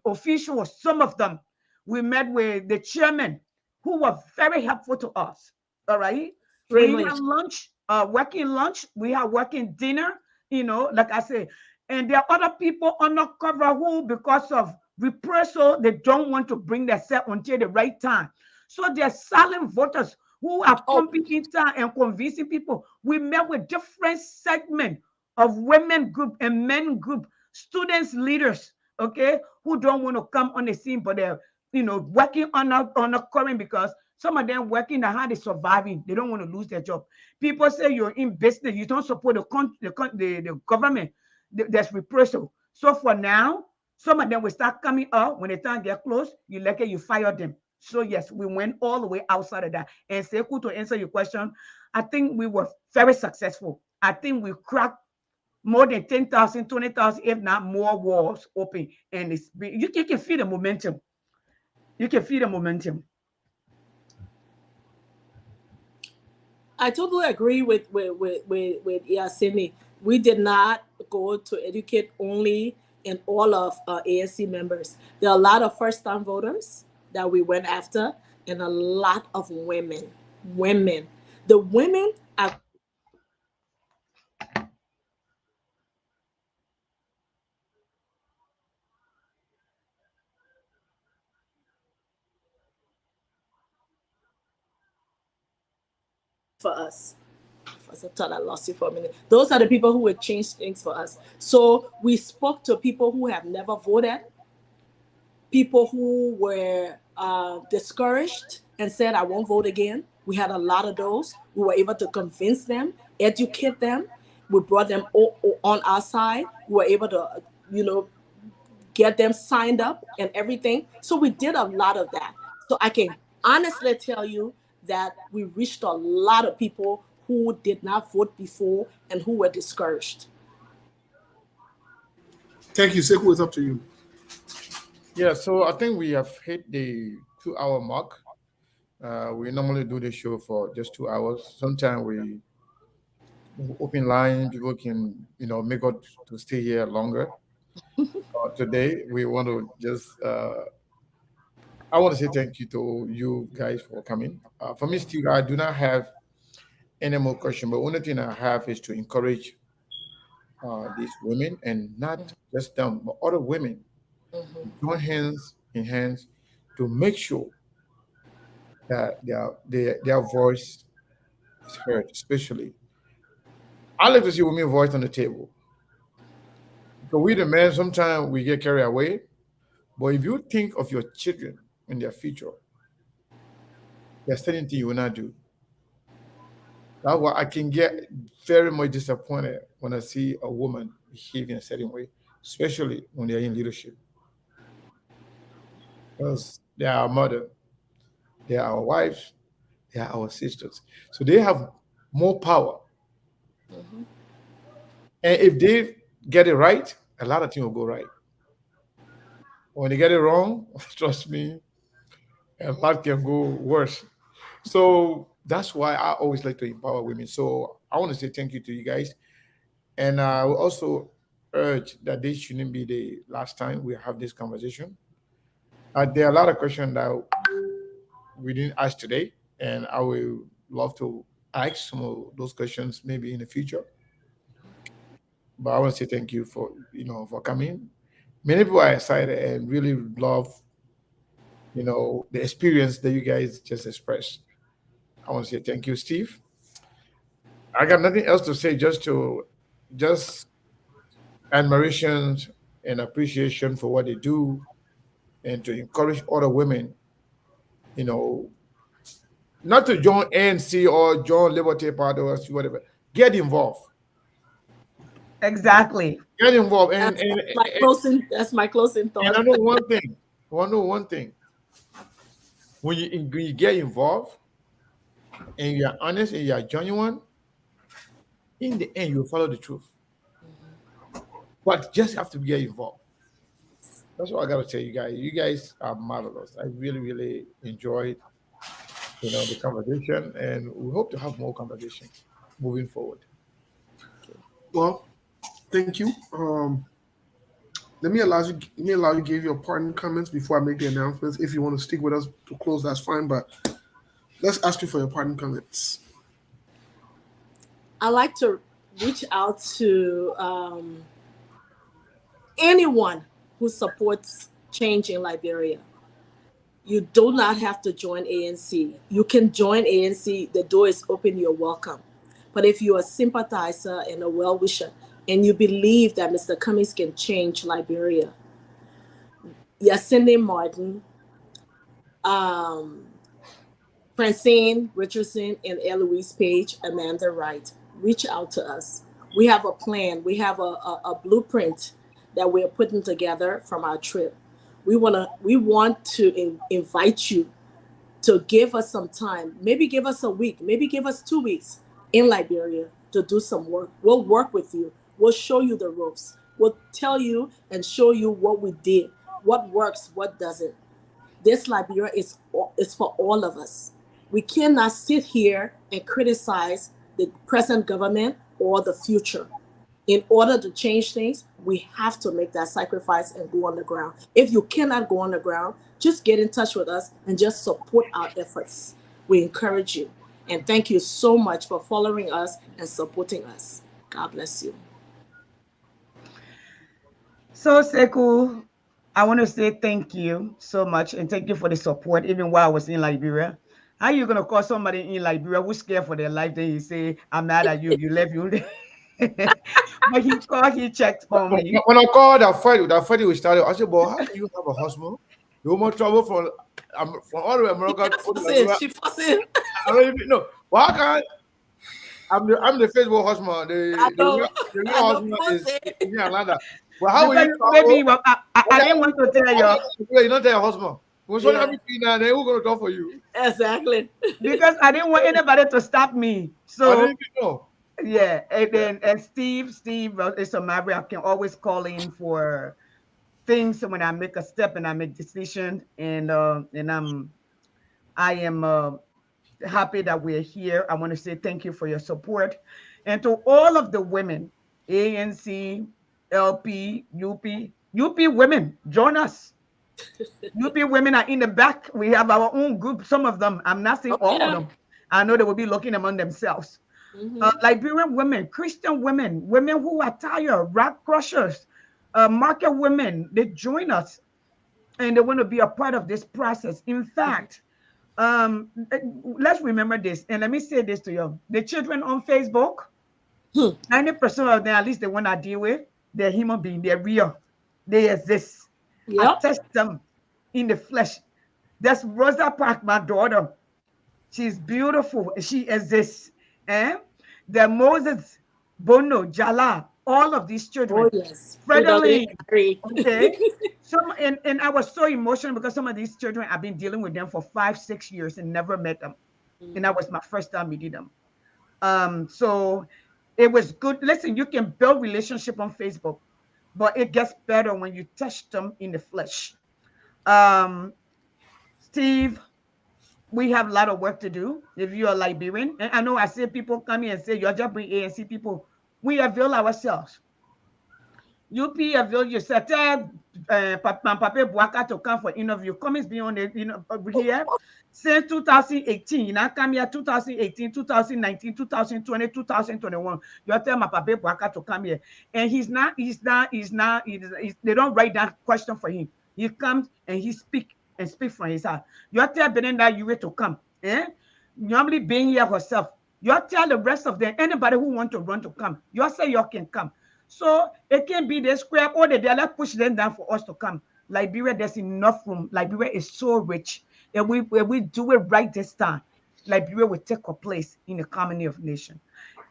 officials, some of them. We met with the chairman, who were very helpful to us. All right. We had lunch, working lunch. We had working dinner, you know, like I said. And there are other people undercover who, because of reprisal, they don't want to bring themselves until the right time. So they're silent voters who are pumping in time and convincing people. We met with different segments of women group and men group, students, leaders, okay, who don't want to come on the scene, but they're, you know, working on a current, because some of them working the hard is surviving. They don't want to lose their job. People say you're in business, you don't support the government. There's reprisal. So for now, some of them will start coming up. When the time get close, you fire them. So yes, we went all the way outside of that. And Sekou, to answer your question, I think we were very successful. I think we cracked more than 10,000, 20,000, if not more walls open. And you can feel the momentum. You can feel the momentum. I totally agree with Yasini. We did not go to educate only in all of ANC members. There are a lot of first-time voters that we went after, and a lot of women. The women are for us. I thought I lost you for a minute. Those are the people who would change things for us. So we spoke to people who have never voted, people who were discouraged and said, I won't vote again. We had a lot of those. We were able to convince them, educate them. We brought them on our side. We were able to, you know, get them signed up and everything. So we did a lot of that. So I can honestly tell you that we reached a lot of people who did not vote before and who were discouraged. Thank you. Sekou, it's up to you. Yeah, so I think we have hit the 2-hour mark. We normally do the show for just 2 hours. Sometimes we open line, people can, you know, make up to stay here longer. Today, we want to just, I want to say thank you to you guys for coming. For me, Steve, I do not have any more question, but only thing I have is to encourage these women, and not just them, but other women, join hands in hands to make sure that their voice is heard. Especially, I like to see women voice on the table. Because we the men, sometimes we get carried away. But if you think of your children in their future, there's certain things you will not do. That's why I can get very much disappointed when I see a woman behave in a certain way, especially when they're in leadership. Because they are our mother, they are our wives, they are our sisters. So they have more power. And if they get it right, a lot of things will go right. When they get it wrong, trust me, a lot can go worse. So that's why I always like to empower women. So I want to say thank you to you guys. And I will also urge that this shouldn't be the last time we have this conversation. There are a lot of questions that we didn't ask today, and I will love to ask some of those questions maybe in the future. But I want to say thank you for for coming. Many people are excited and really love the experience that you guys just expressed. I want to say thank you, Steve. I got nothing else to say, just admiration and appreciation for what they do, and to encourage other women, not to join ANC or join Liberty Party or whatever. Get involved. Exactly. Get involved. That's my closing thought. And I know one thing. When you get involved and you're honest and you're genuine, in the end, you'll follow the truth. But just have to get involved. That's what I gotta tell you guys. You guys are marvelous. I really, really enjoyed, the conversation, and we hope to have more conversations moving forward. Well, thank you. Let me allow you give your parting comments before I make the announcements. If you want to stick with us to close, that's fine. But let's ask you for your parting comments. I like to reach out to anyone who supports change in Liberia. You do not have to join ANC. You can join ANC. The door is open. You're welcome. But if you're a sympathizer and a well-wisher, and you believe that Mr. Cummings can change Liberia, Yacine Martin, Francine Richardson, and Eloise Page, Amanda Wright, reach out to us. We have a plan. We have a blueprint that we're putting together from our trip. We want to invite you to give us some time. Maybe give us a week. Maybe give us 2 weeks in Liberia to do some work. We'll work with you. We'll show you the ropes. We'll tell you and show you what we did, what works, what doesn't. This Liberia is for all of us. We cannot sit here and criticize the present government or the future. In order to change things, we have to make that sacrifice and go on the ground. If you cannot go on the ground, just get in touch with us and just support our efforts. We encourage you. And thank you so much for following us and supporting us. God bless you. So, Sekou, I want to say thank you so much and thank you for the support, even while I was in Liberia. How are you going to call somebody in Liberia who's scared for their life, then you say, I'm mad at you, you left you. But he checked on me. When I called that Friday we started, I said, "But how can you have a husband? You almost travel from all the way America to She fussing. I don't even know. Well, how can I'm the Facebook husband. The real husband is in Atlanta. Well, how will you travel? Maybe I didn't want to tell you. You don't tell your husband. When someone have you now, then who's going to talk for you? Exactly. Because I didn't want anybody to stop me. So I didn't even know. yeah, and Steve is a maverick. I can always call in for things when I make a step and I make decision, and I am happy that we're here. I want to say thank you for your support, and to all of the women, ANC, LP, UP women, join us. UP women are in the back. We have our own group. Some of them, I'm not saying all of them. I know they will be looking among themselves. Liberian women, Christian women, women who are tired, rock crushers, market women, they join us and they want to be a part of this process. In fact, let's remember this, and let me say this to you. The children on Facebook, 90% of them, at least the one I deal with, they're human beings, they're real, they exist. I test them in the flesh. That's Rosa Park, my daughter. She's beautiful, she exists. The Moses, Bono, Jala, all of these children. Oh, yes. Frederick, okay. And I was so emotional because some of these children, I've been dealing with them for 5-6 years and never met them. And that was my first time meeting them. So it was good. Listen, you can build relationship on Facebook, but it gets better when you touch them in the flesh. Steve, we have a lot of work to do. If you are Liberian, and I know I see people come here and say, you're just bring ANC people. We avail ourselves. UP avail yourself. Tell Papa Buaka to come for interview. Cummings been on the, here since 2018. Now come here 2018, 2019, 2020, 2021. You tell my Papa Buaka to come here. And they don't write down question for him. He comes and he speak from his heart. You tell Belinda you to come. Normally being here herself. You tell the rest of them, anybody who want to run to come. You say you can come. So it can be the square or the let's push them down for us to come. Liberia, there's enough room. Liberia is so rich. If we do it right this time, Liberia will take a place in the community of nations.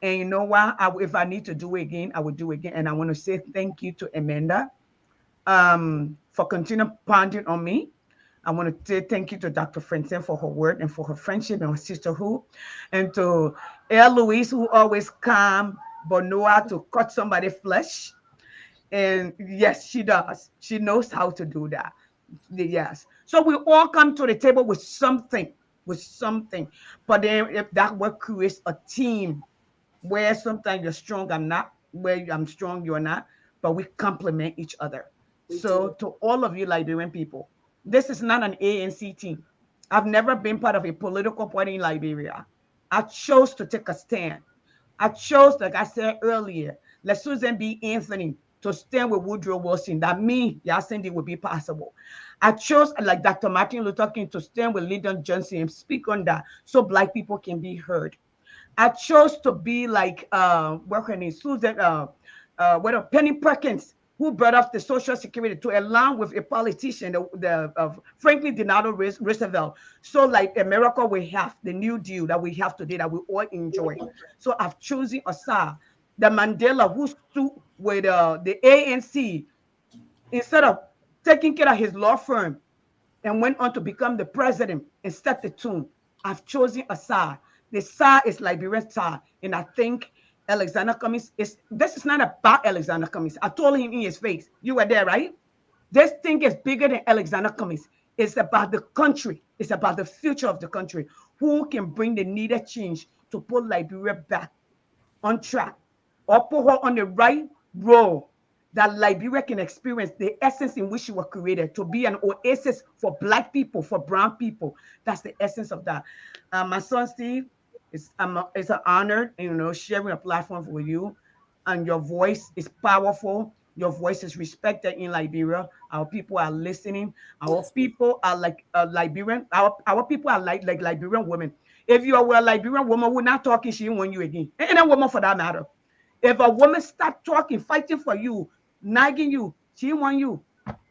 And you know what? If I need to do it again, I will do it again. And I want to say thank you to Amanda for continuing pondering on me. I want to say thank you to Dr. Francine for her word and for her friendship and her sisterhood. And to Eloise, who always come, but know how to cut somebody's flesh. And yes, she does. She knows how to do that. Yes. So we all come to the table with something, But then if that what creates a team where sometimes you're strong, I'm not, where I'm strong, you're not, but we complement each other. So to all of you Liberian people, this is not an ANC team. I've never been part of a political party in Liberia. I chose to take a stand. I chose, like I said earlier, let Susan B. Anthony to stand with Woodrow Wilson. That me, Yacindy, would be possible. I chose, like Dr. Martin Luther King, to stand with Lyndon Johnson and speak on that so Black people can be heard. I chose to be like what her name, Susan, Penny Perkins, who brought up the Social Security to align with a politician, Franklin Delano Roosevelt. So like America, we have the New Deal that we have today that we all enjoy. So I've chosen Osar, the Mandela who stood with the ANC instead of taking care of his law firm and went on to become the president and set the tune. I've chosen Osar. The SAR is Liberian SAR. And I think Alexander Cummings this is not about Alexander Cummings. I told him in his face, you were there, right? This thing is bigger than Alexander Cummings. It's about the country. It's about the future of the country. Who can bring the needed change to put Liberia back on track or put her on the right road that Liberia can experience the essence in which she was created, to be an oasis for Black people, for brown people. That's the essence of that. My son, Steve, it's an honor, sharing a platform with you. And your voice is powerful. Your voice is respected in Liberia. Our people are listening. Our people are like Liberian. Our people are like Liberian women. If you are a Liberian woman, we're not talking, she won't want you again. And a woman for that matter. If a woman start talking, fighting for you, nagging you, she want you.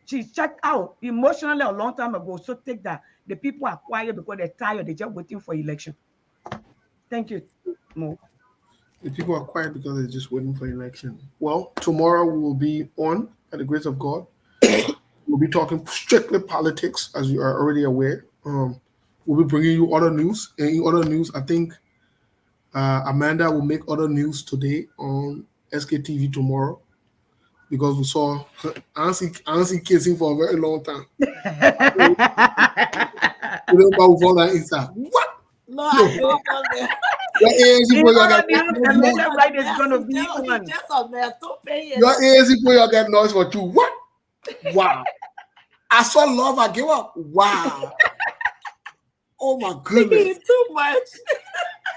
She's checked out emotionally a long time ago. So take that. The people are quiet because they're tired. They're just waiting for election. Thank you, Mo. The people are quiet because they're just waiting for election. Well, tomorrow we will be on, by the grace of God. We'll be talking strictly politics, as you are already aware. We'll be bringing you other news. And in other news, I think Amanda will make other news today on SKTV tomorrow, because we saw I don't see kissing for a very long time. What? No, I don't know that. Amanda Wright is going to be one. Your ANC you get noise for two. What? Wow. I saw love, I give up. Wow. Oh my goodness. Too much.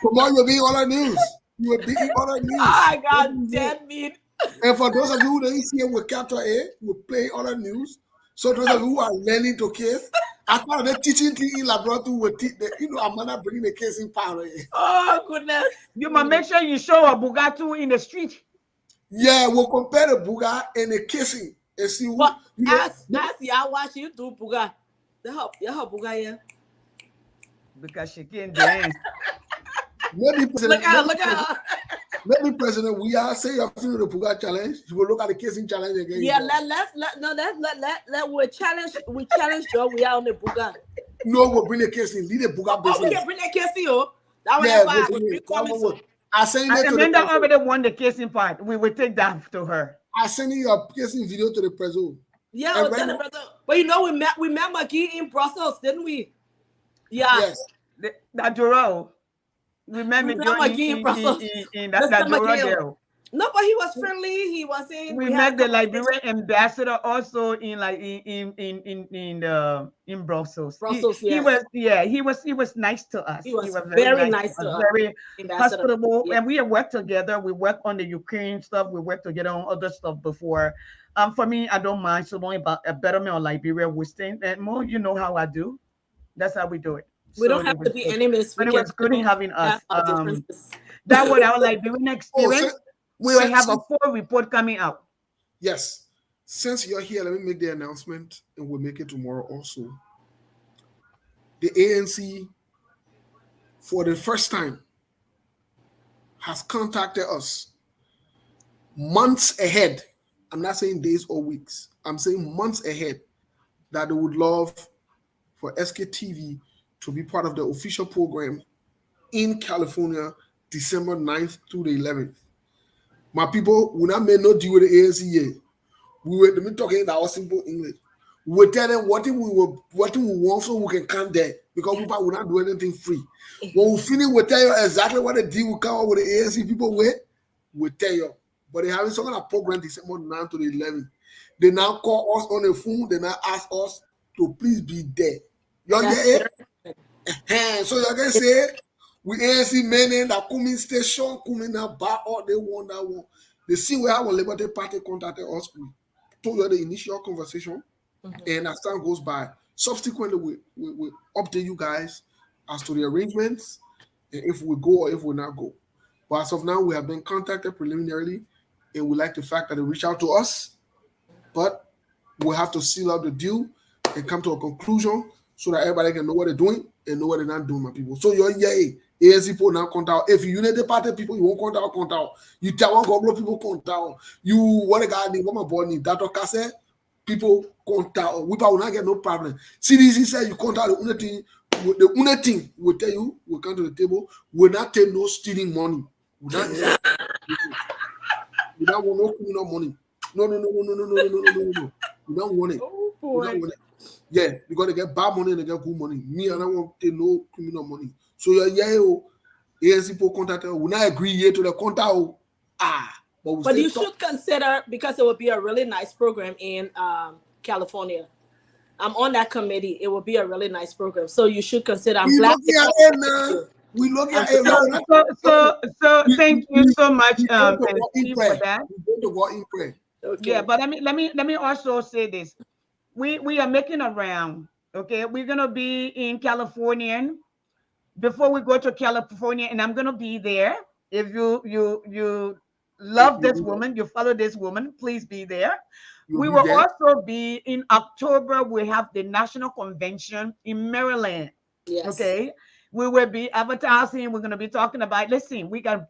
Tomorrow you'll be on the news. You will be on the news. I got dead meat. And for those of you who didn't see it with Capital A, we play other news. So those of you who are learning to kiss, I thought they're teaching in laboratory with Amanda bringing the case in power. Oh goodness. You must make sure you show a Bugatti in the street. Yeah, we'll compare the Buga and the kissing and see who. As watch you do Buga. The help Buga, yeah. Because she can't dance. Maybe President, look at her. Maybe President, we are saying you're feeling the Puga challenge. You will look at the kissing challenge again. Yeah, we challenge Joe. We are on the Puga. No, we'll bring the kissing. Lead the Puga business. We can bring the kissing, oh. That was I send it to Amanda already won the kissing part. We will take that to her. I send you a kissing video to the president. Yeah, I'll tell the president. But we met McGee in Brussels, didn't we? Yeah. Yes. That Joel. Remember in that Joel. No, but he was friendly. He was saying we met the Liberian ambassador also in Brussels. Brussels, he was nice to us. He was very nice to us. Very hospitable, and we have worked together. We worked on the Ukraine stuff. We worked together on other stuff before. For me, I don't mind so long about a betterment of Liberia. We stay and more. You know how I do. That's how we do it. We don't have to be enemies. But it was good in having us. That was our Liberian experience. We will have a full report coming out. Yes. Since you're here, let me make the announcement, and we'll make it tomorrow also. The ANC, for the first time, has contacted us months ahead. I'm not saying days or weeks. I'm saying months ahead, that they would love for SKTV to be part of the official program in California, December 9th through the 11th. My people, we not made no deal with the ANC yet. We were let me talking in our simple English. We will tell them what we want so we can come there because people will not do anything free. When we finish, we'll tell you exactly what the deal will come up with the ANC people with. We'll tell you. But they having some kind of program December 9 to the 11th. They now call us on the phone. They now ask us to please be there. You get it? So you can say we ANC men in that coming station, coming that bar, all they want that one. They see where our Liberty Party contacted us. We told you the initial conversation, and as time goes by, subsequently we update you guys as to the arrangements and if we go or if we not go. But as of now, we have been contacted preliminarily, and we like the fact that they reach out to us. But we have to seal up the deal and come to a conclusion so that everybody can know what they're doing and know what they're not doing, my people. So you're ANC people now contact. If you unity party people, you won't contact. You tell one couple of people contact. You what a guy need, what my boy need. That cassette people contact. We will not get no problem. CDC said you contact the unity. The only thing will tell you, we'll come to the table, we'll not take no stealing money. We don't want no criminal money. No. We don't want it. Oh, we don't want it. Yeah, because they get bad money and they get good money. Me, I don't want to take no criminal money. So ANC people contact us. We not agree yet to the contact. But you should consider, because it would be a really nice program in California. I'm on that committee. It will be a really nice program. So you should consider. I'm glad. We look at it. So thank you so much for that. Okay. Yeah, but let me also say this. We are making a round. Okay, we're gonna be in California before we go to California, and I'm gonna be there. If you love this woman, you follow this woman, please be there. We will also be in October. We have the national convention in Maryland. Yes. Okay. We will be advertising. We're going to be talking about. Listen, we can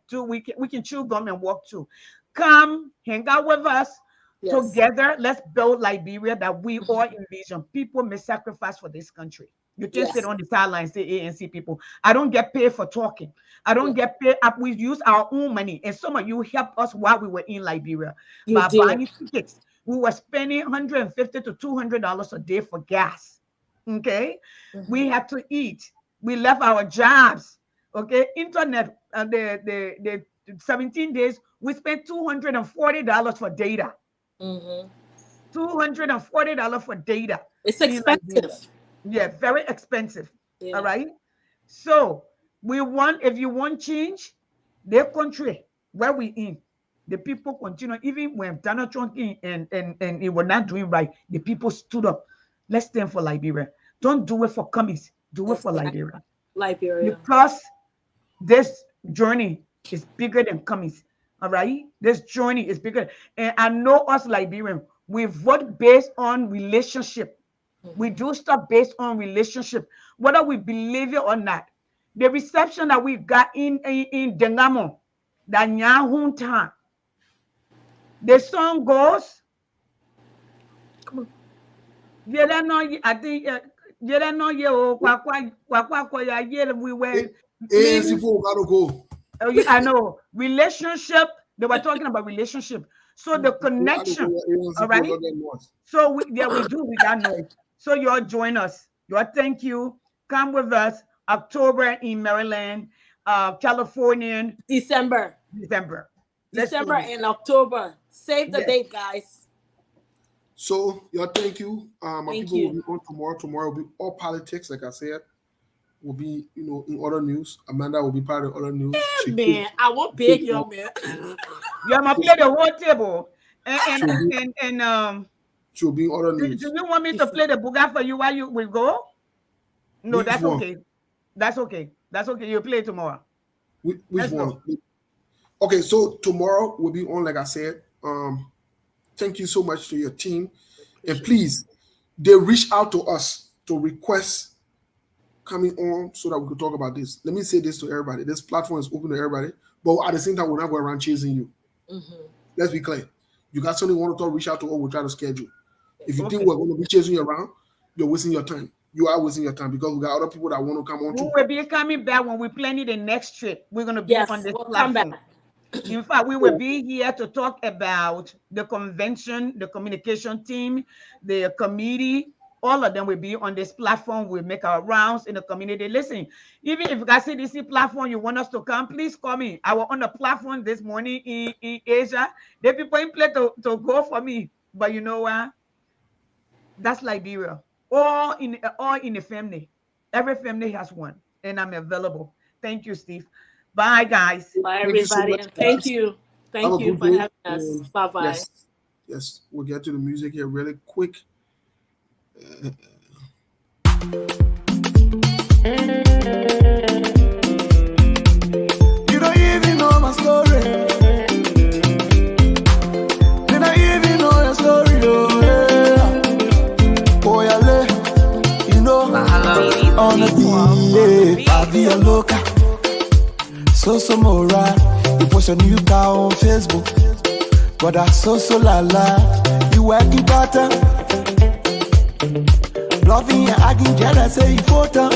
chew gum and walk too. Come hang out with us together. Let's build Liberia that we all envision. People may sacrifice for this country. You can sit on the sidelines, say ANC people. I don't get paid for talking. I don't get paid. We use our own money, and some of you helped us while we were in Liberia by buying tickets. We were spending $150 to $200 a day for gas. Okay, we had to eat. We left our jobs. Okay, internet. The 17 days we spent $240 for data. $240 for data. It's expensive. Yeah, very expensive. Yeah. All right. So we want, if you want change, their country where we in. The people continue, even when Donald Trump came and it was not doing right, the people stood up. Let's stand for Liberia. Don't do it for Cummings. Do it for Liberia. Because this journey is bigger than Cummings. All right? This journey is bigger. And I know us Liberians, we vote based on relationship. We do stuff based on relationship, whether we believe it or not. The reception that we got in Dengamo, that Nyahunta, the song goes, come on. We were. I know. Relationship, they were talking about relationship. So the connection, all right? So we do with that noise. So you all join us. You all thank you. Come with us. October in Maryland, California. December and October. Save the date, guys. So y'all thank you. My Thank people you. will be on tomorrow. Tomorrow will be all politics, like I said. Will be, in other news. Amanda will be part of other news. Man, I won't beg you, man. You must play the whole table. And she'll be in other news. do you want me to play the buga for you while you will go? No, that's okay. That's okay. That's okay. You play tomorrow. Which one? Okay, so tomorrow will be on, like I said. Thank you so much to your team. And please, they reach out to us to request coming on so that we could talk about this. Let me say this to everybody. This platform is open to everybody, but at the same time, we're not going around chasing you. Let's be clear. You got something you want to talk, reach out to us, we'll try to schedule. If you think we're going to be chasing you around, you're wasting your time. You are wasting your time because we got other people that want to come on. We will be coming back when we plan the next trip. We're going to be on this platform. In fact, we will be here to talk about the convention, the communication team, the committee. All of them will be on this platform. We'll make our rounds in the community. Listen, even if you got CDC platform, you want us to come, please call me. I was on the platform this morning in Asia. The people in play to go for me. But you know what? That's Liberia. All in the family. Every family has one. And I'm available. Thank you, Steve. Bye, guys. Bye, Thank you so everybody. much, And thank guys. you. Have Thank a you good for day. having us. Bye-bye. Yes, we'll get to the music here really quick. You don't even know my story. You don't even know your story, oh yeah. Oh yeah, you know, on the beat, I be a loca. So moral. You post a new car on Facebook, but that's so la la. You working better. Loving and acting jealous, say you photo.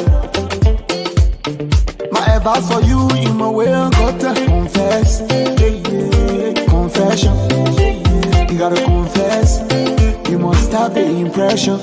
My advice for you, in my way, I got to confess. Confession. You gotta confess. You must have the impression.